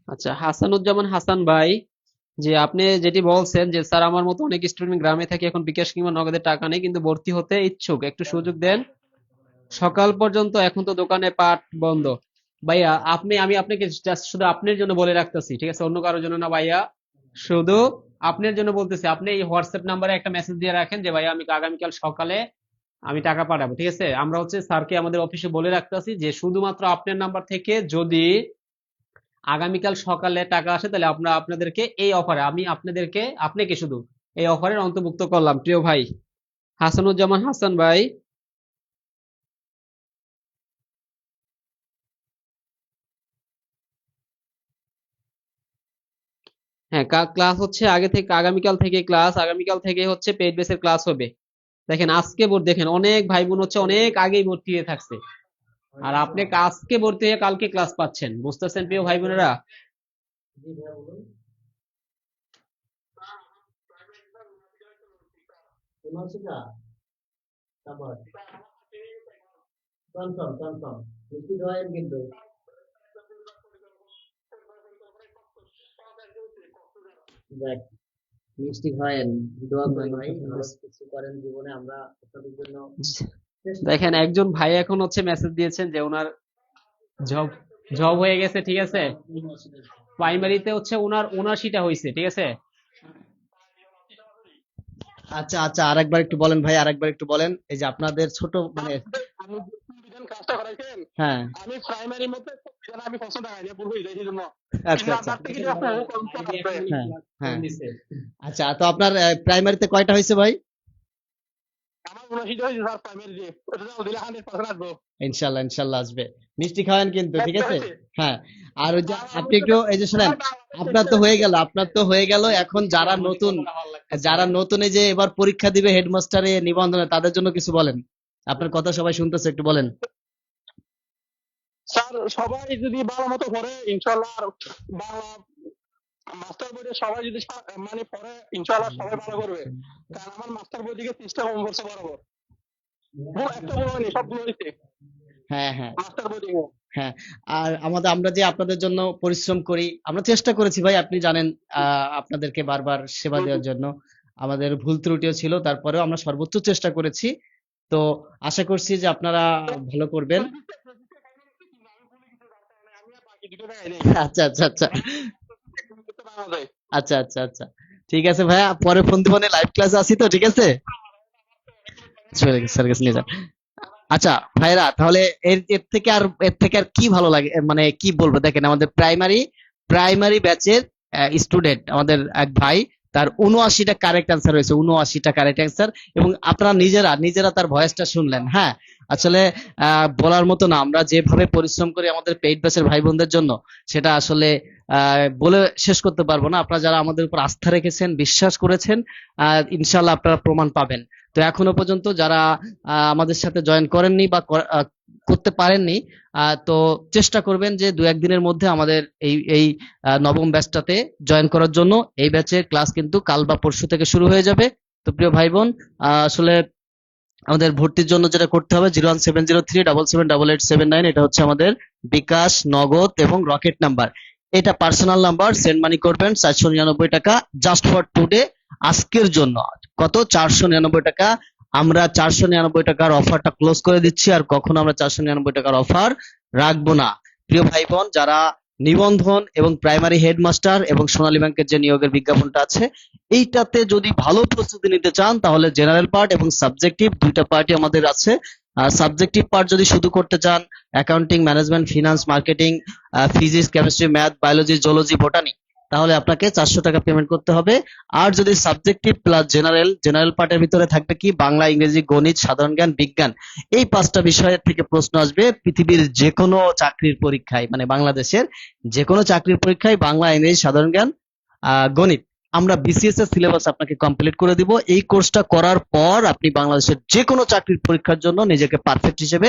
আচ্ছা, হাসানুজ্জামান হাসান ভাই, যে আপনি যেটি বলছেন যে স্যার আমার মতো অনেক স্টুডেন্ট গ্রামে থাকে, এখন বিকাশ কিংবা নগদে টাকা নেই কিন্তু ভর্তি হতে ইচ্ছুক, একটু সুযোগ দেন সকাল পর্যন্ত, এখন তো দোকানে পাট বন্ধ। ভাইয়া আমি আপনাকে জাস্ট শুধু আপনার জন্য বলে রাখতেছি, ঠিক আছে, অন্য কারোর জন্য না ভাইয়া, শুধু আপনার জন্য বলতেছি। আপনি এই হোয়াটসঅ্যাপ নাম্বারে একটা মেসেজ দিয়ে রাখেন যে ভাইয়া আমি আগামীকাল সকালে আমি টাকা পাঠাবো, ঠিক আছে। আমরা হচ্ছে স্যারকে আমাদের অফিসে বলে রাখতেছি যে শুধুমাত্র আপনার নাম্বার থেকে যদি আগামীকাল সকালে টাকা আসে তাহলে আমরা আপনাদেরকে এই অফারে, আমি আপনাকে শুধু এই অফারের অন্তর্ভুক্ত করলাম প্রিয় ভাই হাসানুজ্জামান হাসান ভাই। হ্যাঁ, ক্লাস হচ্ছে আগে থেকে, আগামীকাল থেকে ক্লাস, আগামীকাল থেকে হচ্ছে পেইড বেসের ক্লাস হবে। দেখেন আজকে দেখেন অনেক ভাই বোন হচ্ছে অনেক আগেই ভর্তি হয়ে থাকছে, আর আপনি আজকে ভর্তি হয়ে কালকে ক্লাস পাচ্ছেন, বুঝতেছেন প্রিয় ভাই বোনেরা? যাক, মিষ্টি খায়েন, দোয়া করি ভাই, ভালো কিছু করেন জীবনে, আমরা আপনাদের জন্য চেষ্টা দেখেন করি। একজন ভাই এখন হচ্ছে মেসেজ দিয়েছেন যে ওনার জব জব হয়ে গেছে, ঠিক আছে, প্রাইমারিতে হচ্ছে ওনার ৭৯টা হয়েছে, ঠিক আছে। আচ্ছা আচ্ছা, আরেকবার একটু বলেন ভাই, আরেকবার একটু বলেন, এই যে আপনাদের ছোট মানে, আমি সংবিধান কাজটা করাইছেন, হ্যাঁ আমি প্রাইমারির মধ্যে সংবিধান আমি 500 টাকা দিয়ে পড়বো এই জন্য, আচ্ছা কিন্তু আচ্ছা আপনার থেকে যে আপনার কম আছে। হ্যাঁ হ্যাঁ আচ্ছা, তো আপনার প্রাইমারিতে কয়টা হয়েছে ভাই? আমার 79 হয়েছে স্যার প্রাইমারি দিয়ে, ওটা দাও দিলে 100% আসবো। ইনশাল্লাহ ইনশাল্লাহ আসবে, মিষ্টি খাওয়ান কিন্তু, ঠিক আছে। হয়েছে। হ্যাঁ, আর ওই যে আর আমি আপনি একটু এই যে শুনেন, আপনার তো হয়ে গেল, আপনার তো হয়ে গেল, এখন যারা নতুন, যারা নতুন এই যে এবার পরীক্ষা দিবে হেডমাস্টারে নিবন্ধনে, তাদের জন্য কিছু বলেন, আপনার কথা সবাই শুনতেছে, একটু বলেন। স্যার সবাই যদি ভালো মতো পড়ে ইনশাআল্লাহ, আর বাংলা মাস্টার বইতে সবাই যদি মানে পড়ে ইনশাআল্লাহ সবাই ভালো করবে। কারণ আমার মাস্টার বই দিকে 30টা কম করছে বরাবর, একটা বড় হয়নি, সবগুলো হয়েছে হ্যাঁ হ্যাঁ মাস্টার বই দিকে। হ্যাঁ, আর আমরা যে আপনাদের জন্য পরিশ্রম করি, আমরা চেষ্টা করেছি ভাই, আপনি জানেন, আপনাদেরকে বারবার সেবা দেওয়ার জন্য আমাদের ভুল ত্রুটিও ছিল, তারপরেও আমরা সর্বোচ্চ চেষ্টা করেছি। তো আশা করছি যে আপনারা ভালো করবেন। আমি আর বাকি দুটো টাকাই নেই, আচ্ছা আচ্ছা আচ্ছা বাংলা যায়। আচ্ছা আচ্ছা আচ্ছা, ঠিক আছে ভাইয়া, পরে ফোন দিব, লাইভ ক্লাসে আছি তো, ঠিক আছে, স্যার কাছে নিয়ে যান। আচ্ছা ভাইরা, তাহলে এর থেকে আর কি ভালো লাগে, মানে কি বলবো, দেখেন আমাদের প্রাইমারি ব্যাচের স্টুডেন্ট, আমাদের এক ভাই, তার ৭৯টা কারেক্ট অ্যান্সার হয়েছে, ৭৯টা কারেক্ট অ্যান্সার, এবং আপনারা নিজেরা তার ভয়েসটা শুনলেন, হ্যাঁ, আসলে বলার মতো না, আমরা যেভাবে পরিশ্রম করি আমাদের পেইড ব্যাচের ভাই বোনদের জন্য, সেটা আসলে বলে শেষ করতে পারবো না। আপনারা যারা আমাদের উপর আস্থা রেখেছেন, বিশ্বাস করেছেন, ইনশাল্লাহ আপনারা প্রমাণ পাবেন। তো এখনো পর্যন্ত যারা আমাদের সাথে জয়েন করেননি বা করতে পারেননি, তো চেষ্টা করবেন যে 2-1 দিনের মধ্যে আমাদের এই এই নবম ব্যাচটাতে জয়েন করার জন্য। এই ব্যাচের ক্লাস কিন্তু কাল বা পরশু থেকে শুরু হয়ে যাবে। তো প্রিয় ভাই বোন, আসলে আমাদের ভর্তির জন্য যেটা করতে হবে, 01703778879, এটা হচ্ছে আমাদের বিকাশ, নগদ এবং রকেট নাম্বার। এটা পার্সোনাল নাম্বার, সেন্ড মানি করবেন 499 টাকা, জাস্ট ফর টুডে, আজকের জন্য। কত? 499 টাকা। আমরা 499 টাকার অফারটা ক্লোজ করে দিচ্ছি, আর কখনো আমরা 499 টাকার অফার রাখবো না। প্রিয় ভাই বোন, যারা নিবন্ধন এবং প্রাইমারি হেডমাস্টার এবং সোনালী ব্যাংকের যে নিয়োগের বিজ্ঞাপনটা আছে, এইটাতে যদি ভালো প্রস্তুতি নিতে চান, তাহলে জেনারেল পার্ট এবং সাবজেক্টিভ দুইটা পার্টই আমাদের আছে। সাবজেক্টিভ পার্ট যদি শুধু করতে চান, accounting, management, finance, marketing, physics, chemistry, math, biology, zoology, botany, তাহলে আপনাকে 400 টাকা পেমেন্ট করতে হবে। আর যদি সাবজেক্টিভ প্লাস জেনারেল পার্টের ভিতরে থাকবে কি, বাংলা, ইংরেজি, গণিত, সাধারণ জ্ঞান, বিজ্ঞান, এই 5টা বিষয়ের থেকে প্রশ্ন আসবে পৃথিবীর যে কোনো চাকরির পরীক্ষায়, মানে বাংলাদেশের যে কোনো চাকরির পরীক্ষায়, বাংলা, ইংরেজি, সাধারণ জ্ঞান, গণিত। আমরা বিসিএস এর সিলেবাস আপনাকে কমপ্লিট করে দিব। এই কোর্সটা করার পর আপনি বাংলাদেশের যে কোনো চাকরির পরীক্ষার জন্য নিজেকে পারফেক্ট হিসেবে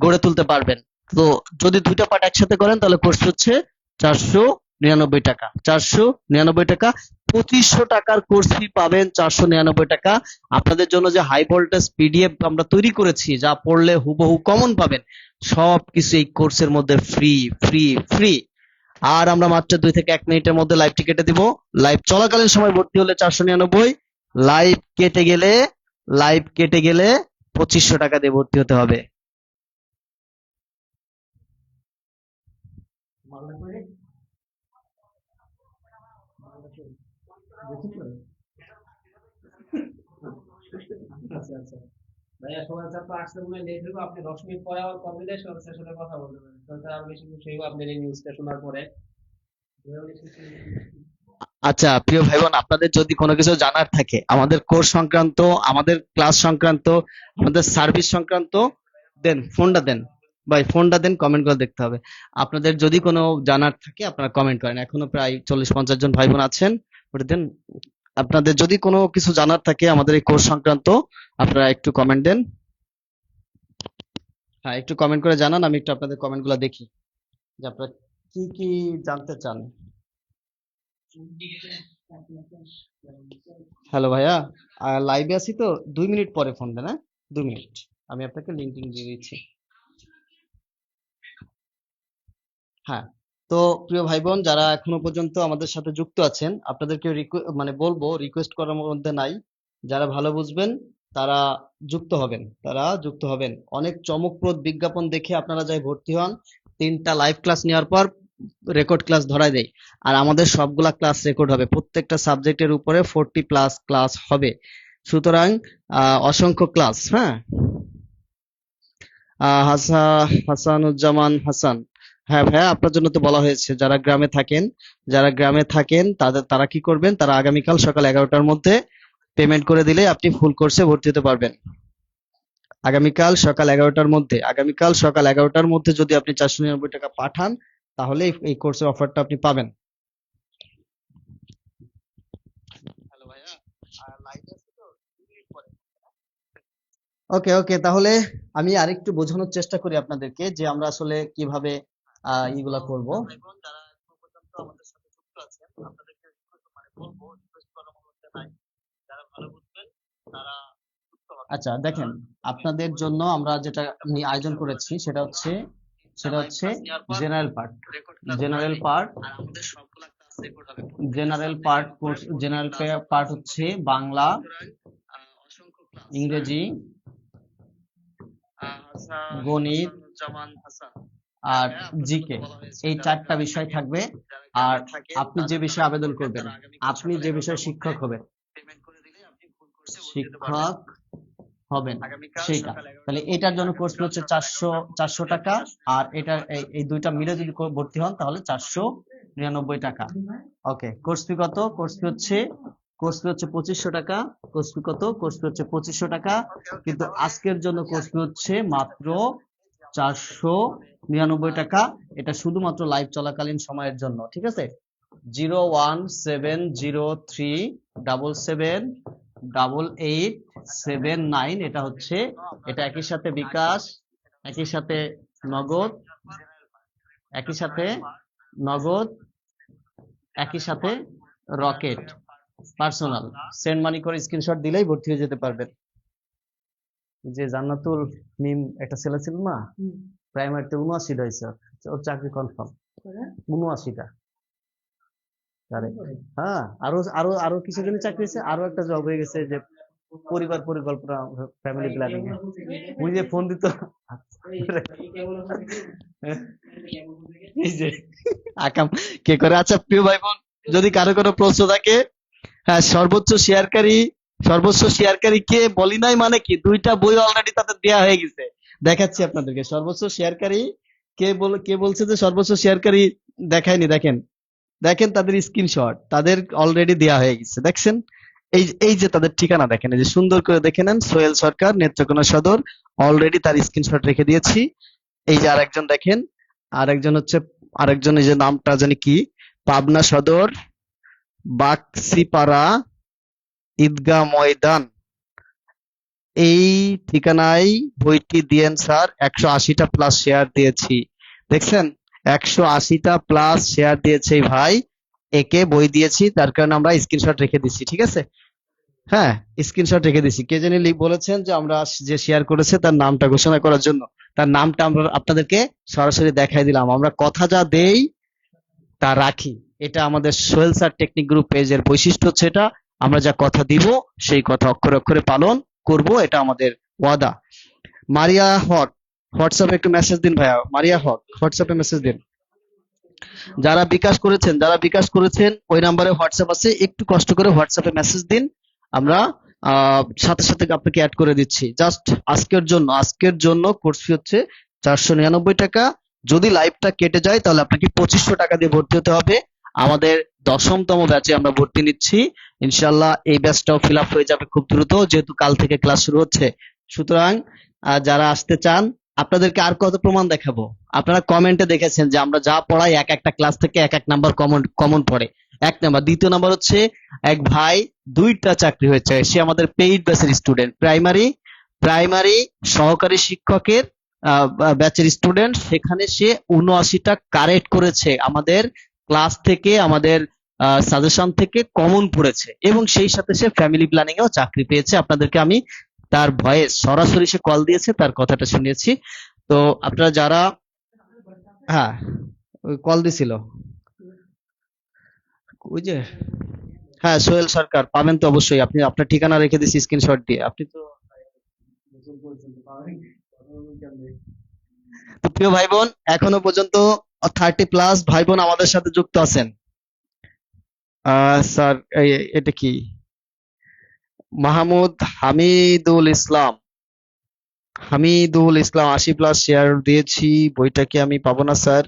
গড়ে তুলতে পারবেন। তো যদি দুইটা পার্ট একসাথে করেন, তাহলে কোর্স হচ্ছে 499 টাকা। 499 টাকা। 2500 টাকার কোর্স ফি পাবেন 499 টাকা। আপনাদের জন্য যে হাই ভোল্টেজ পিডিএফ আমরা তৈরি করেছি, যা পড়লে হুবহু কমন পাবেন, সবকিছু এই কোর্সের মধ্যে ফ্রি ফ্রি ফ্রি। আর আমরা মাত্র 2 থেকে 1 মিনিটের মধ্যে লাইভটি কেটে দিব। লাইভ চলাকালীন সময় ভর্তি হলে 499, লাইভ কেটে গেলে 2500 টাকা দিয়ে ভর্তি হতে হবে। আচ্ছা আচ্ছা ভাইয়া, সবাই স্যার তো আসলে মনে হয় লেট হইব, আপনি 10 মিনিট পরে আবার কল দিলে সবার সাথে কথা বলতে পারেন, তাহলে আরো বেশি খুশি হইব আপনার এই নিউজটা শোনার পরে। আচ্ছা প্রিয় ভাই বোন, আপনাদের যদি কোনো কিছু জানার থাকে আমাদের কোর্স সংক্রান্ত, আমাদের ক্লাস সংক্রান্ত, আমাদের সার্ভিস সংক্রান্ত, ফোনটা দেন ভাই, ফোনটা দেন, কমেন্ট করে দেখতে হবে। আপনাদের যদি কোনো জানার থাকে আপনারা কমেন্ট করেন। এখনো প্রায় 40-50 জন ভাই বোন আছেন, ওটা দেন। আপনাদের যদি কোনো কিছু জানার থাকে আমাদের এই কোর্স সংক্রান্ত, আপনারা একটু কমেন্ট দেন। হ্যাঁ, একটু কমেন্ট করে জানান, আমি একটু আপনাদের কমেন্টগুলো দেখি যে আপনারা কি কি জানতে চান। হ্যালো ভাইয়া, লাইভে আছি তো, 2 মিনিট পরে ফোন দেন, হ্যাঁ 2 মিনিট, আমি আপনাকে লিঙ্ক দিয়ে দিচ্ছি। হ্যাঁ, তো প্রিয় ভাই বোন, যারা এখনো পর্যন্ত আমাদের সাথে যুক্ত আছেন, আপনাদেরকে মানে বলবো, রিকোয়েস্ট করার মধ্যে নাই, যারা ভালো বুঝবেন তারা যুক্ত হবেন। অনেক চমকপ্রদ বিজ্ঞাপন দেখে আপনারা যাই ভর্তি হন, 3টা লাইভ ক্লাস নেওয়ার পর রেকর্ড ক্লাস ধরাই দেয়। আর আমাদের সবগুলা ক্লাস রেকর্ড হবে, প্রত্যেকটা সাবজেক্টের উপরে 40+ ক্লাস হবে। সুতরাং অসংখ্য ক্লাস। হ্যাঁ, হাসানুজ্জামান হাসান, হ্যাঁ ভাইয়া, আপনার জন্য তো বলা হয়েছে। যারা গ্রামে থাকেন তারা কি করবেন, তারা আগামীকাল সকাল 11টার মধ্যে পেমেন্ট করে দিলে আপনি ফুল কোর্সে ভর্তি হতে পারবেন। আগামীকাল সকাল 11টার মধ্যে যদি আপনি 499 টাকা পাঠান, তাহলে এই কোর্সের অফারটা আপনি পাবেন। হ্যালো ভাইয়া, লাইভ আছে তো, 2 মিনিট পরে। ওকে ওকে, তাহলে আমি আরেকটু বোঝানোর চেষ্টা করি আপনাদেরকে যে আমরা আসলে কিভাবে এইগুলা করব। যারা এখনো পর্যন্ত আমাদের সাথে যুক্ত আছেন, আপনাদেরকে মানে বলবো, রিকোয়েস্ট করার মধ্যে নাই, যারা ভালো বুঝবেন তারা যুক্ত হবেন। আচ্ছা দেখেন, আপনাদের জন্য আমরা যেটা আয়োজন করেছি সেটা হচ্ছে জেনারেল পার্ট। জেনারেল পার্ট হচ্ছে বাংলা, ইংরেজি, গণিত আর জিকে, এই 4টা বিষয় থাকবে। আর আপনি যে বিষয়ে আবেদন করবেন, আপনি যে বিষয়ে শিক্ষক হবেন সেইটা, তাহলে এটার জন্য কোর্স হচ্ছে 400 টাকা। আর এটা এই দুইটা মিলে যদি ভর্তি হন তাহলে 499 টাকা। ওকে, কোর্স ফি কত? কোর্স ফি কোর্স ফি হচ্ছে 2500 টাকা। কোর্স ফি কত? কোর্স ফি হচ্ছে 2500 টাকা, কিন্তু আজকের জন্য কোর্স ফি হচ্ছে মাত্র 499 টাকা। এটা শুধুমাত্র লাইভ চলাকালীন সময়ের জন্য, ঠিক আছে? 01703778879, এটা হচ্ছে, এটা একই সাথে বিকাশ, একই সাথে নগদ, একই সাথে নগদ, একই সাথে রকেট পার্সোনাল। সেন্ড মানি করে স্ক্রিনশট দিলেই ভর্তি হয়ে যেতে পারবেন। যে জান্নাতুল মিম একটা ছেলে ছিল না, প্রাইমারিতে 79 হয়েছে, ওর চাকরি কনফার্ম 79টা। আরে হ্যাঁ, আরো আরো আরো কিছু জনের চাকরি হয়েছে, আরো একটা জব হয়ে গেছে যে পরিবার পরিকল্পনা, ফ্যামিলি প্ল্যানিং। ওই যে ফোন দিত এই যে আকাম কে করে। আচ্ছা প্রিয় ভাই বোন, যদি কারো কোনো প্রশ্ন থাকে, হ্যাঁ, সর্বোচ্চ শেয়ারকারী কে বলি নাই মানে কি, 2টা বই অলরেডি তাদের দেয়া হয়ে গেছে। দেখাচ্ছি আপনাদেরকে সর্বোচ্চ শেয়ারকারী কে বলছে যে সর্বোচ্চ শেয়ারকারী দেখায়নি। দেখেন দেখেন তাদের স্ক্রিনশট, তাদের অলরেডি দেয়া হয়ে গেছে। দেখছেন এই যে তাদের ঠিকানা দেখেন, এই যে সুন্দর করে দেখে নেন, সোহেল সরকার, নেত্রকোনা সদর, অলরেডি তার স্ক্রিনশট রেখে দিয়েছি। এই যে আরেকজন দেখেন, আরেকজন এই যে নামটা জানি কি, পাবনা সদর, বাকসিপাড়া, ঈদগাহ ময়দান, এই ঠিকানায় বইটি দিয়েন স্যার। 180টা প্লাস শেয়ার দিয়েছি, দেখছেন 180টা প্লাস শেয়ার দিয়েছে এই ভাই, একে বই দিয়েছি, তার কারণে আমরা স্ক্রিনশট রেখে দিচ্ছি, ঠিক আছে? হ্যাঁ, স্ক্রিনশট রেখে দিচ্ছি। কে জানি বলেছেন যে আমরা যে শেয়ার করেছে তার নামটা ঘোষণা করার জন্য, তার নামটা আমরা আপনাদেরকে সরাসরি দেখাই দিলাম। আমরা কথা যা দেই তা রাখি, এটা আমাদের সোহেল স্যার টেকনিক গ্রুপ পেজের বৈশিষ্ট্য হচ্ছে এটা। আমরা যা কথা দিব সেই কথা অক্ষরে অক্ষরে পালন করব, এটা আমাদের ওয়াদা। মারিয়া হক হোয়াটসঅ্যাপে একটু মেসেজ দিন ভাইয়া, মারিয়া হক হোয়াটসঅ্যাপে মেসেজ দিন। যারা বিকাশ করেছেন ওই নাম্বারে হোয়াটসঅ্যাপ আছে, একটু কষ্ট করে হোয়াটসঅ্যাপে মেসেজ দিন, আমরা সাথে সাথে আপনাকে অ্যাড করে দিচ্ছি। জাস্ট আজকের জন্য কোর্স ফি হচ্ছে 499 টাকা। যদি লাইভটা কেটে যায় তাহলে আপনাকে 2500 টাকা দিয়ে ভর্তি হতে হবে। আমাদের 10তম ব্যাচে আমরা ভর্তি নিচ্ছি, ইনশাআল্লাহ এই ব্যাচটাও ফিল আপ হয়ে যাবে খুব দ্রুত, যেহেতু কাল থেকে ক্লাস শুরু হচ্ছে। সুতরাং যারা আসতে চান, আপনাদেরকে আর কত প্রমাণ দেখাবো? আপনারা কমেন্টে দেখেছেন যে আমরা যা পড়াই এক একটা ক্লাস থেকে এক এক নাম্বার কমন পড়ে। 1 নাম্বার। দ্বিতীয় নাম্বার হচ্ছে এক ভাই 2টা চাকরি হয়েছে, সে আমাদের পেইড ব্যাচের স্টুডেন্ট, প্রাইমারি সহকারী শিক্ষকের ব্যাচের স্টুডেন্ট। সেখানে সে 79টা কারেক্ট করেছে, আমাদের ক্লাস থেকে, আমাদের সাজেশন থেকে কমন পড়েছে, এবং সেই সাথে সে ফ্যামিলি প্ল্যানিং এও চাকরি পেয়েছে। আপনাদেরকে আমি তার ভয়েস, সরাসরি সে কল দিয়েছে, তার কথাটা শুনিয়েছি। তো আপনারা যারা, হ্যাঁ কল দিছিল ওই যে, হ্যাঁ সোহেল সরকার, পাবেন তো অবশ্যই। আপনি আপনার ঠিকানা রেখে দিয়েছি স্ক্রিনশট দিয়ে, আপনি তো। তো প্রিয় ভাই বোন, এখনো পর্যন্ত 30 প্লাস ভাই বোন আমাদের সাথে যুক্ত আছেন। স্যার এটা কি, মাহমুদ হামিদুল ইসলাম 80 প্লাস শেয়ার দিয়েছি, বইটা কি আমি পাবো না স্যার?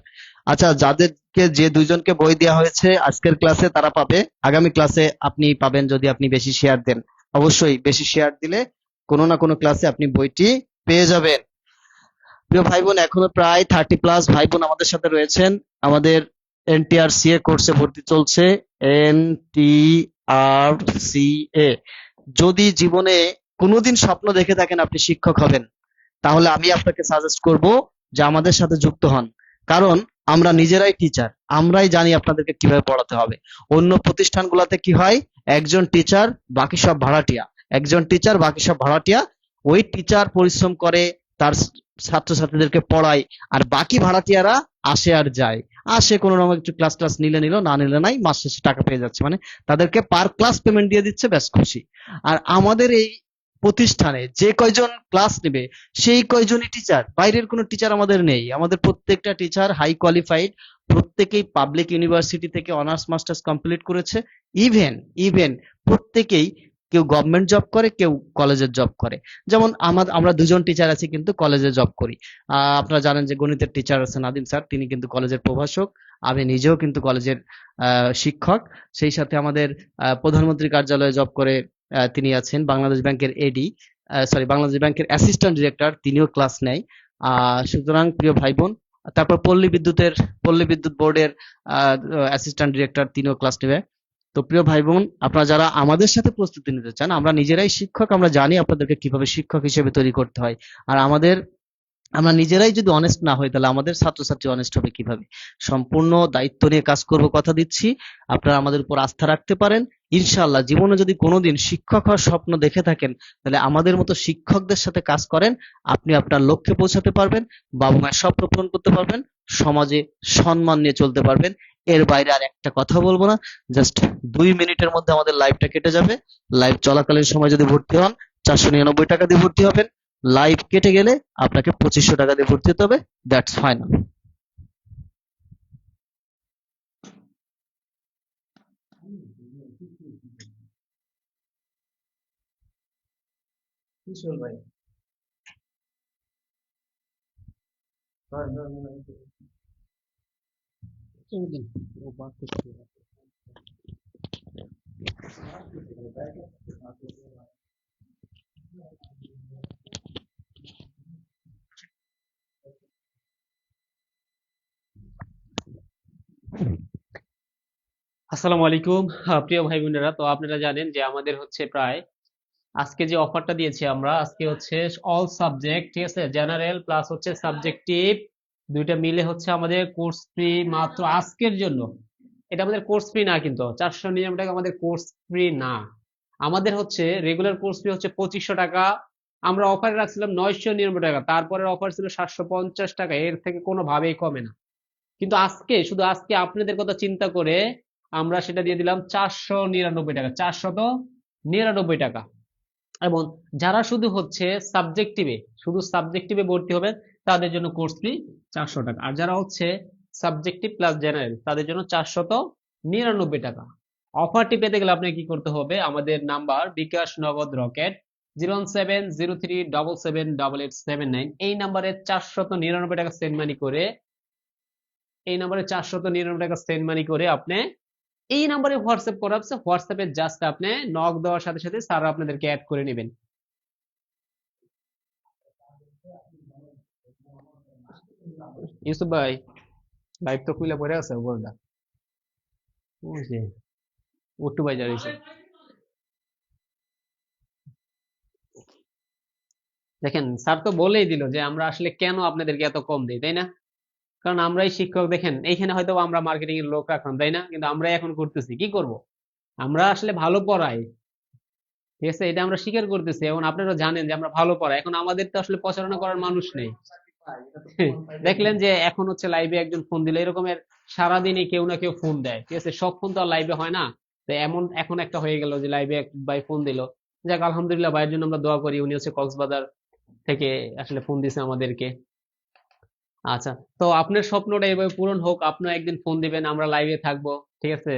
আচ্ছা, যাদেরকে, যে 2জনকে বই দেওয়া হয়েছে আজকের ক্লাসে তারা পাবে, আগামী ক্লাসে আপনি পাবেন যদি আপনি বেশি শেয়ার দেন। অবশ্যই বেশি শেয়ার দিলে কোনো না কোনো ক্লাসে আপনি বইটি পেয়ে যাবেন। প্রিয় ভাই বোন, এখনো প্রায় 30 প্লাস ভাই বোন আমাদের সাথে রয়েছেন। আমাদের NTRCA কোর্সে ভর্তি চলছে, NTRCA। যদি জীবনে কোনোদিন স্বপ্ন দেখে থাকেন আপনি শিক্ষক হবেন, তাহলে আমি আপনাকে সাজেস্ট করব যে আমাদের সাথে যুক্ত হন। কারণ আমরা নিজেরাই টিচার, আমরাই জানি আপনাদেরকে কিভাবে পড়াতে হবে। অন্য প্রতিষ্ঠানগুলোতে কি হয়, একজন টিচার বাকি সব ভাড়াটিয়া, ওই টিচার পরিশ্রম করে, তার ছাত্রছাত্রীদেরকে পড়ায়, আর বাকি ভাড়াটিয়ারা আসে আর যায়, আসে কোনো রকম একটু ক্লাস নিলে নিল, না নিলে নাই, মাস শেষে টাকা পেয়ে যাচ্ছে, মানে তাদেরকে পার ক্লাস পেমেন্ট দিয়ে দিচ্ছে, ব্যাস খুশি। আর আমাদের এই প্রতিষ্ঠানে যে কয়জন ক্লাস নেবে সেই কয়জনই টিচার, বাইরের কোনো টিচার আমাদের নেই। আমাদের প্রত্যেকটা টিচার হাই কোয়ালিফাইড, প্রত্যেকেই পাবলিক ইউনিভার্সিটি থেকে অনার্স মাস্টার্স কমপ্লিট করেছে, ইভেন প্রত্যেকেই কেউ গভর্নমেন্ট জব করে, কেউ কলেজের জব করে। যেমন আমরা দুজন টিচার আছি কিন্তু কলেজে জব করি। আপনারা জানেন যে গণিতের টিচার আছে নাদিম স্যার, তিনি কিন্তু কলেজের প্রভাষক। আমি নিজেও কিন্তু কলেজের শিক্ষক। সেই সাথে আমাদের প্রধানমন্ত্রী কার্যালয়ে জব করে তিনি আছেন, বাংলাদেশ ব্যাংকের এডি, বাংলাদেশ ব্যাংকের অ্যাসিস্ট্যান্ট ডিরেক্টর, তিনিও ক্লাস নেয়। সুতরাং প্রিয় ভাই বোন, তারপর পল্লী বিদ্যুৎ বোর্ডের অ্যাসিস্ট্যান্ট ডিরেক্টর, তিনিও ক্লাস নেবে। তো প্রিয় ভাই বোন, আপনারা যারা আমাদের সাথে প্রস্তুতি নিতে চান, আমরা নিজেরাই শিক্ষক, আমরা জানি আপনাদেরকে কিভাবে শিক্ষক হিসেবে তৈরি করতে হয়। আর আমরা নিজেরাই যদি অনেস্ট না হই, তাহলে আমাদের ছাত্রছাত্রী অনেস্ট হবে কিভাবে? সম্পূর্ণ দায়িত্ব নিয়ে কাজ করব, কথা দিচ্ছি। আপনারা আমাদের উপর আস্থা রাখতে পারেন। ইনশাআল্লাহ জীবনে যদি কোনোদিন শিক্ষক হওয়ার স্বপ্ন দেখে থাকেন, তাহলে আমাদের মতো শিক্ষকদের সাথে কাজ করেন, আপনি আপনার লক্ষ্যে পৌঁছাতে পারবেন, বাবা মায়ের স্বপ্ন পূরণ করতে পারবেন, সমাজে সম্মান নিয়ে চলতে পারবেন। এর বাইরে আর একটা কথা বলবো না। জাস্ট 2 মিনিটের মধ্যে আমাদের লাইভটা কেটে যাবে। লাইভ চলাকালীন সময় যদি ভর্তি হন, 499 টাকা দিয়ে ভর্তি হবেন। লাইভ কেটে গেলে আপনাকে 2500 টাকা দিয়ে ভর্তি হতে হবে। That's final. আসসালামু আলাইকুম প্রিয় ভাই বোনেরা। তো আপনারা জানেন যে আমাদের হচ্ছে প্রায় আজকে যে অফারটা দিয়েছি আমরা, আজকে হচ্ছে অল সাবজেক্ট, ঠিক আছে, জেনারেল প্লাস হচ্ছে সাবজেক্টিভ, দুইটা মিলে হচ্ছে আমাদের কোর্স ফ্রি মাত্র আজকের জন্য। এটা আমাদের কোর্স ফ্রি না, কিন্তু 499 টাকা আমাদের কোর্স ফ্রি না। আমাদের হচ্ছে রেগুলার কোর্স ফি হচ্ছে 2500 টাকা। আমরা অফারে রাখছিলাম 999 টাকা, তারপরের অফার ছিল 750 টাকা, এর থেকে কোনোভাবেই কমে না। কিন্তু আজকে, শুধু আজকে আপনাদের কথা চিন্তা করে আমরা সেটা দিয়ে দিলাম 499 টাকা, 499 টাকা। এবং যারা শুধু হচ্ছে সাবজেক্টিভে ভর্তি হবেন, তাদের জন্য কোর্স ফি 400 টাকা। আর যারা হচ্ছে সাবজেক্টিভ প্লাস জেনারেল, তাদের জন্য 499 টাকা। অফারটি পেতে গেলে আপনাকে কি করতে হবে? আমাদের নাম্বার বিকাশ নগদ রকেট 07003778879, এই নাম্বারে 499 টাকা সেন্ড মানি করে, আপনি এই নাম্বারে হোয়াটসঅ্যাপ করা আছে। হোয়াটসঅ্যাপে জাস্ট আপনি নক দেওয়ার সাথে সাথে স্যার আপনাদেরকে অ্যাড করে নেবেন। ইউসুফ ভাই, লাইভ তো খুলে পড়ে আছে বলদা, ওই যে ওট্টু ভাই জানিস। দেখেন, স্যার তো বলেই দিল যে আমরা আসলে কেন আপনাদেরকে এত কম দিই, তাই না? কারণ আমরাই শিক্ষক। দেখেন, এইখানে হয়তো আমরা মার্কেটিং এর লোক রাখলাম, তাই না? কিন্তু আমরা এখন করতেছি কি করব, আমরা আসলে ভালো পড়াই, ঠিক আছে, এটা আমরা স্বীকার করতেছি। এবং আপনারা জানেন যে আমরা ভালো পড়াই। এখন আমাদের তো আসলে প্রচারণা করার মানুষ নেই। দেখলেন যে এখন হচ্ছে লাইভে একজন ফোন দিল, এরকমের সারাদিনই কেউ না কেউ ফোন দেয়, ঠিক আছে, সব ফোন তো আর লাইভে হয় না। তো এমন এখন একটা হয়ে গেল যে লাইভে এক ভাই ফোন দিল। যাক, আলহামদুলিল্লাহ, ভাইয়ের জন্য আমরা দোয়া করি। উনি হচ্ছে কক্সবাজার থেকে আসলে ফোন দিছে আমাদেরকে। আচ্ছা, তো আপনার স্বপ্নটা এভাবে পূরণ হোক, আপনিও একদিন ফোন দিবেন, আমরা লাইভে থাকবো, ঠিক আছে।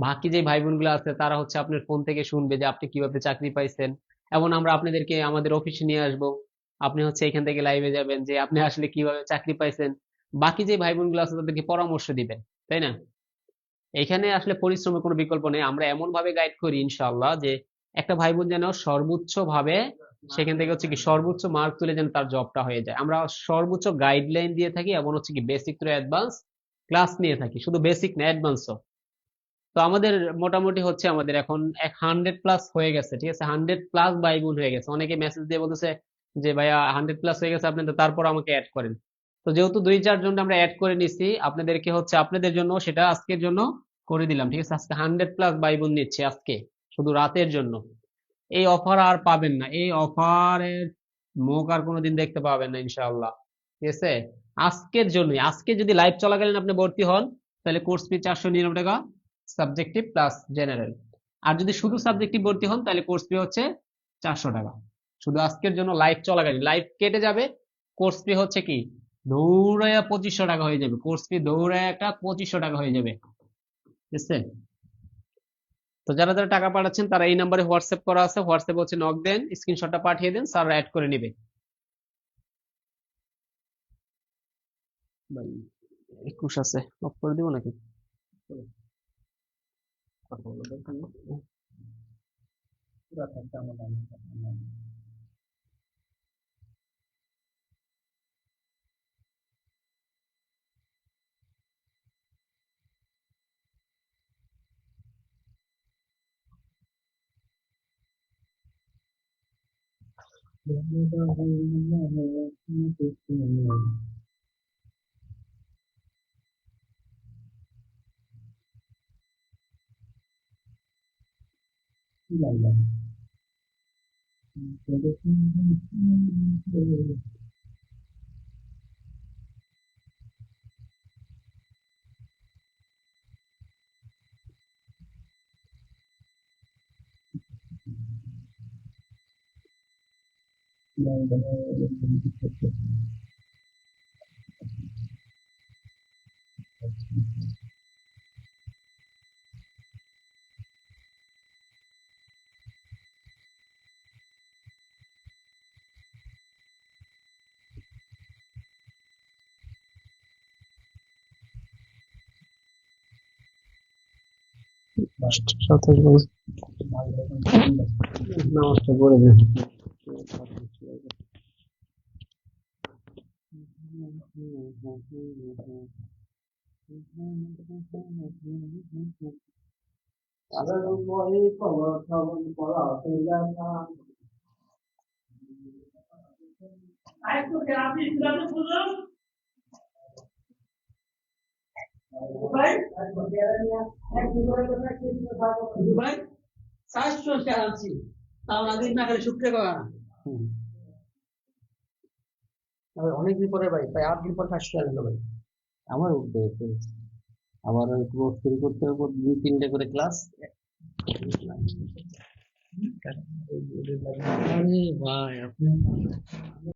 বাকি যে ভাই বোনগুলো আছে তারা হচ্ছে আপনার ফোন থেকে শুনবে যে আপনি কিভাবে চাকরি পাইছেন, এবং আমরা আপনাদেরকে আমাদের অফিসে নিয়ে আসবো। আপনি হচ্ছে এখান থেকে লাইভে যাবেন যে আপনি আসলে কিভাবে চাকরি পাইছেন। বাকি যে ভাই বোনগুলো আছে তাদেরকে পরামর্শ দিবেন, তাই না? এখানে আসলে পরিশ্রমের কোনো বিকল্প নেই। আমরা এমন ভাবে গাইড করি ইনশাআল্লাহ যে একটা ভাই বোন যেন সর্বোচ্চ ভাবে সেখান থেকে হচ্ছে কি সর্বোচ্চ মার্ক তুলে যেন তার জবটা হয়ে যায়। আমরা সর্বোচ্চ গাইডলাইন দিয়ে থাকি, এবং হচ্ছে কি বেসিক টু অ্যাডভান্স ক্লাস নিয়ে থাকি, শুধু বেসিক না, অ্যাডভান্সও। তো আমাদের মোটামুটি হচ্ছে আমাদের এখন 100+ হয়ে গেছে, ঠিক আছে, 100+ ভাই বোন হয়ে গেছে। অনেকে মেসেজ দিয়ে বলতেছে যে ভাইয়া 100+ হয়ে গেছে আপনাদের, তারপর আমাকে অ্যাড করেন। তো যেহেতু 2-4 জন আমরা অ্যাড করে নিছি, আপনাদেরকে হচ্ছে আপনাদের জন্য সেটা আজকের জন্য করে দিলাম, ঠিক আছে। আজকে 100+ ভাই বোন নিচ্ছে আজকে, শুধু রাতের জন্য। এই অফার আর পাবেন না, এই অফারের মুখ আর কোনোদিন দেখতে পাবেন না ইনশাআল্লাহ, ঠিক আছে। আজকের জন্যই, আজকে যদি লাইভ চলাকালীন আপনি ভর্তি হন, তাহলে কোর্স ফি 499 টাকা, সাবজেক্টিভ প্লাস জেনারেল। আর যদি শুধু সাবজেক্টিভ ভর্তি হন, তাহলে কোর্স ফি হচ্ছে 400 টাকা। শুধু আজকের জন্য লাইভ চলাকালীন, লাইভ কেটে যাবে, কোর্স ফি হচ্ছে কি দৌড়াইয়া 2500 টাকা হয়ে যাবে। কোর্স ফি দৌড়াইয়া একটা 2500 টাকা হয়ে যাবে, ঠিক আছে। তো যারা যারা টাকা পাঠাচ্ছেন তারা এই নাম্বারে হোয়াটসঅ্যাপ করা আছে, হোয়াটসঅ্যাপে হচ্ছে নক দেন, স্ক্রিনশটটা পাঠিয়ে দেন, স্যার অ্যাড করে নেবে। ভাই 21 আছে, অফ করে দিব নাকি? কথা বলার দরকার নেই। পুরা থাকতে আমার নাম। নামাজটা পড়ে দেন। ভাই 400 টাকা আনছি, তাও নাদিম না খালি শুক্রে করা না। অনেকদিন পরে ভাই, প্রায় 8 দিন পর 400 টাকা দিল ভাই। আমার উদ্দেশ্য আবার কোর্স শুরু করতে হবে 2-3টে করে ক্লাস। আরে ভাই আপনি